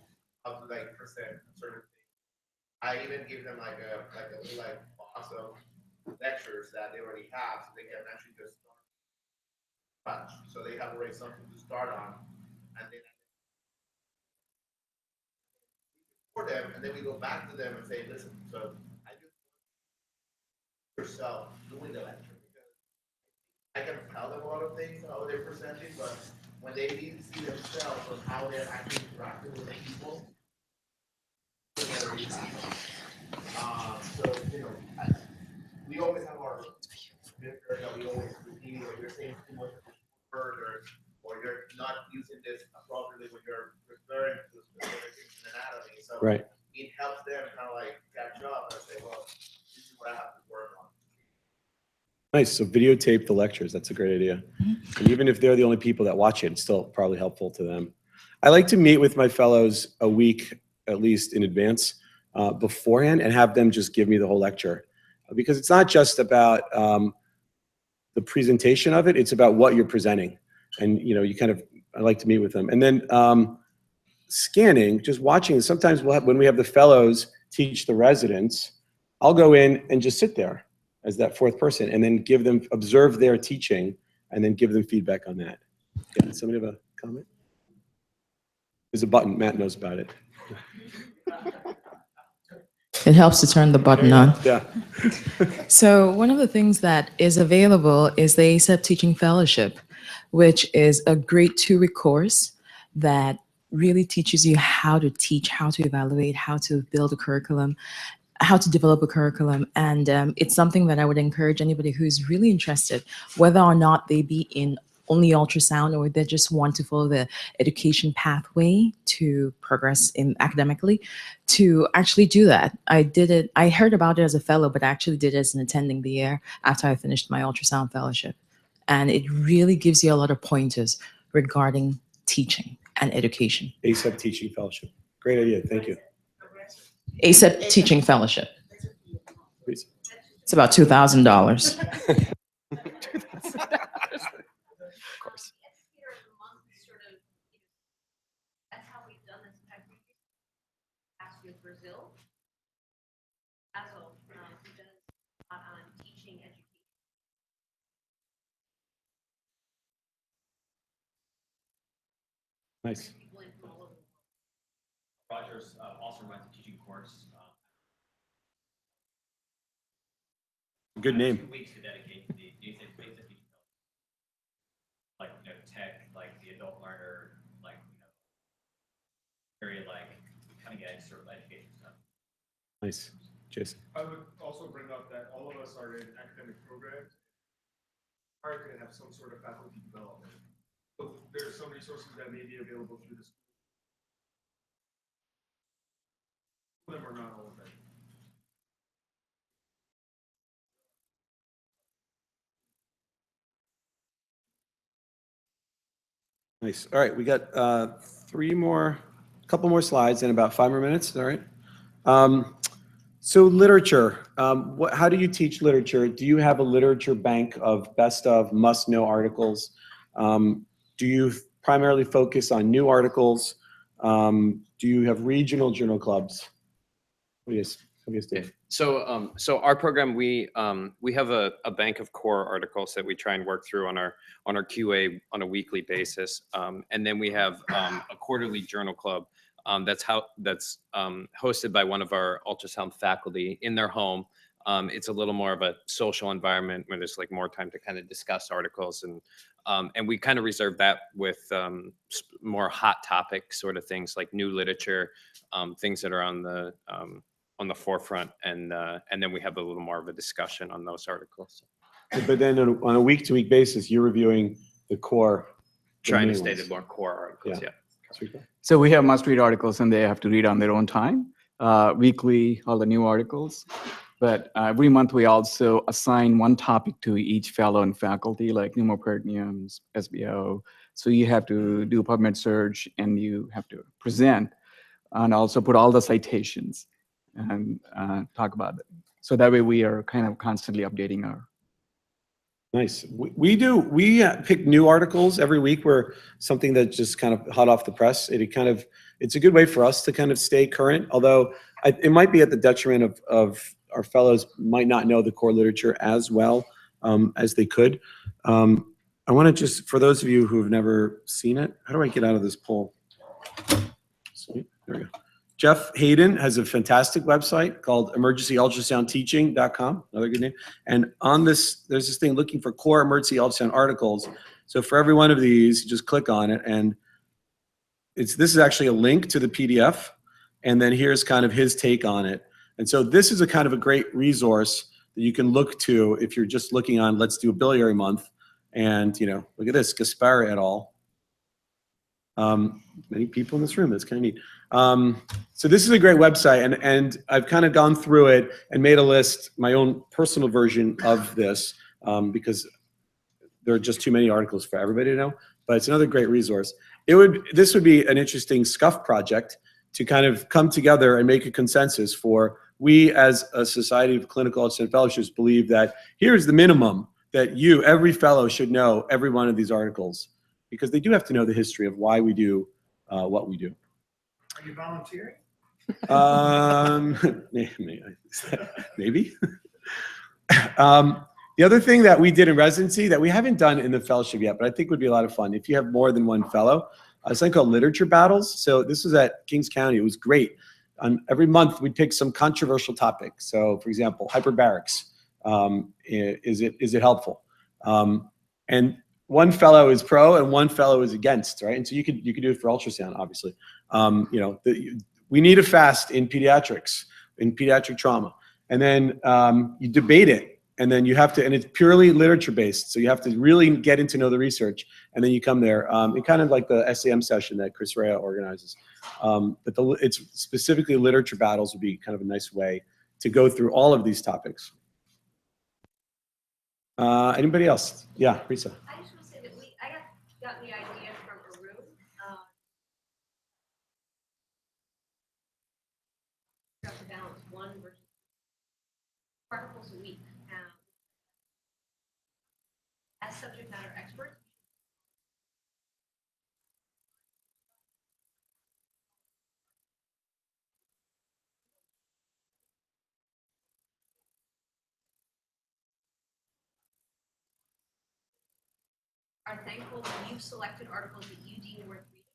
how to like present certain things. I even give them like a little like box of lectures that they already have, so they can actually just start. So they have already something to start on, and then for them, and then we go back to them and say, listen, so I just yourself doing the lecture because I can tell them a lot of things how they're presenting, but when they need to see themselves on how they're actually interacting with people. So we always have our mentor that we always repeat, or you're saying too much word, or you're not using this appropriately when you're referring to specific things in anatomy. So right. It helps them kind of like catch up and say, well, this is what I have to work on. Nice. So videotape the lectures. That's a great idea. And even if they're the only people that watch it, it's still probably helpful to them. I like to meet with my fellows a week, at least in advance, beforehand, and have them just give me the whole lecture. Because it's not just about the presentation of it, it's about what you're presenting. And I like to meet with them. And then scanning, just watching, sometimes when we have the fellows teach the residents, I'll go in and just sit there as that fourth person and then observe their teaching and then give them feedback on that. Yeah, does somebody have a comment? There's a button, Matt knows about it. It helps to turn the button on. Yeah. So one of the things that is available is the ASAP Teaching Fellowship, which is a great 2-week course that really teaches you how to teach, how to evaluate, how to build a curriculum, how to develop a curriculum. And it's something that I would encourage anybody who's really interested, whether or not they be in only ultrasound or they just want to follow the education pathway to progress in academically, to actually do that. I did it, I heard about it as a fellow, but I actually did it as an attending the year after I finished my ultrasound fellowship. And it really gives you a lot of pointers regarding teaching and education. ASAP Teaching Fellowship. Great idea. Thank you. ASAP Teaching Fellowship. Please. It's about $2,000. Of course. That's how we've done this with Brazil. As of who does on teaching education. Nice. Rogers also runs a teaching course. Good name. 2 weeks to dedicate to the basic teaching. Like tech, like the adult learner, like very like cutting edge sort of education stuff. Nice. Jason. I would also bring up that all of us are in academic programs. Hard to have some sort of faculty development. So there are some resources that may be available through the school. Some of them are not all of them. Nice. All right, we got couple more slides and about 5 more minutes. All right. So literature, how do you teach literature? Do you have a literature bank of best of must-know articles? Do you primarily focus on new articles? Do you have regional journal clubs? What do you guys do? So our program, we have a bank of core articles that we try and work through on our QA on a weekly basis, and then we have a quarterly journal club that's hosted by one of our ultrasound faculty in their home. It's a little more of a social environment where there's like more time to kind of discuss articles, and we kind of reserve that with more hot topic sort of things like new literature, things that are on the forefront, and then we have a little more of a discussion on those articles. But then on a week-to-week basis, you're reviewing the core. Trying to stay the more core articles, yeah. So we have must-read articles, and they have to read on their own time. Weekly, all the new articles. But every month, we also assign one topic to each fellow and faculty, like pneumoperitoneum, SBO. So you have to do a PubMed search, and you have to present, and also put all the citations and talk about it. So that way, we are kind of constantly updating our. Nice. We pick new articles every week where something that's just kind of hot off the press. It's a good way for us to kind of stay current, although it might be at the detriment of our fellows might not know the core literature as well as they could. I want to just, for those of you who have never seen it, how do I get out of this poll? Sweet, there we go. Jeff Hayden has a fantastic website called emergencyultrasoundteaching.com, another good name. And on this, there's this thing looking for core emergency ultrasound articles. So for every one of these, you just click on it, and this is actually a link to the PDF, and then here's kind of his take on it. And so this is a kind of a great resource that you can look to if you're just looking on, let's do a biliary month, and look at this, Gaspar et al. Many people in this room, that's kind of neat. So this is a great website, and I've kind of gone through it and made a list, my own personal version of this, because there are just too many articles for everybody to know, but it's another great resource. This would be an interesting SCUF project to kind of come together and make a consensus for, we as a Society of Clinical Ultrasound Fellowships believe that here's the minimum that every fellow should know every one of these articles, because they do have to know the history of why we do what we do. Are you volunteering? Maybe. The other thing that we did in residency that we haven't done in the fellowship yet, but I think would be a lot of fun if you have more than one fellow, something called literature battles. So this was at Kings County. It was great. Every month we'd pick some controversial topic. So for example, hyperbarics. Is it helpful? And one fellow is pro and one fellow is against, right? And so you could do it for ultrasound, obviously. We need a fast in pediatrics, in pediatric trauma. And then you debate it, and then you have to, and it's purely literature based. So you have to really get to know the research, and then you come there. It kind of like the SAM session that Chris Rea organizes. But it's specifically literature battles would be kind of a nice way to go through all of these topics. Anybody else? Yeah, Risa. I just want to say that I got the idea from Arun. Got to balance one versus articles a week. As subject matter experts, are thankful that you've selected articles that you deem worth reading.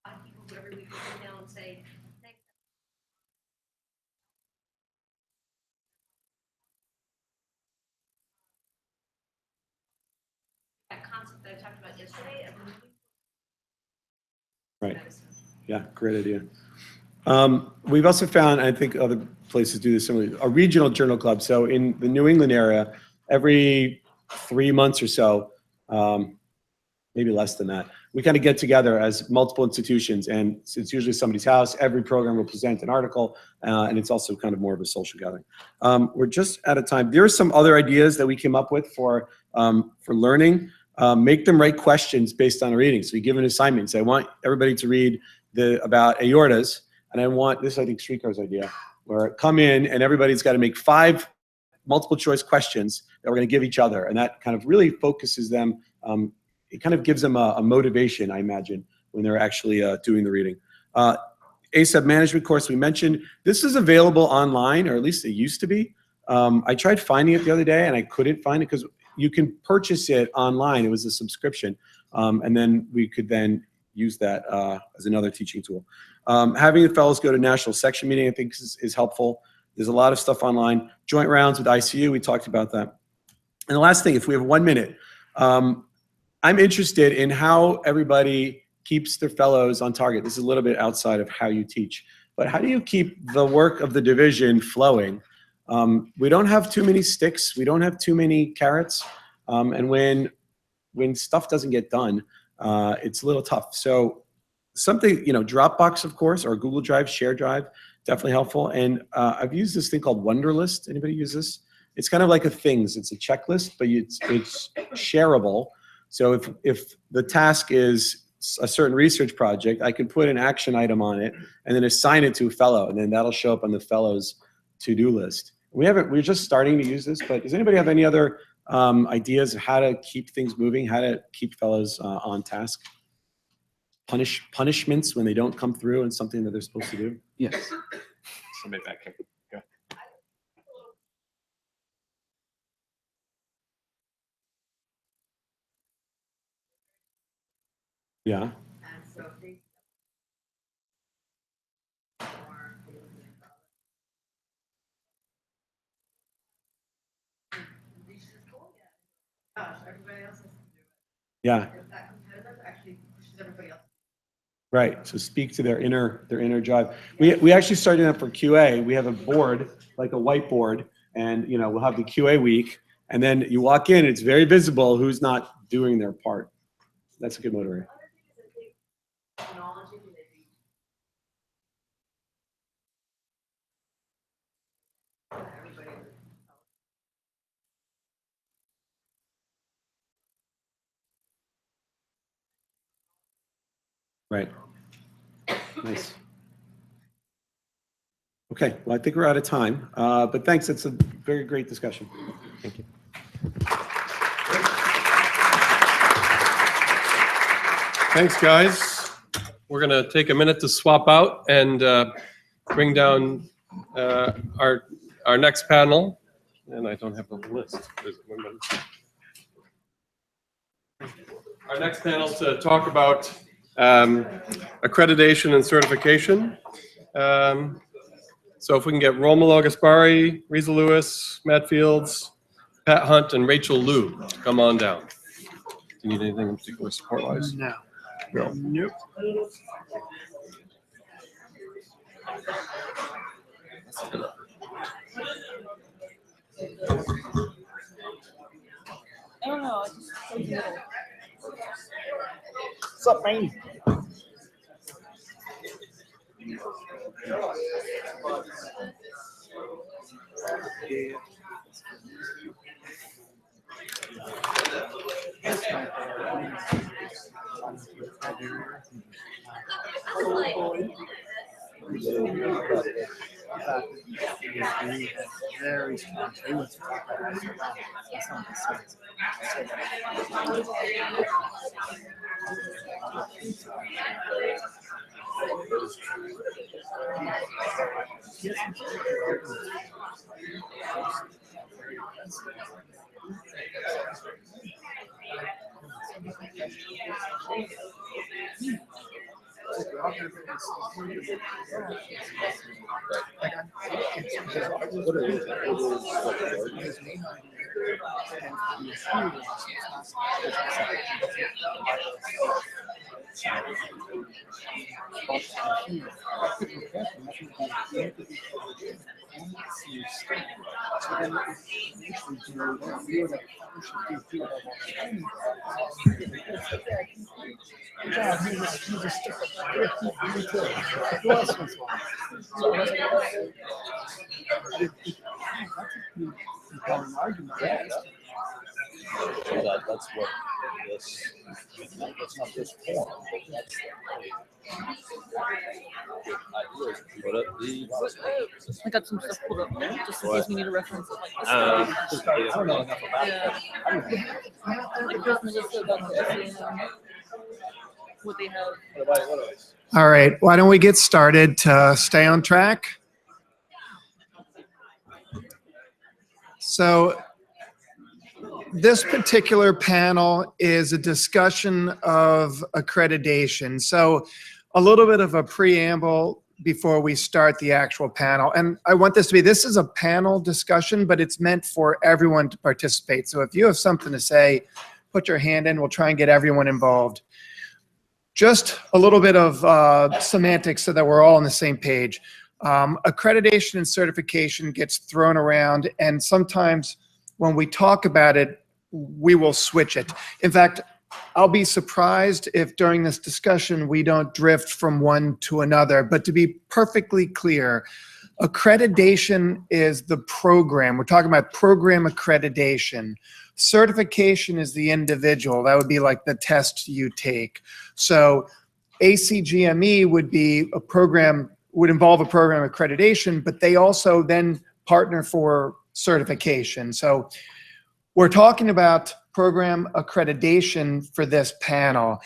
A lot of people who every week will come down and say, thanks. That concept that I talked about yesterday of moving. Right. Yeah, great idea. We've also found, I think other places do this similarly, a regional journal club. So in the New England area, every 3 months or so, maybe less than that, we kind of get together as multiple institutions, and it's usually somebody's house. Every program will present an article, and it's also kind of more of a social gathering. We're just out of time. There are some other ideas that we came up with for learning. Make them write questions based on a reading. So you give an assignment. Say, I want everybody to read about aortas, and I want this. I think Srikar's idea, where come in and everybody's got to make 5 multiple choice questions that we're going to give each other, and that kind of really focuses them. It kind of gives them a motivation, I imagine, when they're actually doing the reading. ASAP management course we mentioned. This is available online, or at least it used to be. I tried finding it the other day and I couldn't find it because you can purchase it online. It was a subscription. And then we could then use that as another teaching tool. Having the fellows go to national section meeting, I think is helpful. There's a lot of stuff online. Joint rounds with ICU, we talked about that. And the last thing, if we have 1 minute, I'm interested in how everybody keeps their fellows on target. This is a little bit outside of how you teach, but how do you keep the work of the division flowing? We don't have too many sticks. We don't have too many carrots. And when stuff doesn't get done, it's a little tough. So something, Dropbox, of course, or Google Drive, Share Drive, definitely helpful. And I've used this thing called Wunderlist. Anybody use this? It's kind of like a things. It's a checklist, but it's shareable. So if the task is a certain research project, I can put an action item on it and then assign it to a fellow, and then that'll show up on the fellow's to-do list. We're just starting to use this, but does anybody have any other ideas of how to keep things moving, how to keep fellows on task? Punishments when they don't come through and something that they're supposed to do? Yes. Somebody back here. Go. Yeah. Yeah. Right. So speak to their inner drive. We actually started that for QA. We have a board, like a whiteboard, and we'll have the QA week, and then you walk in, it's very visible who's not doing their part. That's a good motivator. Right. Nice. Okay, well, I think we're out of time, but thanks. It's a very great discussion. Thank you. Thanks, guys. We're going to take a minute to swap out and bring down our next panel. And I don't have the list. Our next panel to talk about accreditation and certification. So if we can get Romolo Gaspari, Riza Lewis, Matt Fields, Pat Hunt, and Rachel Liu to come on down. Do you need anything in particular support-wise? No. No. Nope. I don't know. What's up, man? Very strong. That's what That's not this form. Put up the. I got some stuff pulled up just in What? case we need a reference. I don't know enough about it. Like just Melissa about what they have. All right, why don't we get started to stay on track? So this particular panel is a discussion of accreditation. So a little bit of a preamble before we start the actual panel. And I want this to be, this is a panel discussion, but it's meant for everyone to participate. So if you have something to say, put your hand in, we'll try and get everyone involved. Just a little bit of semantics so that we're all on the same page. Accreditation and certification gets thrown around, and sometimes when we talk about it, we will switch it. In fact, I'll be surprised if during this discussion we don't drift from one to another. But to be perfectly clear, accreditation is the program. We're talking about program accreditation. Certification is the individual. That would be like the test you take. So ACGME would be a program, would involve a program accreditation, but they also then partner for certification. So we're talking about program accreditation for this panel,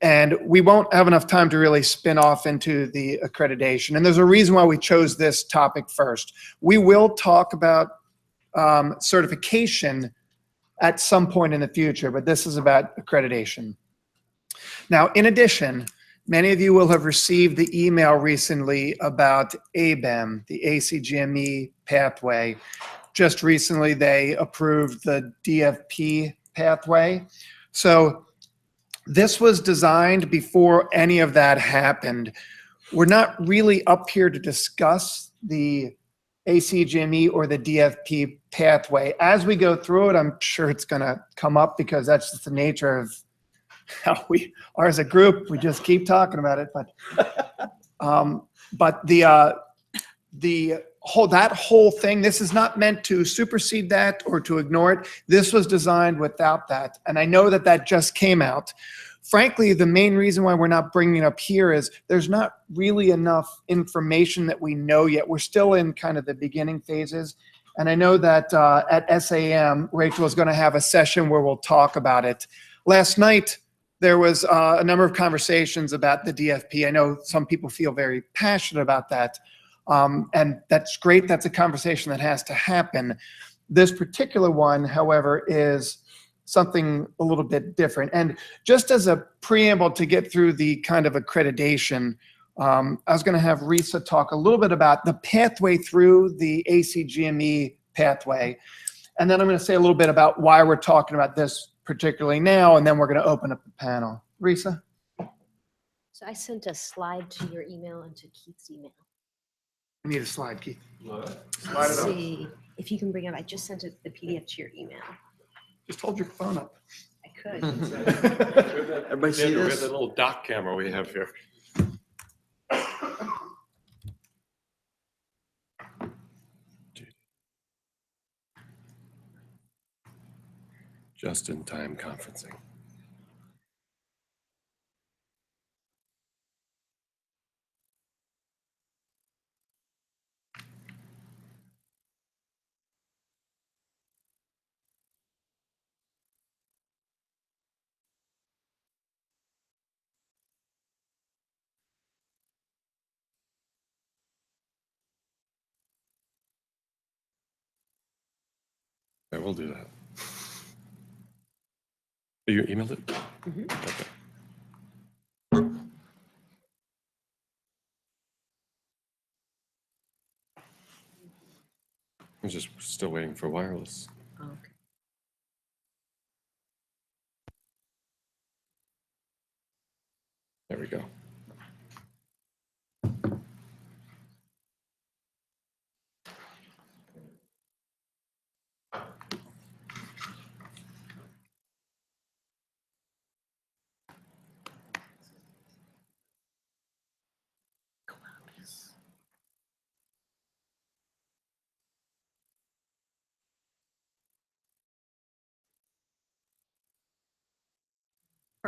and we won't have enough time to really spin off into the accreditation. And there's a reason why we chose this topic first. We will talk about certification at some point in the future, but this is about accreditation. Now, in addition, many of you will have received the email recently about ABEM, the ACGME pathway. Just recently, they approved the DFP pathway. So this was designed before any of that happened. We're not really up here to discuss the ACGME or the DFP pathway. As we go through it, I'm sure it's going to come up because that's just the nature of how we are as a group. We just keep talking about it. But that whole thing, this is not meant to supersede that or to ignore it. This was designed without that. And I know that that just came out. Frankly, the main reason why we're not bringing it up here is there's not really enough information that we know yet. We're still in kind of the beginning phases. And I know that at SAM, Rachel is going to have a session where we'll talk about it. Last night, there was a number of conversations about the DFP. I know some people feel very passionate about that. And that's great. That's a conversation that has to happen. This particular one, however, is something a little bit different. And just as a preamble to get through the kind of accreditation, I was going to have Risa talk a little bit about the pathway through the ACGME pathway. And then I'm going to say a little bit about why we're talking about this particularly now, and then we're going to open up the panel. Risa? So I sent a slide to your email and to Keith's email. I need a slide, Keith. Slide Let's it up. see if you can bring it. I just sent it the PDF to your email. Just hold your phone up. I could. Everybody see We have this? that little dock camera we have here. Just-in-time conferencing. I will do that. You emailed it? Okay. I'm just still waiting for wireless. Okay. There we go.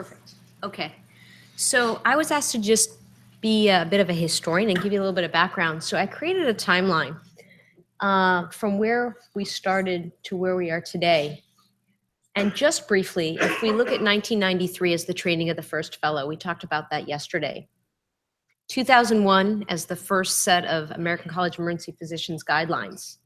Perfect. Okay. So I was asked to just be a bit of a historian and give you a little bit of background. So I created a timeline from where we started to where we are today. And just briefly, if we look at 1993 as the training of the first fellow, we talked about that yesterday. 2001 as the first set of American College of Emergency Physicians guidelines.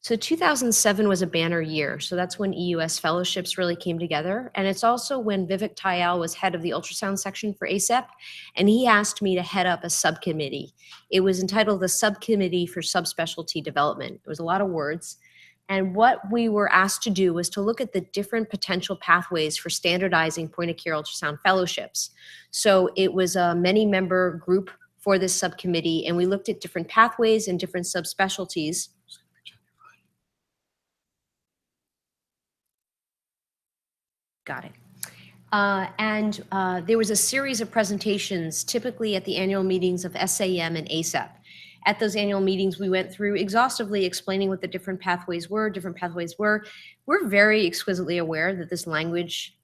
So 2007 was a banner year. So that's when EUS fellowships really came together. And it's also when Vivek Tayal was head of the ultrasound section for ACEP. And he asked me to head up a subcommittee. It was entitled the Subcommittee for Subspecialty Development. It was a lot of words. And what we were asked to do was to look at the different potential pathways for standardizing point of care ultrasound fellowships. So it was a many member group for this subcommittee. And we looked at different pathways and different subspecialties. Got it. There was a series of presentations, typically at the annual meetings of SAM and ACEP. At those annual meetings, we went through exhaustively explaining what the different pathways were. We're very exquisitely aware that this language,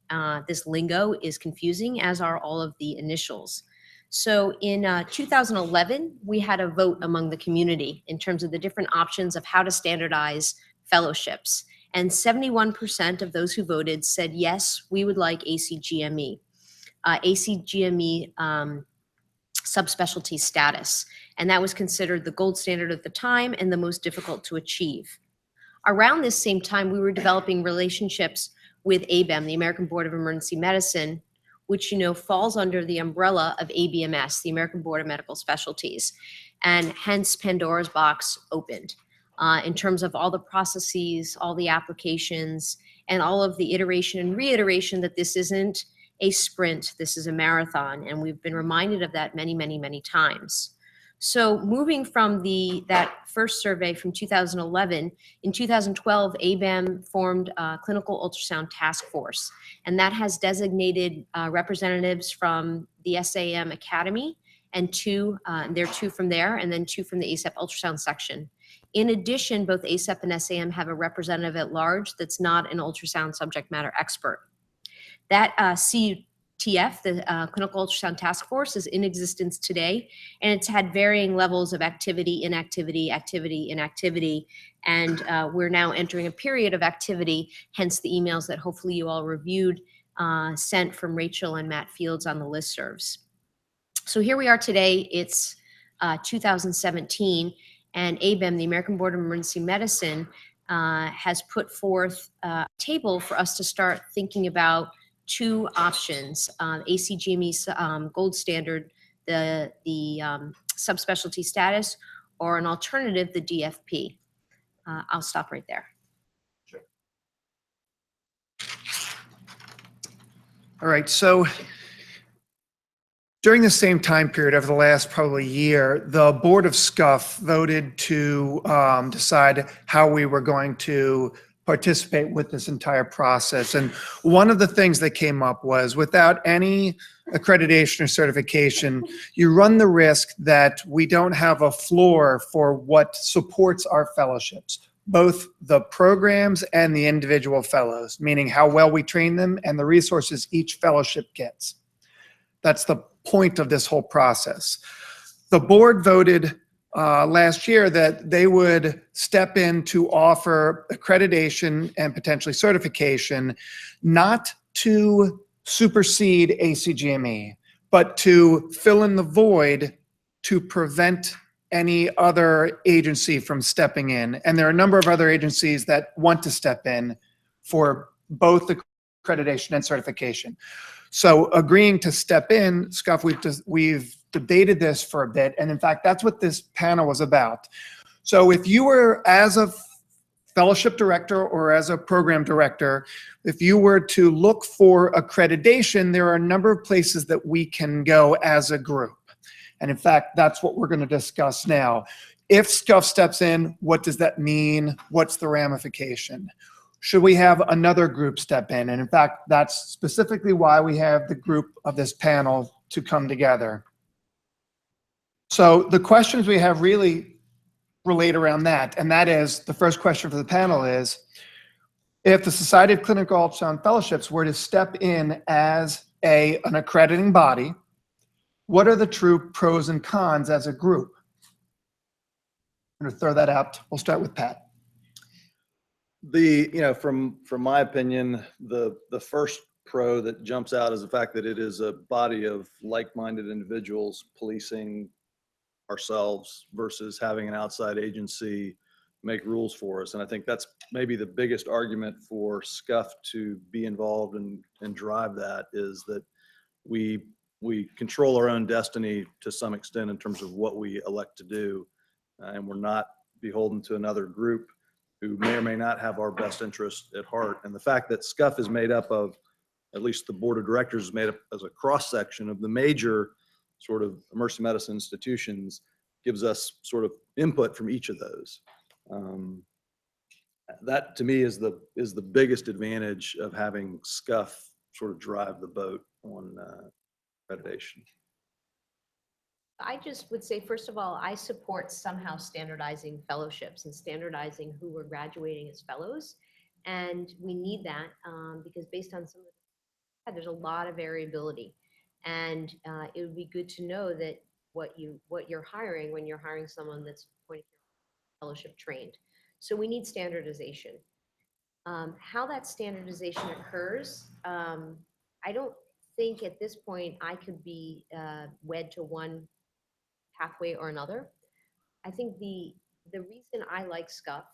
this lingo is confusing, as are all of the initials. So in 2011, we had a vote among the community in terms of the different options of how to standardize fellowships. And 71% of those who voted said, yes, we would like ACGME, subspecialty status. And that was considered the gold standard at the time and the most difficult to achieve. Around this same time, we were developing relationships with ABEM, the American Board of Emergency Medicine, which falls under the umbrella of ABMS, the American Board of Medical Specialties. And hence Pandora's box opened. In terms of all the processes, all the applications, and all of the iteration and reiteration that this isn't a sprint, this is a marathon. And we've been reminded of that many, many, many times. So moving from that first survey from 2011, in 2012, ABEM formed a clinical ultrasound task force. And that has designated representatives from the SAM Academy, and there are two from there, and then two from the ACEP ultrasound section. In addition, both ACEP and SAM have a representative at large that's not an ultrasound subject matter expert. That CTF, the Clinical Ultrasound Task Force, is in existence today, and it's had varying levels of activity, inactivity, activity, inactivity, and we're now entering a period of activity, hence the emails that hopefully you all reviewed, sent from Rachel and Matt Fields on the listservs. So here we are today, it's 2017, and ABEM, the American Board of Emergency Medicine, has put forth a table for us to start thinking about two options, ACGME gold standard, the subspecialty status, or an alternative, the DFP. I'll stop right there. Sure. All right, so during the same time period, over the last probably year, the board of SCUF voted to decide how we were going to participate with this entire process. And one of the things that came up was, without any accreditation or certification, you run the risk that we don't have a floor for what supports our fellowships, both the programs and the individual fellows, meaning how well we train them and the resources each fellowship gets. That's the point of this whole process. The board voted last year that they would step in to offer accreditation and potentially certification, not to supersede ACGME, but to fill in the void to prevent any other agency from stepping in. And there are a number of other agencies that want to step in for both accreditation and certification. So agreeing to step in, SCUF, we've debated this for a bit, and in fact, that's what this panel was about. So if you were, as a fellowship director or as a program director, if you were to look for accreditation, there are a number of places that we can go as a group. And in fact, that's what we're going to discuss now. If SCUF steps in, what does that mean? What's the ramification? Should we have another group step in? And in fact, that's specifically why we have the group of this panel to come together. So the questions we have really relate around that. And that is, the first question for the panel is, if the Society of Clinical Ultrasound Fellowships were to step in as an accrediting body, what are the true pros and cons as a group? I'm going to throw that out. We'll start with Pat. From my opinion, the first pro that jumps out is the fact that it is a body of like-minded individuals policing ourselves versus having an outside agency make rules for us. And I think that's maybe the biggest argument for SCUF to be involved and drive that, is that we control our own destiny to some extent in terms of what we elect to do. And we're not beholden to another group who may or may not have our best interest at heart. And the fact that SCUF is made up of, at least the board of directors is made up as a cross-section of the major sort of emergency medicine institutions, gives us sort of input from each of those. That to me is the biggest advantage of having SCUF sort of drive the boat on accreditation. I just would say, first of all, I support somehow standardizing fellowships and standardizing who we're graduating as fellows. And we need that because based on some of the, there's a lot of variability. And it would be good to know that what you're hiring when you're hiring someone that's point of care fellowship trained. So we need standardization. How that standardization occurs, I don't think at this point I could be wed to one pathway or another. I think the reason I like SCUF,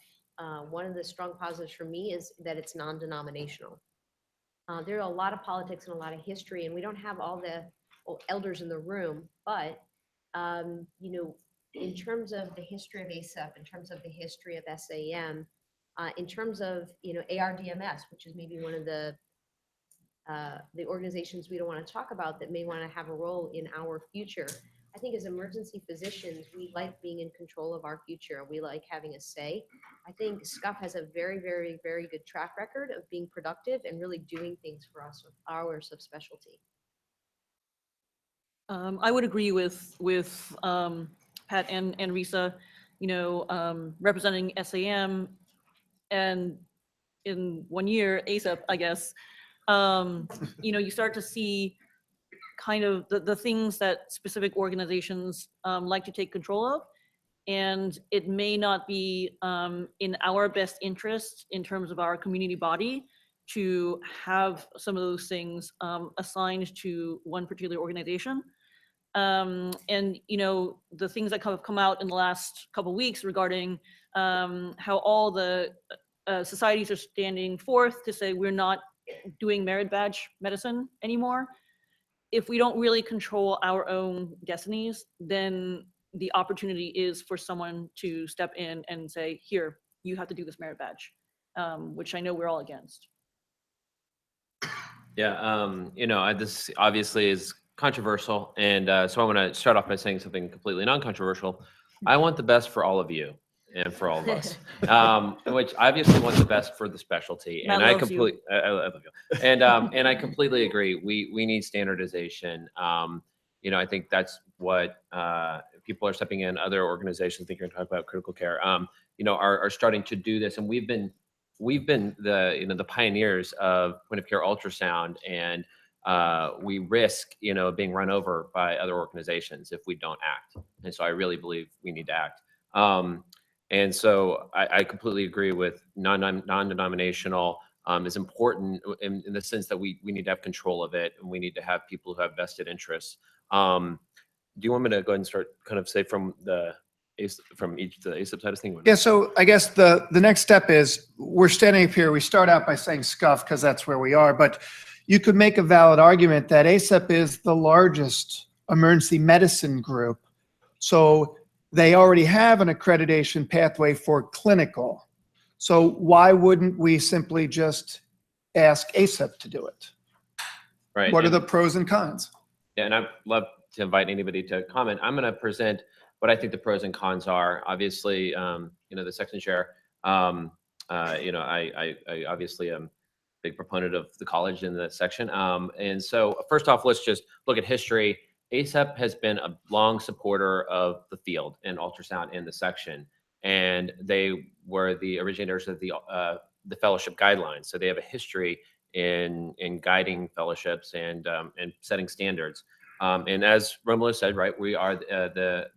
one of the strong positives for me is that it's non-denominational. There are a lot of politics and a lot of history, and we don't have all the elders in the room, but in terms of the history of ACEP, in terms of the history of SAM, in terms of ARDMS, which is maybe one of the organizations we don't want to talk about that may want to have a role in our future. I think as emergency physicians, we like being in control of our future. We like having a say. I think SCUF has a very, very, very good track record of being productive and really doing things for us with hours of specialty. I would agree with Pat and Risa, representing SAM, and in 1 year, ACEP, I guess, you start to see kind of the things that specific organizations like to take control of. And it may not be in our best interest in terms of our community body to have some of those things assigned to one particular organization. And the things that have come out in the last couple of weeks regarding how all the societies are standing forth to say we're not doing merit badge medicine anymore. If we don't really control our own destinies, then the opportunity is for someone to step in and say, here, you have to do this merit badge, which I know we're all against. Yeah, this obviously is controversial. And so I want to start off by saying something completely non-controversial. I want the best for all of you and for all of us, which obviously want the best for the specialty. And I love you. And I completely agree. We need standardization. I think that's what people are stepping in. Other organizations, I think you're going to talk about critical care, are starting to do this. And we've been the pioneers of point of care ultrasound, and we risk being run over by other organizations if we don't act. And so I really believe we need to act. And so I completely agree with non-denominational is important in the sense that we need to have control of it, and we need to have people who have vested interests. Do you want me to go ahead and start kind of say from the ACEP side of things? Yeah, so I guess the next step is we're standing up here. We start out by saying SCUF because that's where we are, but you could make a valid argument that ACEP is the largest emergency medicine group. So they already have an accreditation pathway for clinical. So why wouldn't we simply just ask ACEP to do it? Right. What are the pros and cons? Yeah, and I'd love to invite anybody to comment. I'm going to present what I think the pros and cons are. Obviously, the section chair, I obviously am a big proponent of the college in the section. And so first off, let's just look at history. ACEP has been a long supporter of the field and ultrasound in the section, and they were the originators of the fellowship guidelines. So they have a history in guiding fellowships and setting standards. And as Romulo said, right, we are the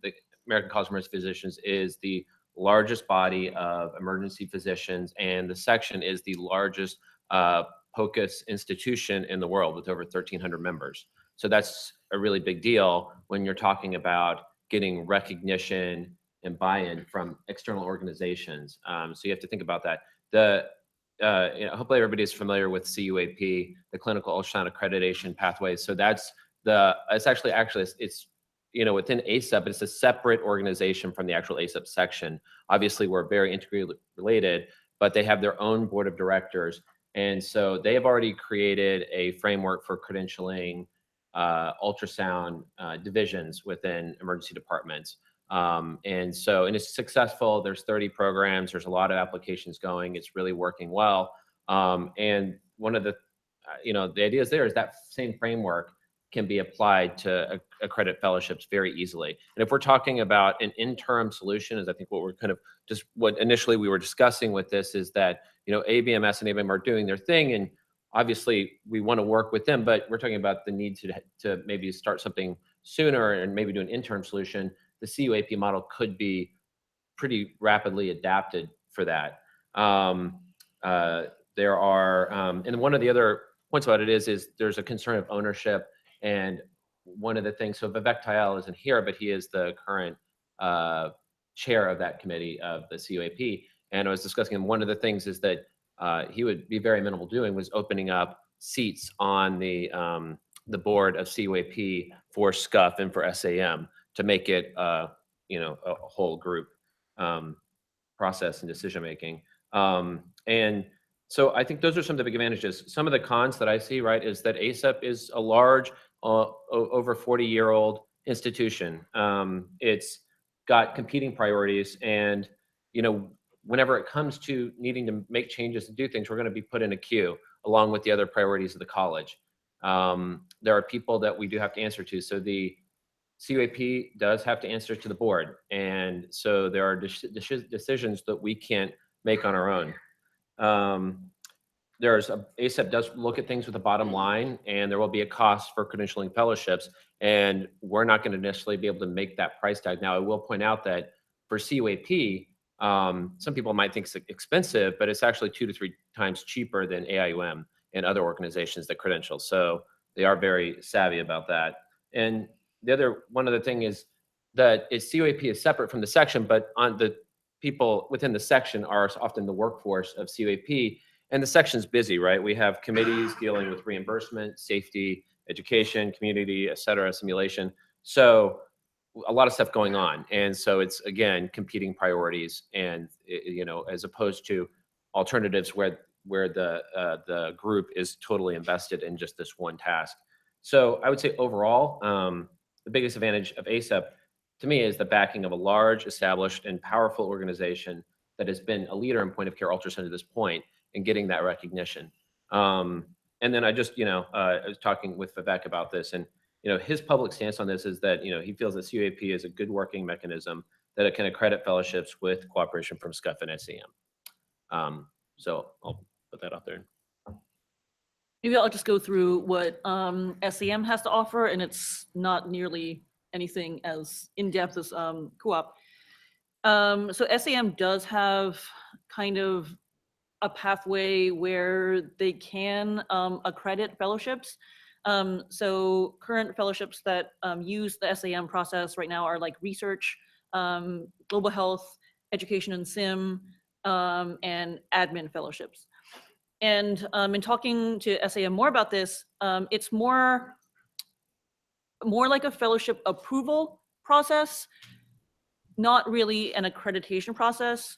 American College of Emergency Physicians is the largest body of emergency physicians, and the section is the largest POCUS institution in the world with over 1,300 members. So that's a really big deal when you're talking about getting recognition and buy-in from external organizations. So you have to think about that. Hopefully everybody is familiar with CUAP, the Clinical Ultrasound Accreditation Pathways. So that's it's actually it's within ACEP, it's a separate organization from the actual ACEP section. Obviously, we're very integrated related, but they have their own board of directors. And so they have already created a framework for credentialing ultrasound divisions within emergency departments. And it's successful. There's 30 programs. There's a lot of applications going. It's really working well. And one of the, the ideas there is that same framework can be applied to accredit fellowships very easily. And if we're talking about an interim solution, is I think what we're kind of what initially we were discussing with this is that, ABMS and ABM are doing their thing, and obviously we want to work with them, but we're talking about the need to maybe start something sooner and maybe do an interim solution. The CUAP model could be pretty rapidly adapted for that. There are, and one of the other points about it is there's a concern of ownership. And one of the things, so Vivek Tayal isn't here, but he is the current chair of that committee of the CUAP. And I was discussing, and one of the things is that he would be very amenable doing was opening up seats on the board of CUAP for SCUF and for SAM to make it, a whole group process and decision making. And so I think those are some of the big advantages. Some of the cons that I see, right, is that ACEP is a large, over 40-year-old institution. It's got competing priorities, and whenever it comes to needing to make changes and do things, we're going to be put in a queue along with the other priorities of the college. There are people that we do have to answer to. So the CUAP does have to answer to the board, and so there are decisions that we can't make on our own. ACEP does look at things with a bottom line, and there will be a cost for credentialing fellowships, and we're not going to necessarily be able to make that price tag. Now, I will point out that for CUAP, some people might think it's expensive, but it's actually 2 to 3 times cheaper than AIUM and other organizations that credential. So they are very savvy about that. And one other thing is that CUAP is separate from the section, but on the people within the section are often the workforce of CUAP. And the section's busy, right? We have committees dealing with reimbursement, safety, education, community, et cetera, simulation. So a lot of stuff going on. And so it's, again, competing priorities, and, as opposed to alternatives where the group is totally invested in just this one task. So I would say overall, the biggest advantage of ACEP to me is the backing of a large, established, and powerful organization that has been a leader in point of care ultrasound to this point, and getting that recognition. And then I was talking with Vivek about this, and his public stance on this is that he feels that CUAP is a good working mechanism that it can accredit fellowships with cooperation from SCUF and SAM. So I'll put that out there. Maybe I'll just go through what SAM has to offer, and it's not nearly anything as in-depth as co-op. So SAM does have kind of a pathway where they can accredit fellowships. So current fellowships that use the SAM process right now are like research, global health, education and SIM, and admin fellowships. And in talking to SAM more about this, it's more like a fellowship approval process, not really an accreditation process.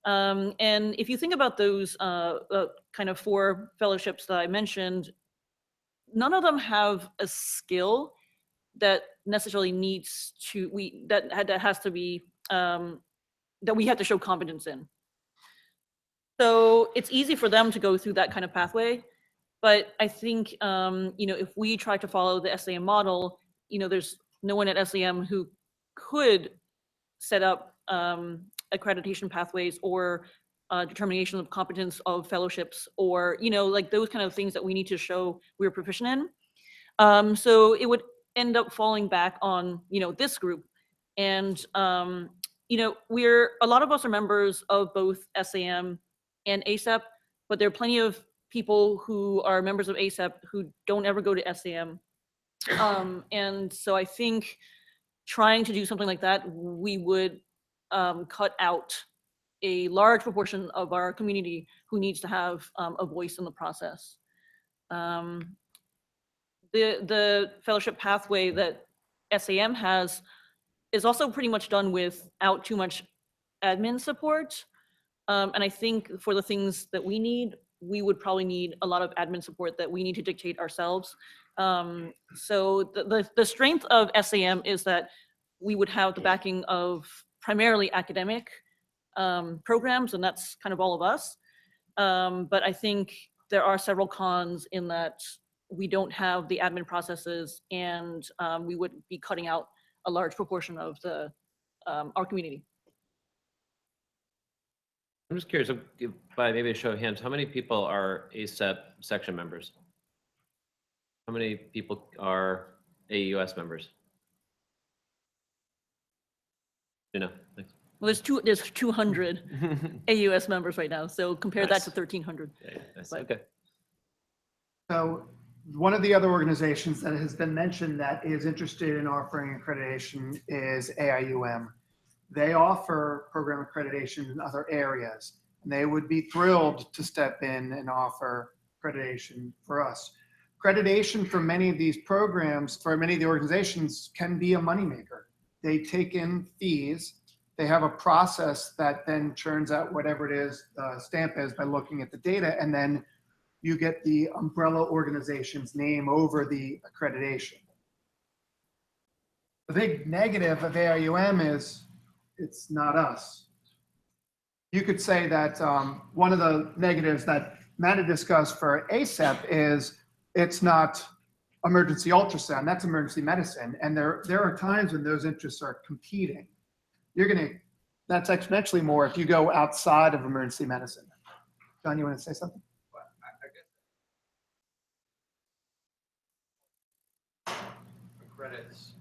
And if you think about those kind of 4 fellowships that I mentioned, none of them have a skill that necessarily needs to that has to be that we have to show competence in. So it's easy for them to go through that kind of pathway, but I think if we try to follow the SAM model, there's no one at SAM who could set up accreditation pathways or determination of competence of fellowships, or, like those kind of things that we need to show we're proficient in. So it would end up falling back on, this group. And, a lot of us are members of both SAM and ASEP, but there are plenty of people who are members of ASEP who don't ever go to SAM. And so I think trying to do something like that, we would cut out a large proportion of our community who needs to have a voice in the process. The fellowship pathway that SAM has is also pretty much done without too much admin support. And I think for the things that we need, we would probably need a lot of admin support that we need to dictate ourselves. So the strength of SAM is that we would have the backing of primarily academic programs, and that's kind of all of us. But I think there are several cons in that we don't have the admin processes, and we would be cutting out a large proportion of our community. I'm just curious, by maybe a show of hands, how many people are ASEP section members? How many people are AUS members? Thanks. Well, there's 200 AUS members right now, so compare that to 1,300. Okay. So one of the other organizations that has been mentioned that is interested in offering accreditation is AIUM. They offer program accreditation in other areas, and they would be thrilled to step in and offer accreditation for us. Accreditation for many of these programs, for many of the organizations, can be a moneymaker. They take in fees. They have a process that then churns out whatever it is the stamp is by looking at the data, and then you get the umbrella organization's name over the accreditation. The big negative of AIUM is it's not us. You could say that one of the negatives that Matt discussed for ASEP is it's not emergency ultrasound, that's emergency medicine. And there are times when those interests are competing. That's exponentially more if you go outside of emergency medicine. John, you want to say something? Credits.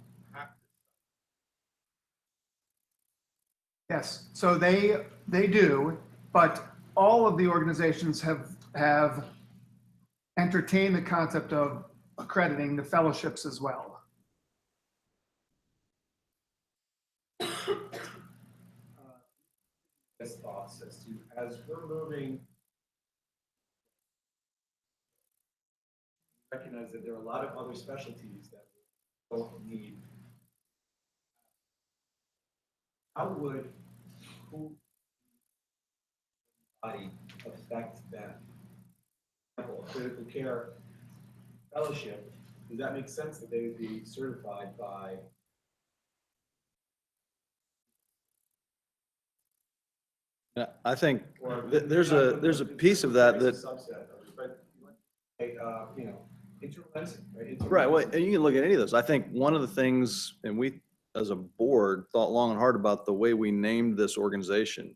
Yes, so they do, but all of the organizations have entertained the concept of accrediting the fellowships as well. Thoughts as to, as we're moving, recognize that there are a lot of other specialties that we don't need. How would body affect that? A critical care fellowship, does that make sense that they would be certified by? Yeah, I think there's a piece of that Subset of internal medicine, right? right. Well, and you can look at any of those. I think one of the things, and we as a board thought long and hard about the way we named this organization.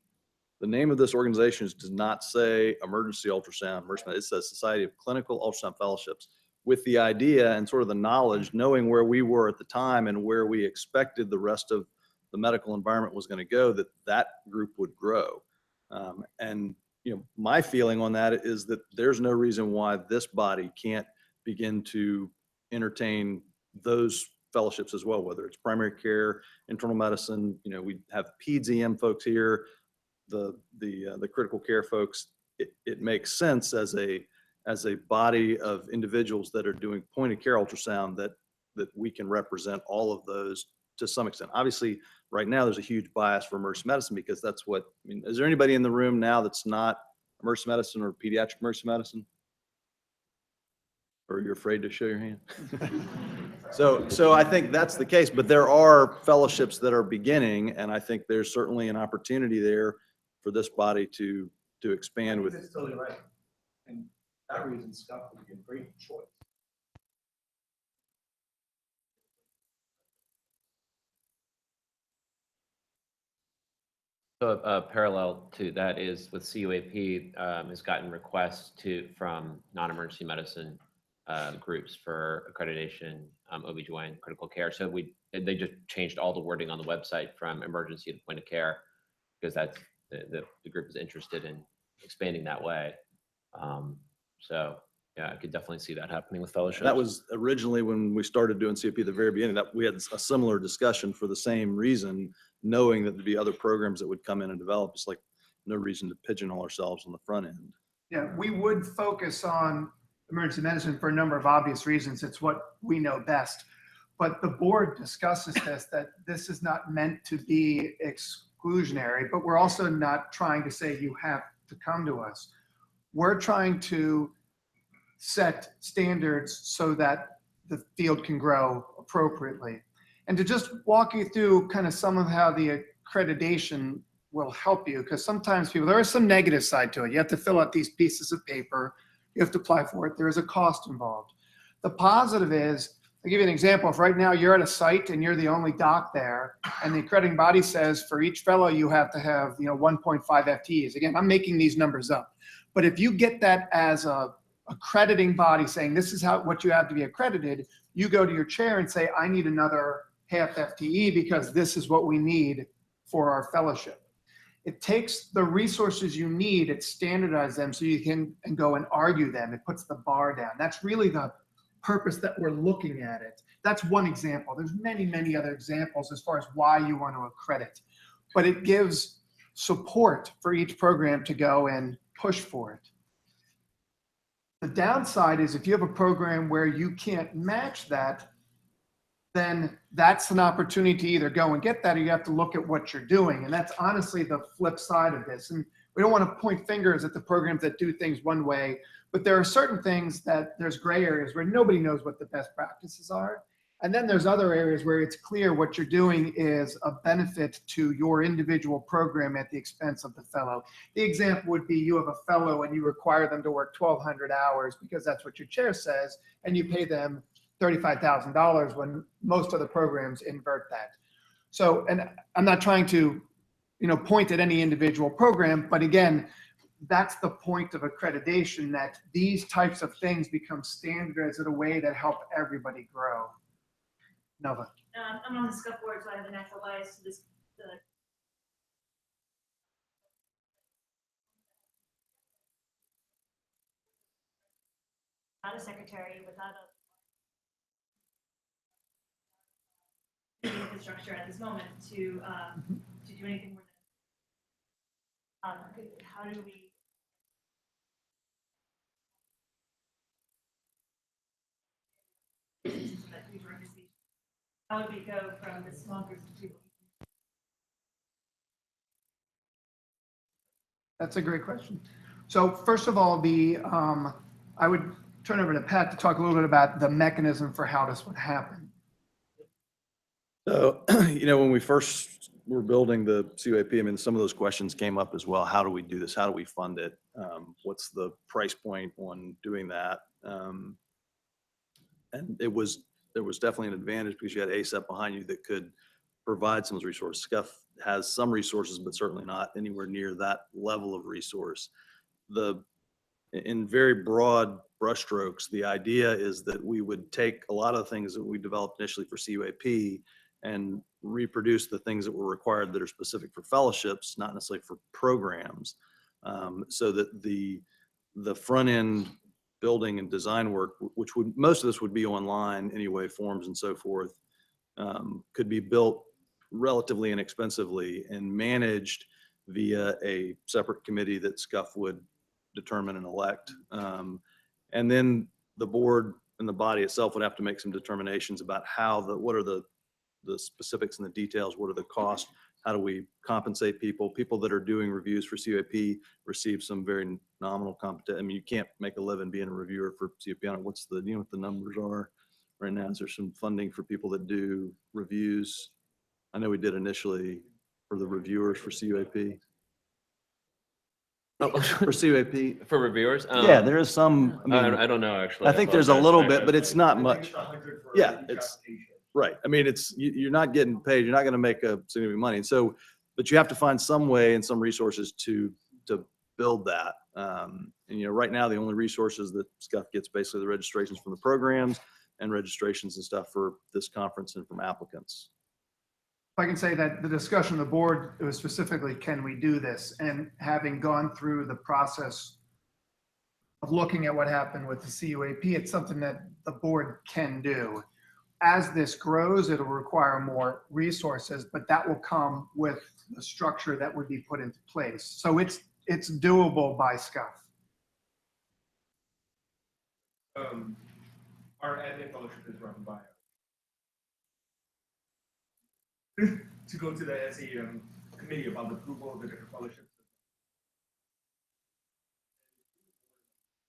The name of this organization does not say emergency ultrasound, it says Society of Clinical Ultrasound Fellowships, with the idea and sort of the knowledge, knowing where we were at the time and where we expected the rest of the medical environment was going to go, that group would grow. And my feeling on that is that there's no reason why this body can't begin to entertain those fellowships as well, whether it's primary care, internal medicine. We have peds EM folks here, the critical care folks. It makes sense as a body of individuals that are doing point of care ultrasound that we can represent all of those to some extent. Obviously, right now there's a huge bias for emergency medicine because that's what, is there anybody in the room now that's not emergency medicine or pediatric emergency medicine? Or you're afraid to show your hand? So I think that's the case, but there are fellowships that are beginning, and I think there's certainly an opportunity there for this body to expand with. That's totally right. And that reason, SCUF would be a great choice. So a parallel to that is with CUAP has gotten requests from non-emergency medicine groups for accreditation, OB/GYN, critical care. So they just changed all the wording on the website from emergency to point of care because that's the group is interested in expanding that way. So yeah, I could definitely see that happening with fellowships. That was originally when we started doing COP at the very beginning, that we had a similar discussion for the same reason, knowing that there'd be other programs that would come in and develop. It's like no reason to pigeonhole ourselves on the front end. Yeah, we would focus on emergency medicine for a number of obvious reasons. It's what we know best. But the board discusses this, that this is not meant to be exclusionary, but we're also not trying to say you have to come to us. We're trying to set standards so that the field can grow appropriately. And to just walk you through kind of some of how the accreditation will help you, because sometimes there is some negative side to it. You have to fill out these pieces of paper, you have to apply for it, there is a cost involved. The positive is, I'll give you an example. If right now you're at a site and you're the only doc there, and the accrediting body says for each fellow you have to have 1.5 FTEs. Again, I'm making these numbers up. But if you get that as a accrediting body saying this is what you have to be accredited, you go to your chair and say, I need another half FTE because this is what we need for our fellowship. It takes the resources you need, it standardizes them so you can go and argue them. It puts the bar down. That's really the purpose that we're looking at it. That's one example. There's many, many other examples as far as why you want to accredit. But it gives support for each program to go and push for it. The downside is if you have a program where you can't match that, then that's an opportunity to either go and get that or you have to look at what you're doing. And that's honestly the flip side of this. And we don't want to point fingers at the programs that do things one way, but there are certain things that there's gray areas where nobody knows what the best practices are. And then there's other areas where it's clear what you're doing is a benefit to your individual program at the expense of the fellow. The example would be you have a fellow and you require them to work 1,200 hours because that's what your chair says, and you pay them $35,000 when most other programs invert that. So, and I'm not trying to, point at any individual program, but again, that's the point of accreditation, that these types of things become standardized in a way that help everybody grow. Nova. I'm on the SCUF board, so I have a natural bias to this. Not a secretary, without a infrastructure at this moment to do anything more than how do we how would we go from the small groups to people? That's a great question. So first of all, I would turn over to Pat to talk a little bit about the mechanism for how this would happen. So, when we first were building the CUAP, I mean, some of those questions came up as well. How do we do this? How do we fund it? What's the price point on doing that? And there was definitely an advantage because you had ASAP behind you that could provide some of those resources. SCUF has some resources, but certainly not anywhere near that level of resource. In very broad brushstrokes, the idea is that we would take a lot of the things that we developed initially for CUAP and reproduce the things that were required that are specific for fellowships, not necessarily for programs, so that the front end building and design work, which most of this would be online anyway, forms and so forth, could be built relatively inexpensively and managed via a separate committee that SCUF would determine and elect. And then the board and the body itself would have to make some determinations about what are the specifics and the details, what are the costs, how do we compensate people? People that are doing reviews for CUAP receive some very nominal compensation. I mean, you can't make a living being a reviewer for CUAP. I don't know what the numbers are right now. Is there some funding for people that do reviews? I know we did initially for the reviewers for CUAP. For CUAP. For reviewers? Yeah, there is some. I don't know, actually. I think there's a little bit, but it's not much. Yeah, it's right. I mean, you're not getting paid. You're not going to make a significant money. So but you have to find some way and some resources to build that. And right now the only resources that SCUF gets basically the registrations from the programs and registrations and stuff for this conference and from applicants. If I can say that the discussion of the board was specifically, can we do this? And having gone through the process of looking at what happened with the CUAP, it's something that the board can do. As this grows, it'll require more resources, but that will come with the structure that would be put into place. So it's doable by SCUF. Our admin fellowship is run by to go to the SCM committee about the approval of the different fellowships.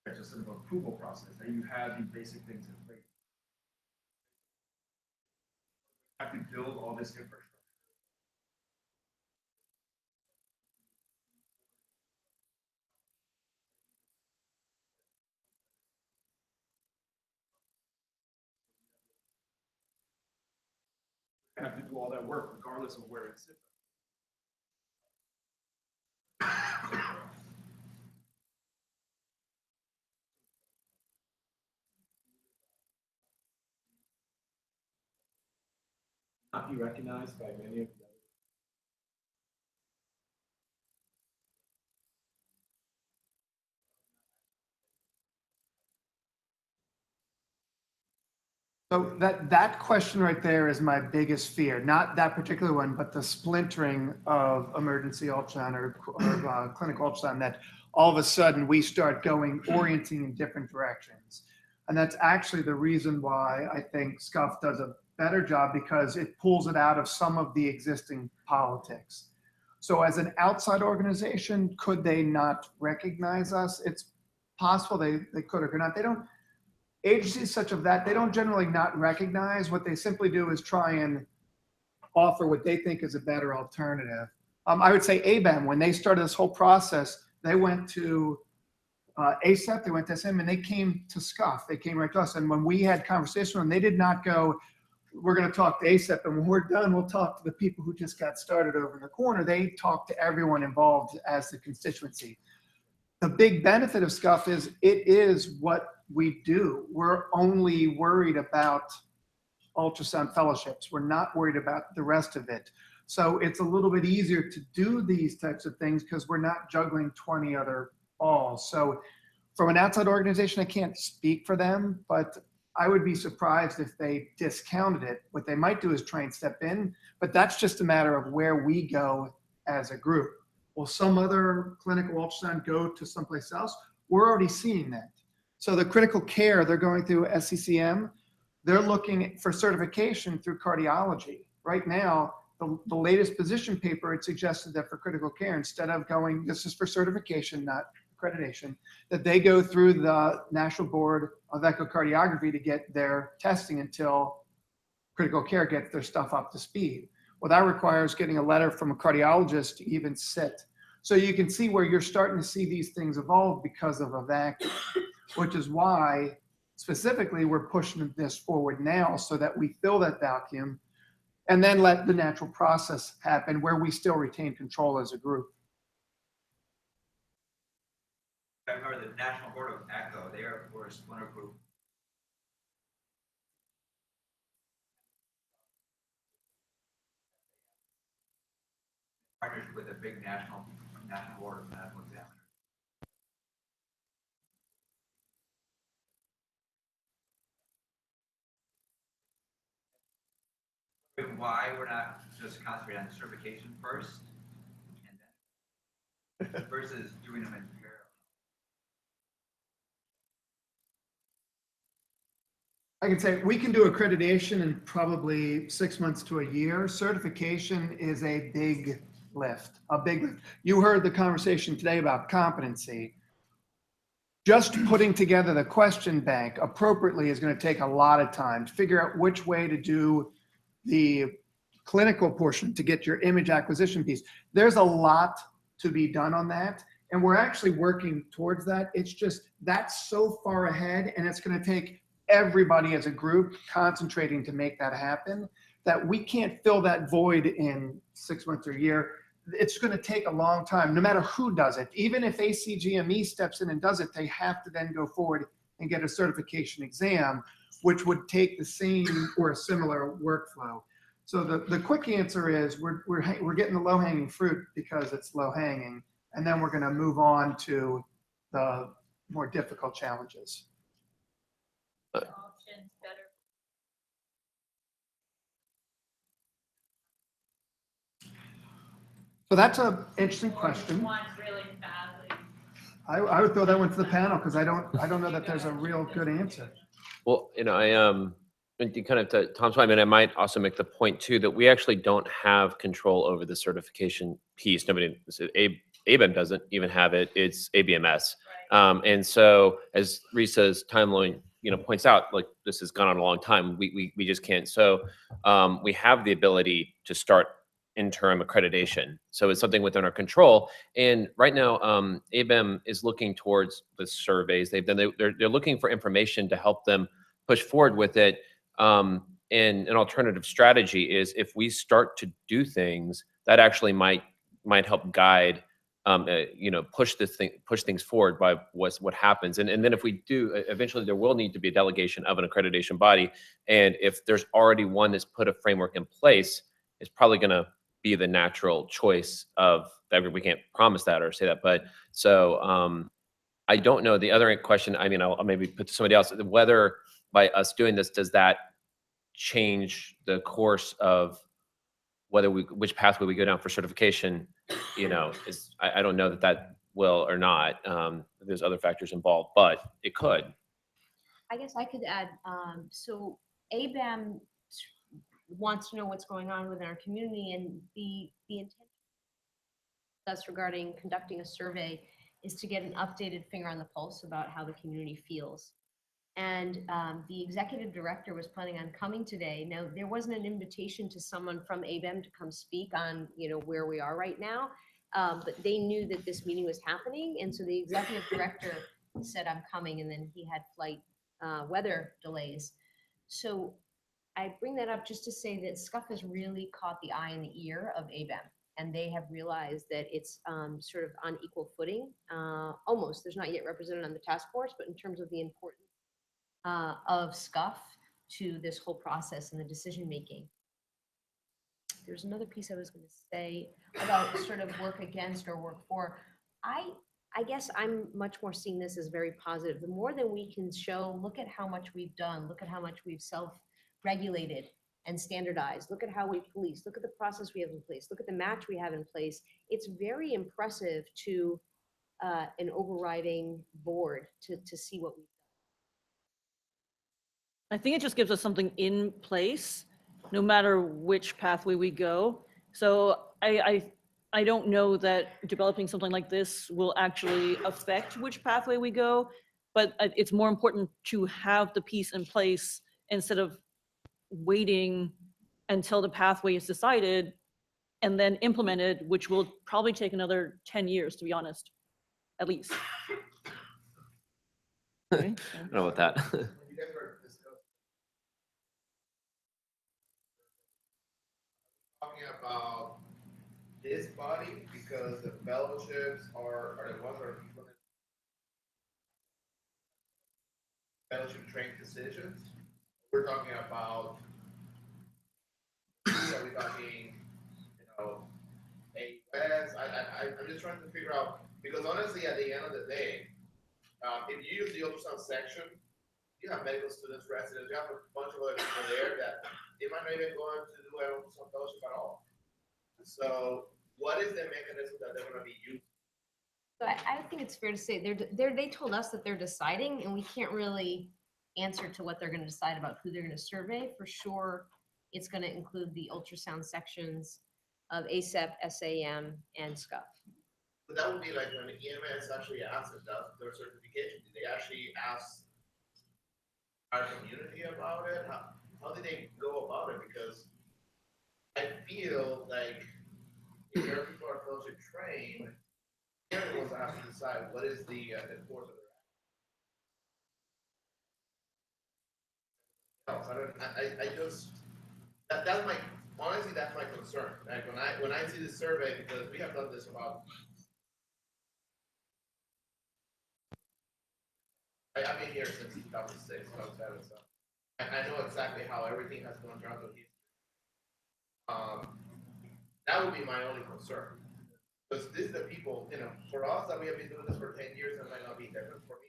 It's just sort of an approval process, and you have these basic things in place. You have to build all this infrastructure. You have to do all that work regardless of where it sits. Not be recognized by many of the So that question right there is my biggest fear, not that particular one, but the splintering of emergency ultrasound or clinical ultrasound, that all of a sudden we start orienting in different directions. And that's actually the reason why I think SCUF does a better job, because it pulls it out of some of the existing politics. So as an outside organization, could they not recognize us? It's possible they could or could not. They don't. Agencies such as that, they don't generally not recognize. What they simply do is try and offer what they think is a better alternative. I would say ABEM, when they started this whole process, they went to ACEP, they went to SM, and they came to SCUF. They came right to us. And when we had conversation with them, they did not go, we're going to talk to ACEP, and when we're done, we'll talk to the people who just got started over in the corner. They talked to everyone involved as the constituency. The big benefit of SCUF is it is what we do. We're only worried about ultrasound fellowships. We're not worried about the rest of it. So it's a little bit easier to do these types of things because we're not juggling 20 other balls. So from an outside organization, I can't speak for them, but I would be surprised if they discounted it. What they might do is try and step in, but that's just a matter of where we go as a group. Will some other clinical ultrasound go to someplace else? We're already seeing that. So the critical care, they're going through SCCM. They're looking for certification through cardiology. Right now, the latest position paper, it suggested that for critical care, instead of going, this is for certification, not accreditation, that they go through the National Board of Echocardiography to get their testing until critical care gets their stuff up to speed. Well, that requires getting a letter from a cardiologist to even sit. So you can see where you're starting to see these things evolve because of a vacuum, which is why specifically we're pushing this forward now so that we fill that vacuum and then let the natural process happen where we still retain control as a group. I remember the National Board of Echo, they are for a splinter group. Partnership with a big national board of medical examiners. Why we're not just concentrating on certification first, and then versus doing them in parallel. I can say we can do accreditation in probably 6 months to a year. Certification is a big lift, a big lift. You heard the conversation today about competency. Just putting together the question bank appropriately is going to take a lot of time to figure out which way to do the clinical portion to get your image acquisition piece. There's a lot to be done on that, and we're actually working towards that. It's just that's so far ahead, and it's going to take everybody as a group concentrating to make that happen, that we can't fill that void in 6 months or a year. it's going to take a long time, no matter who does it. Even if ACGME steps in and does it, they have to then go forward and get a certification exam, which would take the same or a similar workflow. So the quick answer is we're getting the low hanging fruit because it's low hanging, and then we're going to move on to the more difficult challenges. So that's an interesting question. I would throw that one to the panel because I don't know that there's a real good answer. Well, and you kind of to Tom's point, I mean, I might also make the point too that we actually don't have control over the certification piece. Nobody, ABEM doesn't even have it. It's ABMS. And so as Risa's timeline, points out, like this has gone on a long time. We just can't. So we have the ability to start interim accreditation. So it's something within our control. And right now, ABEM is looking towards the surveys. They're looking for information to help them push forward with it. And an alternative strategy is if we start to do things that actually might help guide, push things forward by what happens. And then if we do, eventually there will need to be a delegation of an accreditation body. And if there's already one that's put a framework in place, it's probably going to be the natural choice of that. We can't promise that or say that, but so I don't know. The other question, I mean, I'll maybe put to somebody else, whether by us doing this, does that change the course of which pathway we go down for certification? I don't know that will or not. There's other factors involved, but it could. I guess I could add, so ABEM wants to know what's going on within our community, and the intent us regarding conducting a survey is to get an updated finger on the pulse about how the community feels. And the executive director was planning on coming today. Now, there wasn't an invitation to someone from ABEM to come speak on, where we are right now, but they knew that this meeting was happening. And so the executive director said, I'm coming, and then he had flight weather delays. So I bring that up just to say that SCUF has really caught the eye and the ear of ABEM, and they have realized that it's sort of on equal footing, almost. There's not yet represented on the task force, but in terms of the importance of SCUF to this whole process and the decision making. There's another piece I was going to say about sort of work against or work for. I guess I'm much more seeing this as very positive. The more that we can show, look at how much we've done, look at how much we've self-regulated and standardized, look at how we police, look at the process we have in place, look at the match we have in place. It's very impressive to an overriding board to see what we've done. I think it just gives us something in place, no matter which pathway we go. So I don't know that developing something like this will actually affect which pathway we go, but it's more important to have the piece in place instead of waiting until the pathway is decided and then implemented, which will probably take another 10 years, to be honest, at least. I don't know about that. Talking about this body because the fellowships are the ones that are implementing fellowship training decisions. We're talking about, are we talking, AUS? I'm just trying to figure out, because honestly, at the end of the day, if you use the ultrasound section, you have medical students, residents, you have a bunch of other people there that they might not even go on to do an ultrasound fellowship at all. So what is the mechanism that they're going to be using? So I think it's fair to say they told us that they're deciding, and we can't really answer to what they're going to decide about who they're going to survey. For sure, it's going to include the ultrasound sections of ACEP, SAM, and SCUF. But that would be like when the EMS actually asks their certification. Did they actually ask our community about it? How did they go about it? Because I feel like if there are people who are fellowship trained, they're the ones that have to decide what is the course of their action. I just, that's my honestly, that's my concern. Like when I see this survey, because we have done this about. I've been here since 2006, 2007, so I know exactly how everything has gone throughout the history. That would be my only concern. Because this is the people, you know, for us that we have been doing this for 10 years, it might not be different for me.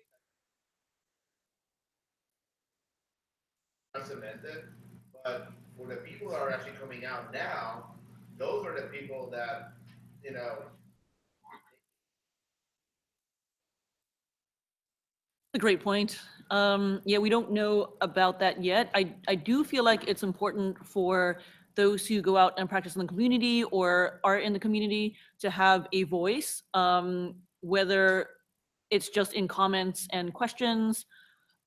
Not cemented, but for the people who are actually coming out now, those are the people that, you know. A great point. Yeah, we don't know about that yet. I do feel like it's important for those who go out and practice in the community or are in the community to have a voice, whether it's just in comments and questions,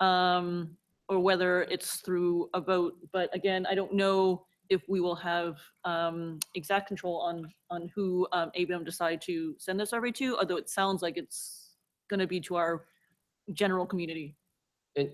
or whether it's through a vote. But again, I don't know if we will have exact control on who ABM decide to send the survey to, although it sounds like it's going to be to our general community. And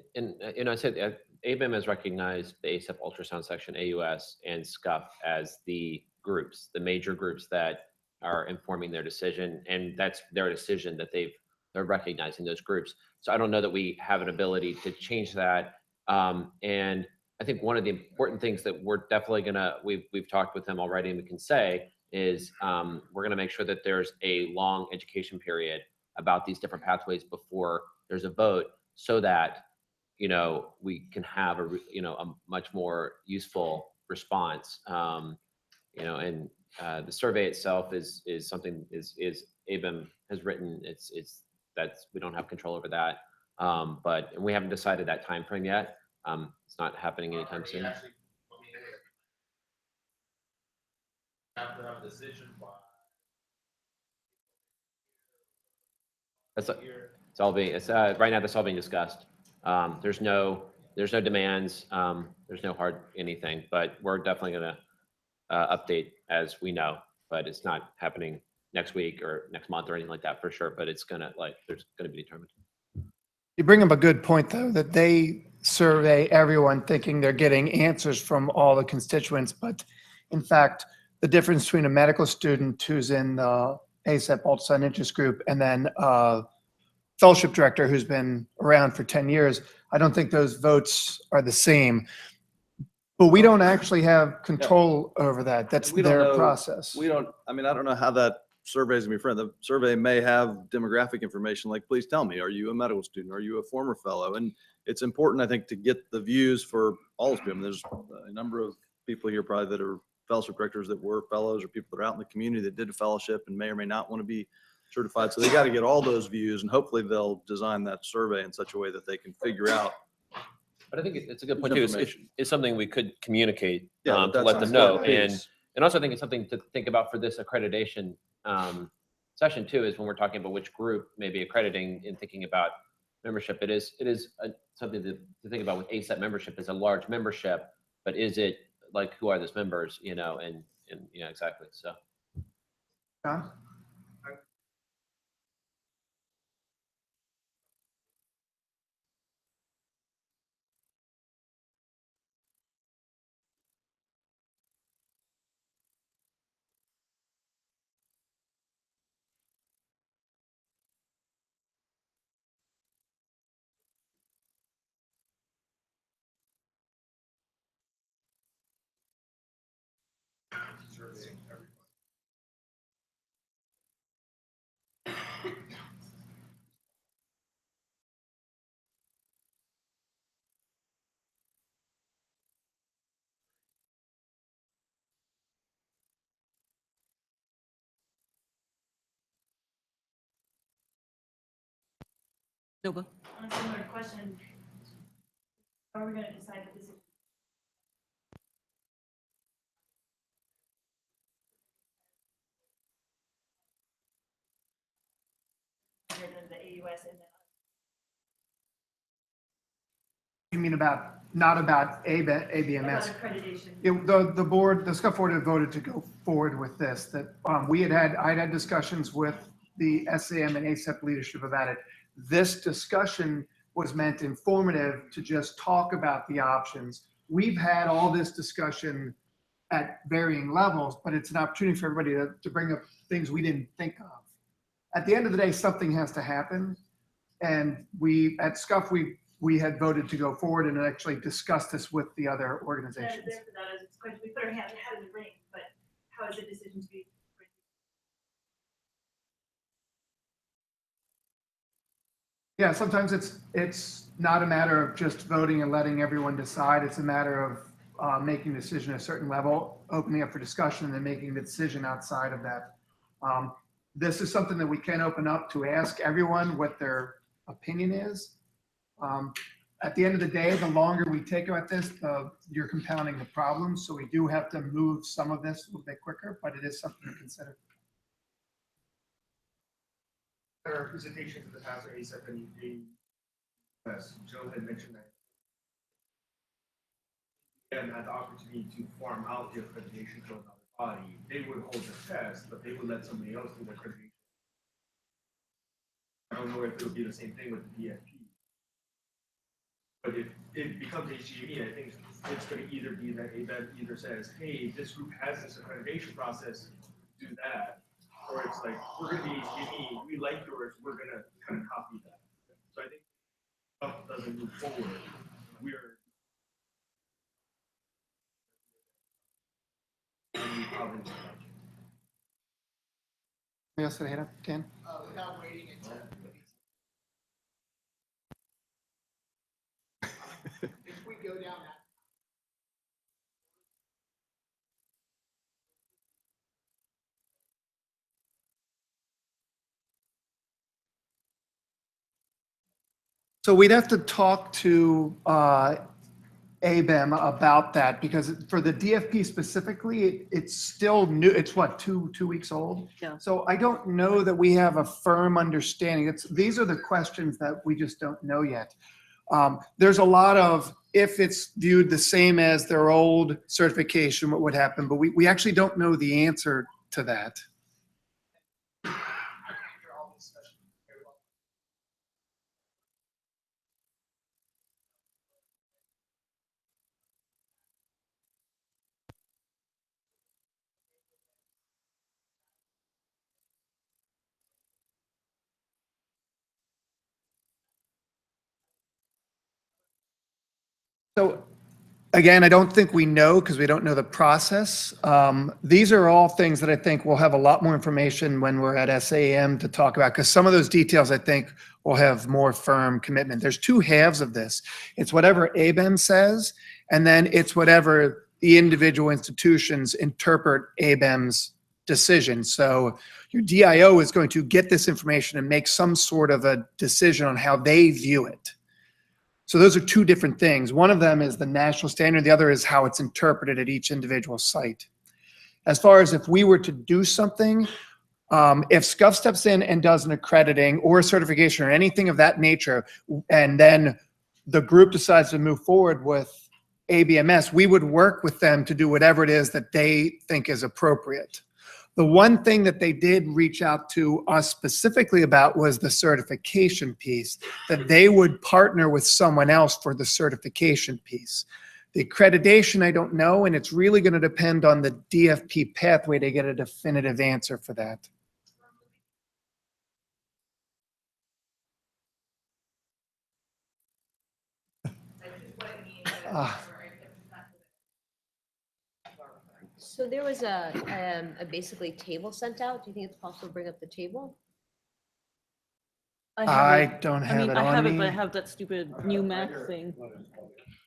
you know, I said ABIM has recognized the ASAP ultrasound section, AUS, and SCUF as the groups, the major groups that are informing their decision, and that's their decision that they're recognizing those groups. So I don't know that we have an ability to change that. And I think one of the important things that we're definitely we've talked with them already, and we can say is we're gonna make sure that there's a long education period about these different pathways before there's a vote, so that you know we can have a much more useful response. You know, and the survey itself is something is ABIM has written. It's that's we don't have control over that. But and we haven't decided that time frame yet. It's not happening anytime soon. Have to have a decision by. It's all being right now. That's all being discussed. There's no demands. There's no hard anything, but we're definitely going to update as we know. But it's not happening next week or next month or anything like that for sure. But it's gonna there's going to be determined. You bring up a good point, though, that they survey everyone thinking they're getting answers from all the constituents. But in fact, the difference between a medical student who's in the ASAP ultrasound interest group and then a fellowship director who's been around for 10 years, I don't think those votes are the same. But we don't actually have control over that. That's We don't their know- process. We don't, I mean, I don't know how that survey is gonna be friend. The survey may have demographic information, like, please tell me, are you a medical student? Are you a former fellow? And it's important, I think, to get the views for all of them. There's a number of people here probably that are fellowship directors that were fellows, or people that are out in the community that did a fellowship and may or may not want to be certified. So they got to get all those views, and hopefully they'll design that survey in such a way that they can figure out. But I think it's a good point too. It's something we could communicate Yeah, to that's let an them know, important and piece. also I think it's something to think about for this accreditation session too. Is when we're talking about which group may be accrediting and thinking about membership. It is something to think about with ASAP membership. Is a large membership, but is it like who are those members? You know, and you know exactly. So. John? Nova. On a similar question, how are we going to decide that this is? Than the AUS and then. You mean not about ABMS? About accreditation. The board, the SCUF board had voted to go forward with this, that I'd had discussions with the SAM and ASAP leadership about it. This discussion was meant informative to just talk about the options. We've had all this discussion at varying levels, but it's an opportunity for everybody to bring up things we didn't think of. At the end of the day, something has to happen. And we, at SCUF, we had voted to go forward and actually discuss this with the other organizations. There for that as it's going to, we put our hat in the ring, but how is the decision to be? Yeah, sometimes it's not a matter of just voting and letting everyone decide. It's a matter of making a decision at a certain level, opening up for discussion, and then making the decision outside of that. This is something that we can open up to ask everyone what their opinion is. At the end of the day, the longer we take about this, you're compounding the problem. So we do have to move some of this a little bit quicker, but it is something to consider. There are presentations in the past where he said that as Joe had mentioned that and had the opportunity to farm out the accreditation to another body, they would hold the test, but they would let somebody else do the accreditation. I don't know if it would be the same thing with the DFP. But if it becomes HGME, I think it's going to either be that ABEM either says, hey, this group has this accreditation process, do that. Or it's like, we're going to be HGME, we like yours, we're going to kind of copy that. So I think if stuff doesn't move forward, we're probably Yes, Rehera, Ken? Without waiting until. If we go down that. So we'd have to talk to ABEM about that, because for the DFP specifically, it's still new. It's what, two weeks old? Yeah. So I don't know that we have a firm understanding. These are the questions that we just don't know yet. There's a lot of, if it's viewed the same as their old certification, what would happen, but we actually don't know the answer to that. So again, I don't think we know because we don't know the process. These are all things that I think we'll have a lot more information when we're at SAM to talk about, because some of those details I think will have more firm commitment. There's two halves of this. It's whatever ABEM says, and then it's whatever the individual institutions interpret ABEM's decision. So your DIO is going to get this information and make some sort of a decision on how they view it. So those are two different things. One of them is the national standard. The other is how it's interpreted at each individual site. As far as if we were to do something, if SCUF steps in and does an accrediting or a certification or anything of that nature, and then the group decides to move forward with ABMS, we would work with them to do whatever it is that they think is appropriate. The one thing that they did reach out to us specifically about was the certification piece, that they would partner with someone else for the certification piece. The accreditation, I don't know, and it's really going to depend on the DFP pathway to get a definitive answer for that. So there was a basically table sent out. Do you think it's possible to bring up the table? I don't have it I on have it, me. but I have that stupid new Mac thing.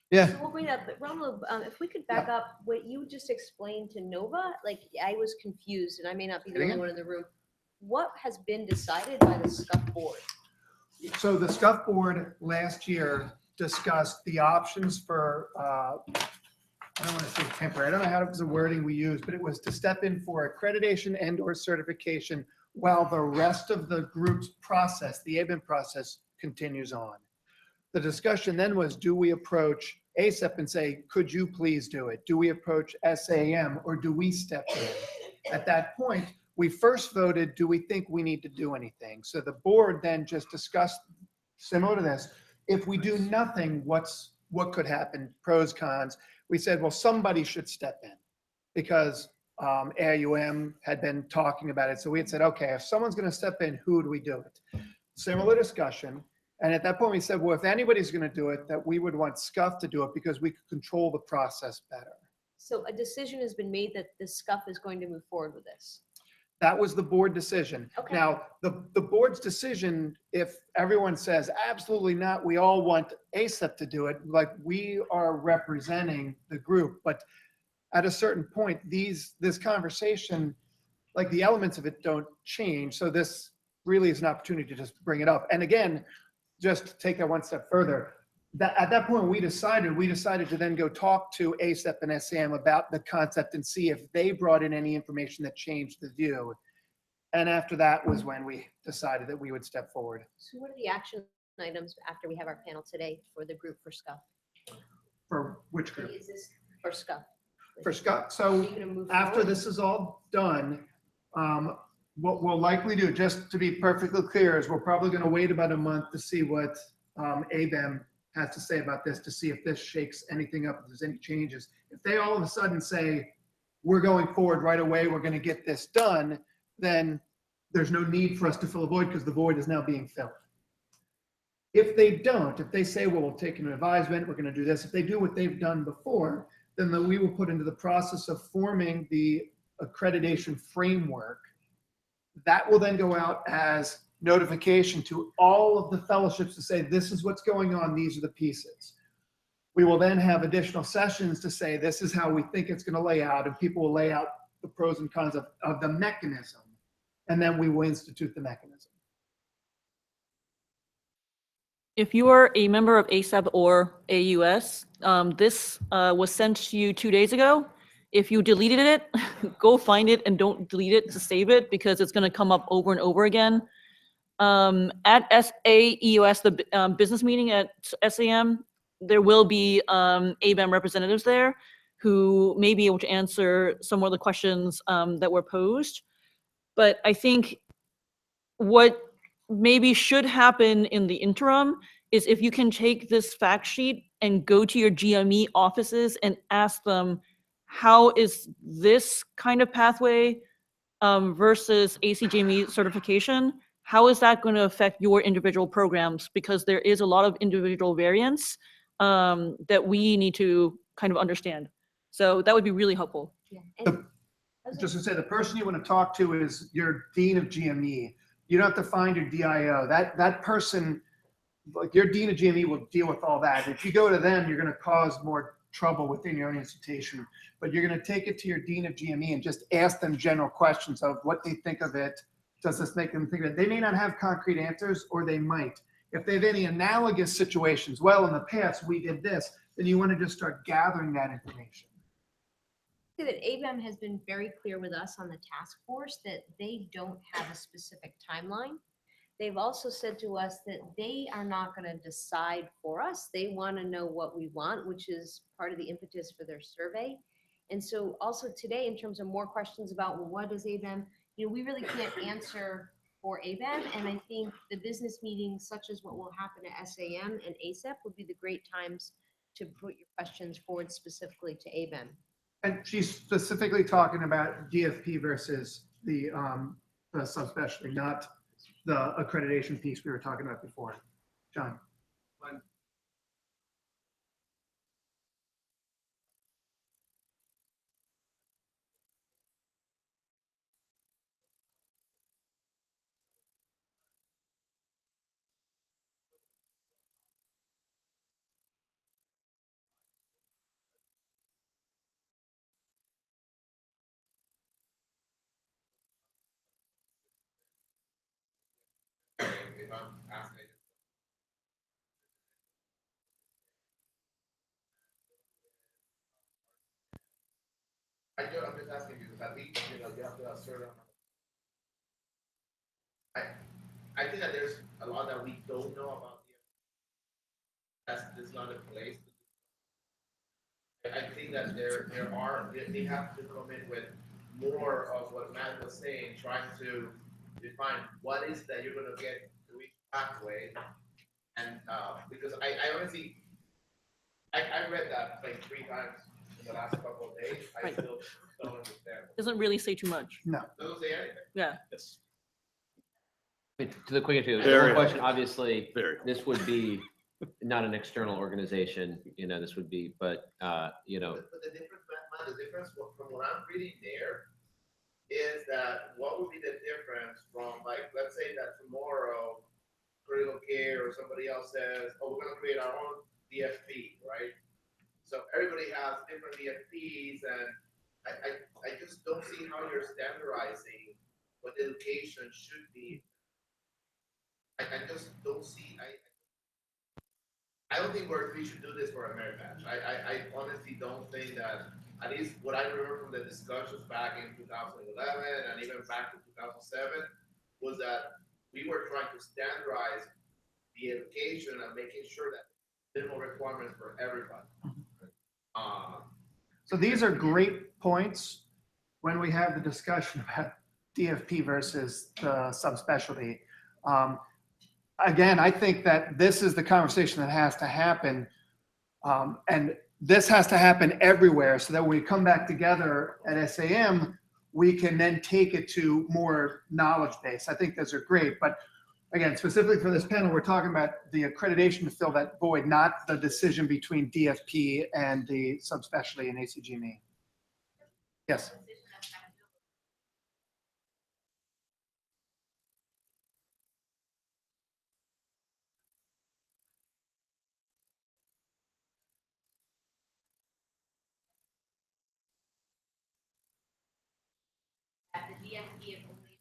Yeah. So we'll bring up, but Ronald, if we could back up what you just explained to Nova, like I was confused and I may not be the only one in the room. What has been decided by the SCUF board? So the SCUF board last year discussed the options for, I don't want to say temporary, I don't know how it was the wording we used, but it was to step in for accreditation and or certification while the rest of the group's process, the ABEM process, continues on. The discussion then was, do we approach ASEP and say, could you please do it? Do we approach SAM or do we step in? At that point, we first voted, do we think we need to do anything? So the board then just discussed, similar to this, if we do nothing, what could happen, pros, cons? We said, well, somebody should step in. because AIUM had been talking about it. So we had said, okay, if someone's going to step in, who do we do it? Similar discussion. And at that point, we said, well, if anybody's going to do it, that we would want SCUF to do it because we could control the process better. So a decision has been made that the SCUF is going to move forward with this. That was the board decision. Okay. Now, the board's decision, if everyone says absolutely not, we all want ASAP to do it, like we are representing the group. But at a certain point, this conversation, like the elements of it don't change. So this really is an opportunity to just bring it up. And again, just to take that one step further, at that point, we decided to then go talk to ASAP and SAM about the concept and see if they brought in any information that changed the view. And after that was when we decided that we would step forward. So what are the action items after we have our panel today for the group for SCUF? For which group? Is this for SCUF? For SCUF. So after forward? this is all done, what we'll likely do, just to be perfectly clear, is we're probably going to wait about a month to see what ABEM has to say about this, to see if this shakes anything up, if there's any changes. If they all of a sudden say, we're going forward right away, we're going to get this done, then there's no need for us to fill a void because the void is now being filled. If they don't, if they say, well, we'll take an advisement, we're going to do this, if they do what they've done before, then we will put into the process of forming the accreditation framework. That will then go out as notification to all of the fellowships to say, this is what's going on, these are the pieces. We will then have additional sessions to say, this is how we think it's going to lay out, and people will lay out the pros and cons of the mechanism, and then we will institute the mechanism. If you are a member of ASAP or AUS, this was sent to you 2 days ago. If you deleted it, go find it and don't delete it to save it because it's going to come up over and over again. At SAEUS, the business meeting at SAM, there will be ABEM representatives there who may be able to answer some of the questions that were posed. But I think what maybe should happen in the interim is if you can take this fact sheet and go to your GME offices and ask them, how is this kind of pathway versus ACGME certification, how is that going to affect your individual programs? Because there is a lot of individual variance that we need to kind of understand. So that would be really helpful. Yeah. Just to say, the person you want to talk to is your dean of GME. You don't have to find your DIO. That person, like your dean of GME, will deal with all that. If you go to them, you're going to cause more trouble within your own institution. But you're going to take it to your dean of GME and just ask them general questions of what they think of it. Does this make them think of it? They may not have concrete answers, or they might. If they have any analogous situations, well, in the past we did this, then you want to just start gathering that information. That ABEM has been very clear with us on the task force that they don't have a specific timeline. They've also said to us that they are not going to decide for us. They want to know what we want, which is part of the impetus for their survey. And so also today, in terms of more questions about, well, what is ABEM? You know, we really can't answer for ABEM. And I think the business meetings, such as what will happen at SAM and ASAP, would be the great times to put your questions forward specifically to ABEM. And she's specifically talking about DFP versus the subspecialty, not the accreditation piece we were talking about before. John. If I'm asking, I'm just asking because at least, you know, you have to assert. I think that there's a lot that we don't know about the. That's not a place. I think that they have to come in with more of what Matt was saying, trying to define what is that you're going to get through each pathway. And because I honestly, I read that like 3 times in the last couple of days, I Right. still don't understand. Doesn't really say too much. No. Doesn't say anything. Yeah. To the quick answer, Very. the question, obviously, Very. this would be not an external organization, you know, this would be, but, you know, But the difference, Matt, the difference from what I'm reading there is that what would be the difference from, like, let's say that tomorrow critical care or somebody else says, oh, we're gonna create our own DFP, right? So everybody has different DFPs, and I just don't see how you're standardizing what education should be. I just don't see, I don't think we should do this for a merit badge. I honestly don't think that, at least what I remember from the discussions back in 2011 and even back in 2007, was that we were trying to standardize the education and making sure that minimal requirements for everybody. So these are great points when we have the discussion about DFP versus the subspecialty. Again, I think that this is the conversation that has to happen. And this has to happen everywhere so that when we come back together at SAM, we can then take it to more knowledge base. I think those are great. But again, specifically for this panel, we're talking about the accreditation to fill that void, not the decision between DFP and the subspecialty in ACGME. Yes. At the DFP of only.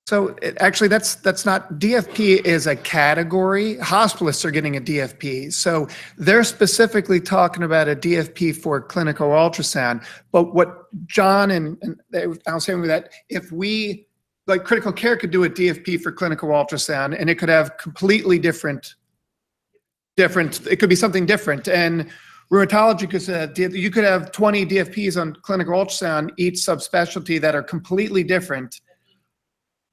So actually, that's not, DFP is a category. Hospitalists are getting a DFP. So they're specifically talking about a DFP for clinical ultrasound. But what John and I was saying with that, if we, like critical care could do a DFP for clinical ultrasound and it could have completely different, it could be something different. And rheumatology could say, you could have 20 DFPs on clinical ultrasound, each subspecialty that are completely different.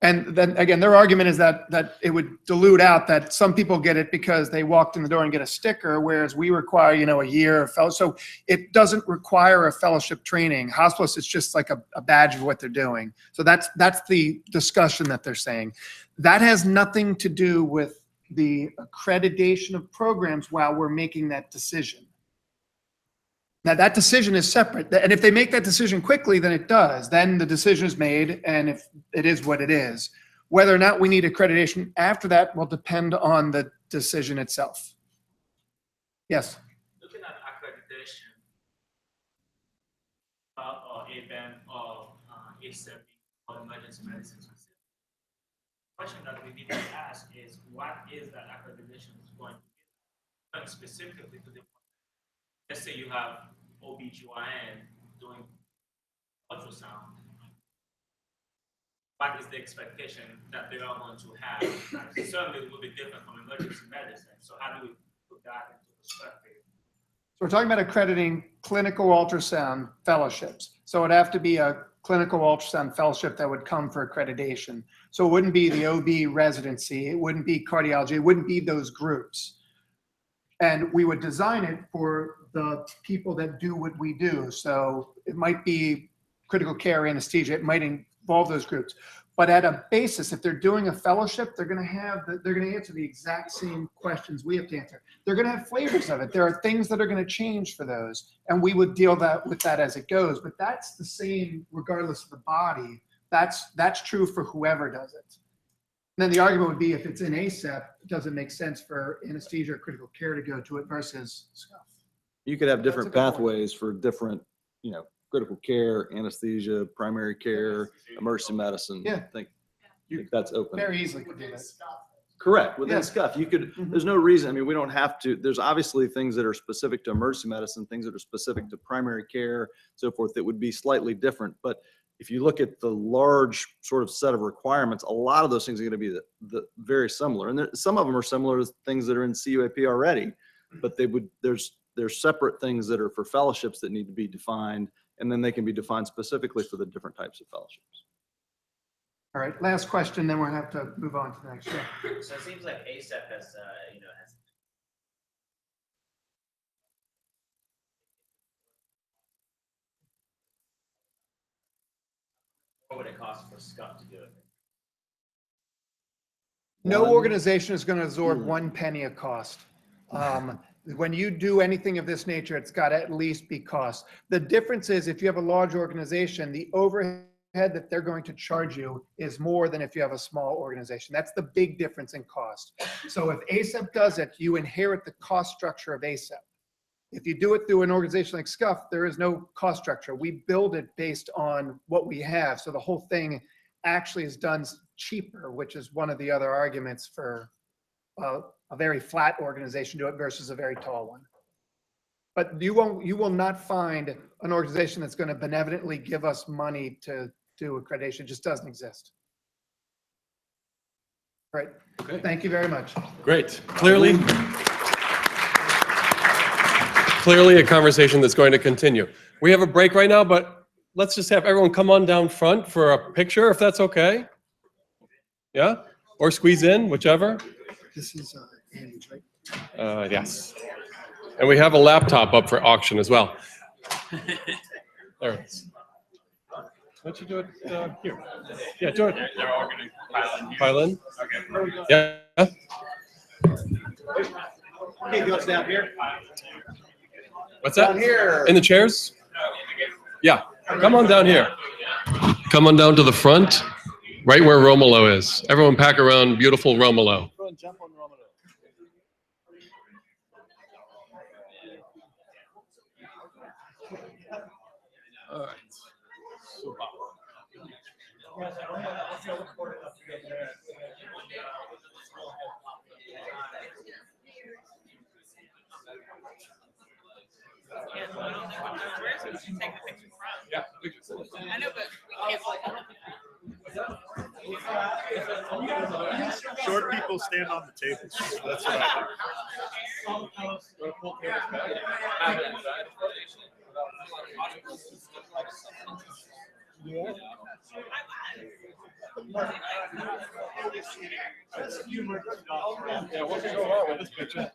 And then again, their argument is that it would dilute out that some people get it because they walked in the door and get a sticker, whereas we require, you know, a year of fellowship. So it doesn't require a fellowship training. Hospitalists, it's just like a badge of what they're doing. So that's the discussion that they're saying. That has nothing to do with the accreditation of programs while we're making that decision. Now that decision is separate, and if they make that decision quickly, then it does. Then the decision is made, and if it is what it is. Whether or not we need accreditation after that will depend on the decision itself. Yes? Looking at accreditation, or ABEM or ACEP or emergency medicine, the question that we need to ask is, what is that accreditation going to be? And specifically to the, let's say you have OBGYN doing ultrasound. What is the expectation that they are going to have? And certainly it will be different from emergency medicine. So how do we put that into perspective? So we're talking about accrediting clinical ultrasound fellowships. So it'd have to be a clinical ultrasound fellowship that would come for accreditation. So it wouldn't be the OB residency, it wouldn't be cardiology, it wouldn't be those groups. And we would design it for the people that do what we do. So it might be critical care, anesthesia, it might involve those groups. But at a basis, if they're doing a fellowship, they're going to answer the exact same questions we have to answer. They're going to have flavors of it. There are things that are going to change for those, and we would deal with that as it goes. But that's the same regardless of the body. That's true for whoever does it. And then the argument would be if it's in ACEP, it doesn't make sense for anesthesia or critical care to go to it versus SCUF. You could have different pathways for different, you know, critical care, anesthesia, primary care, emergency medicine. Yeah. I think that's open. Very easily could do that. Correct. Within Yeah. SCUF, you could, there's no reason, I mean, we don't have to, there's obviously things that are specific to emergency medicine, things that are specific to primary care, so forth, that would be slightly different. But if you look at the large sort of set of requirements, a lot of those things are going to be the very similar. And some of them are similar to things that are in CUAP already, but there's separate things that are for fellowships that need to be defined, and then they can be defined specifically for the different types of fellowships. All right, last question, then we'll have to move on to the next show. So it seems like ASAP has, has. What would it cost for SCUF to do it? No organization is going to absorb 1 penny of cost. When you do anything of this nature, it's got to at least be cost. The difference is if you have a large organization, the overhead that they're going to charge you is more than if you have a small organization. That's the big difference in cost. So if ASAP does it, you inherit the cost structure of ASAP. If you do it through an organization like SCUF, there is no cost structure. We build it based on what we have. So the whole thing actually is done cheaper, which is one of the other arguments for a very flat organization do it versus a very tall one. But you will not find an organization that's going to benevolently give us money to do accreditation. It just doesn't exist. All right. Okay. Thank you very much. Great. Clearly a conversation that's going to continue. We have a break right now, but let's just have everyone come on down front for a picture, if that's okay. Yeah? Or squeeze in, whichever. This is Andy's, right? Yes. And we have a laptop up for auction as well. There it is. Why don't you do it here? Yeah, do it. They're all going to Pile in? Okay. Yeah. Okay, go down here. What's that? Down here. In the chairs? Yeah. Come on down here. Come on down to the front, right where Romolo is. Everyone pack around beautiful Romolo. Jump on Romano. All right. Yeah, I know, but we can't. Short people stand on the tables. That's what I Yeah. Yeah, what could go wrong with this picture?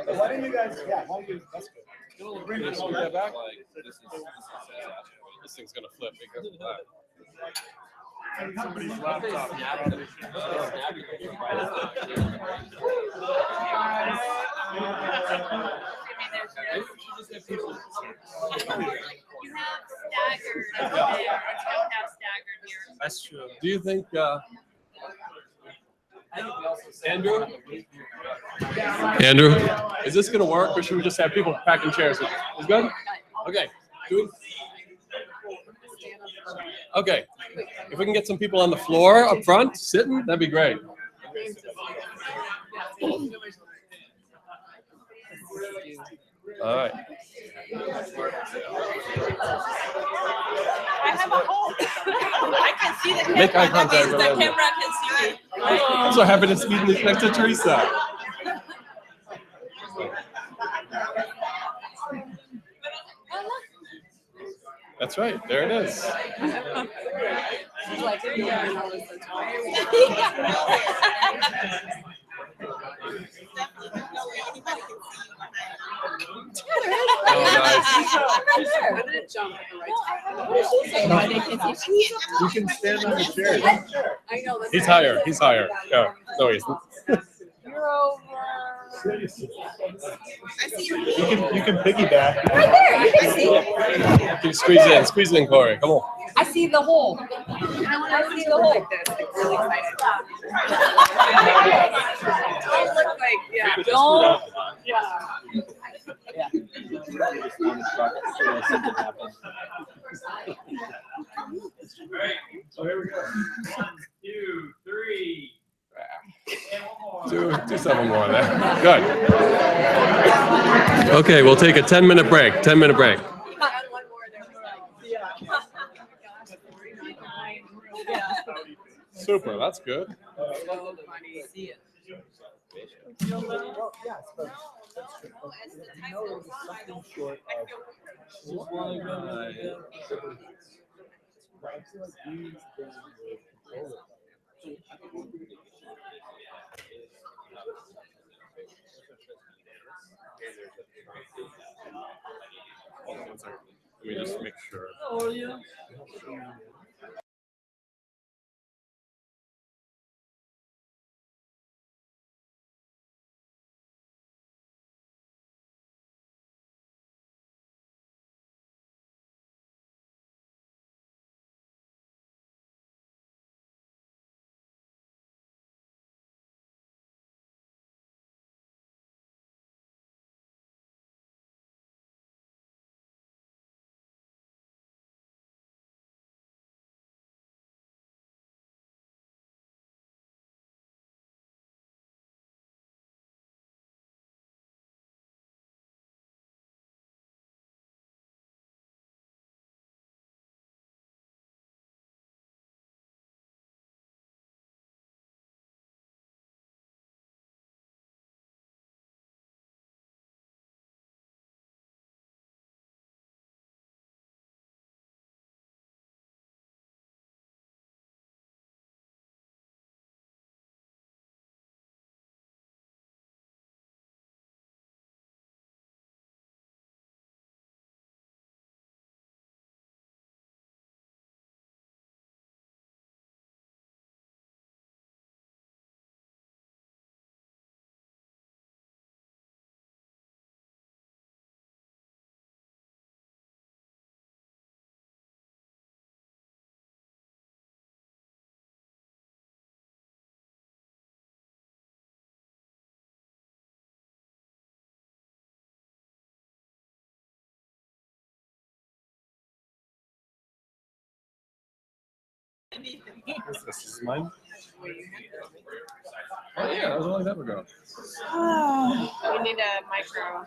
Why don't you guys, yeah, why don't you, that's good. Can you scoot that back? This thing's gonna flip because of that. Somebody's laptop. You have staggered there. Don't have staggered here. That's true. Do you think, Andrew? Andrew, is this gonna work, or should we just have people packing chairs? Is good? Okay. Okay. If we can get some people on the floor up front, sitting, that'd be great. All right. I have a hole. I can see the camera. Make eye contact That means with the Randy. camera can see me. I'm so happy to be next to Teresa. That's right. There it is. I'm gonna jump at the right time. You can stand on the chair. I know. He's higher. He's higher. Yeah. No, he's. You're over. I see you. You can piggyback. Right there. You can see. Can you squeeze in, Corey. Come on. I see the hole. I see the hole. Like this. I'm really excited. Don't look like, yeah. Don't. Yeah. So here we go. 1, 2, 3. Do something more there. Good. Okay, we'll take a 10-minute break. 10-minute break. Super. That's good. Let me just make sure. Oh, yeah. This is mine. Oh yeah, that was a long time ago. We need a micro.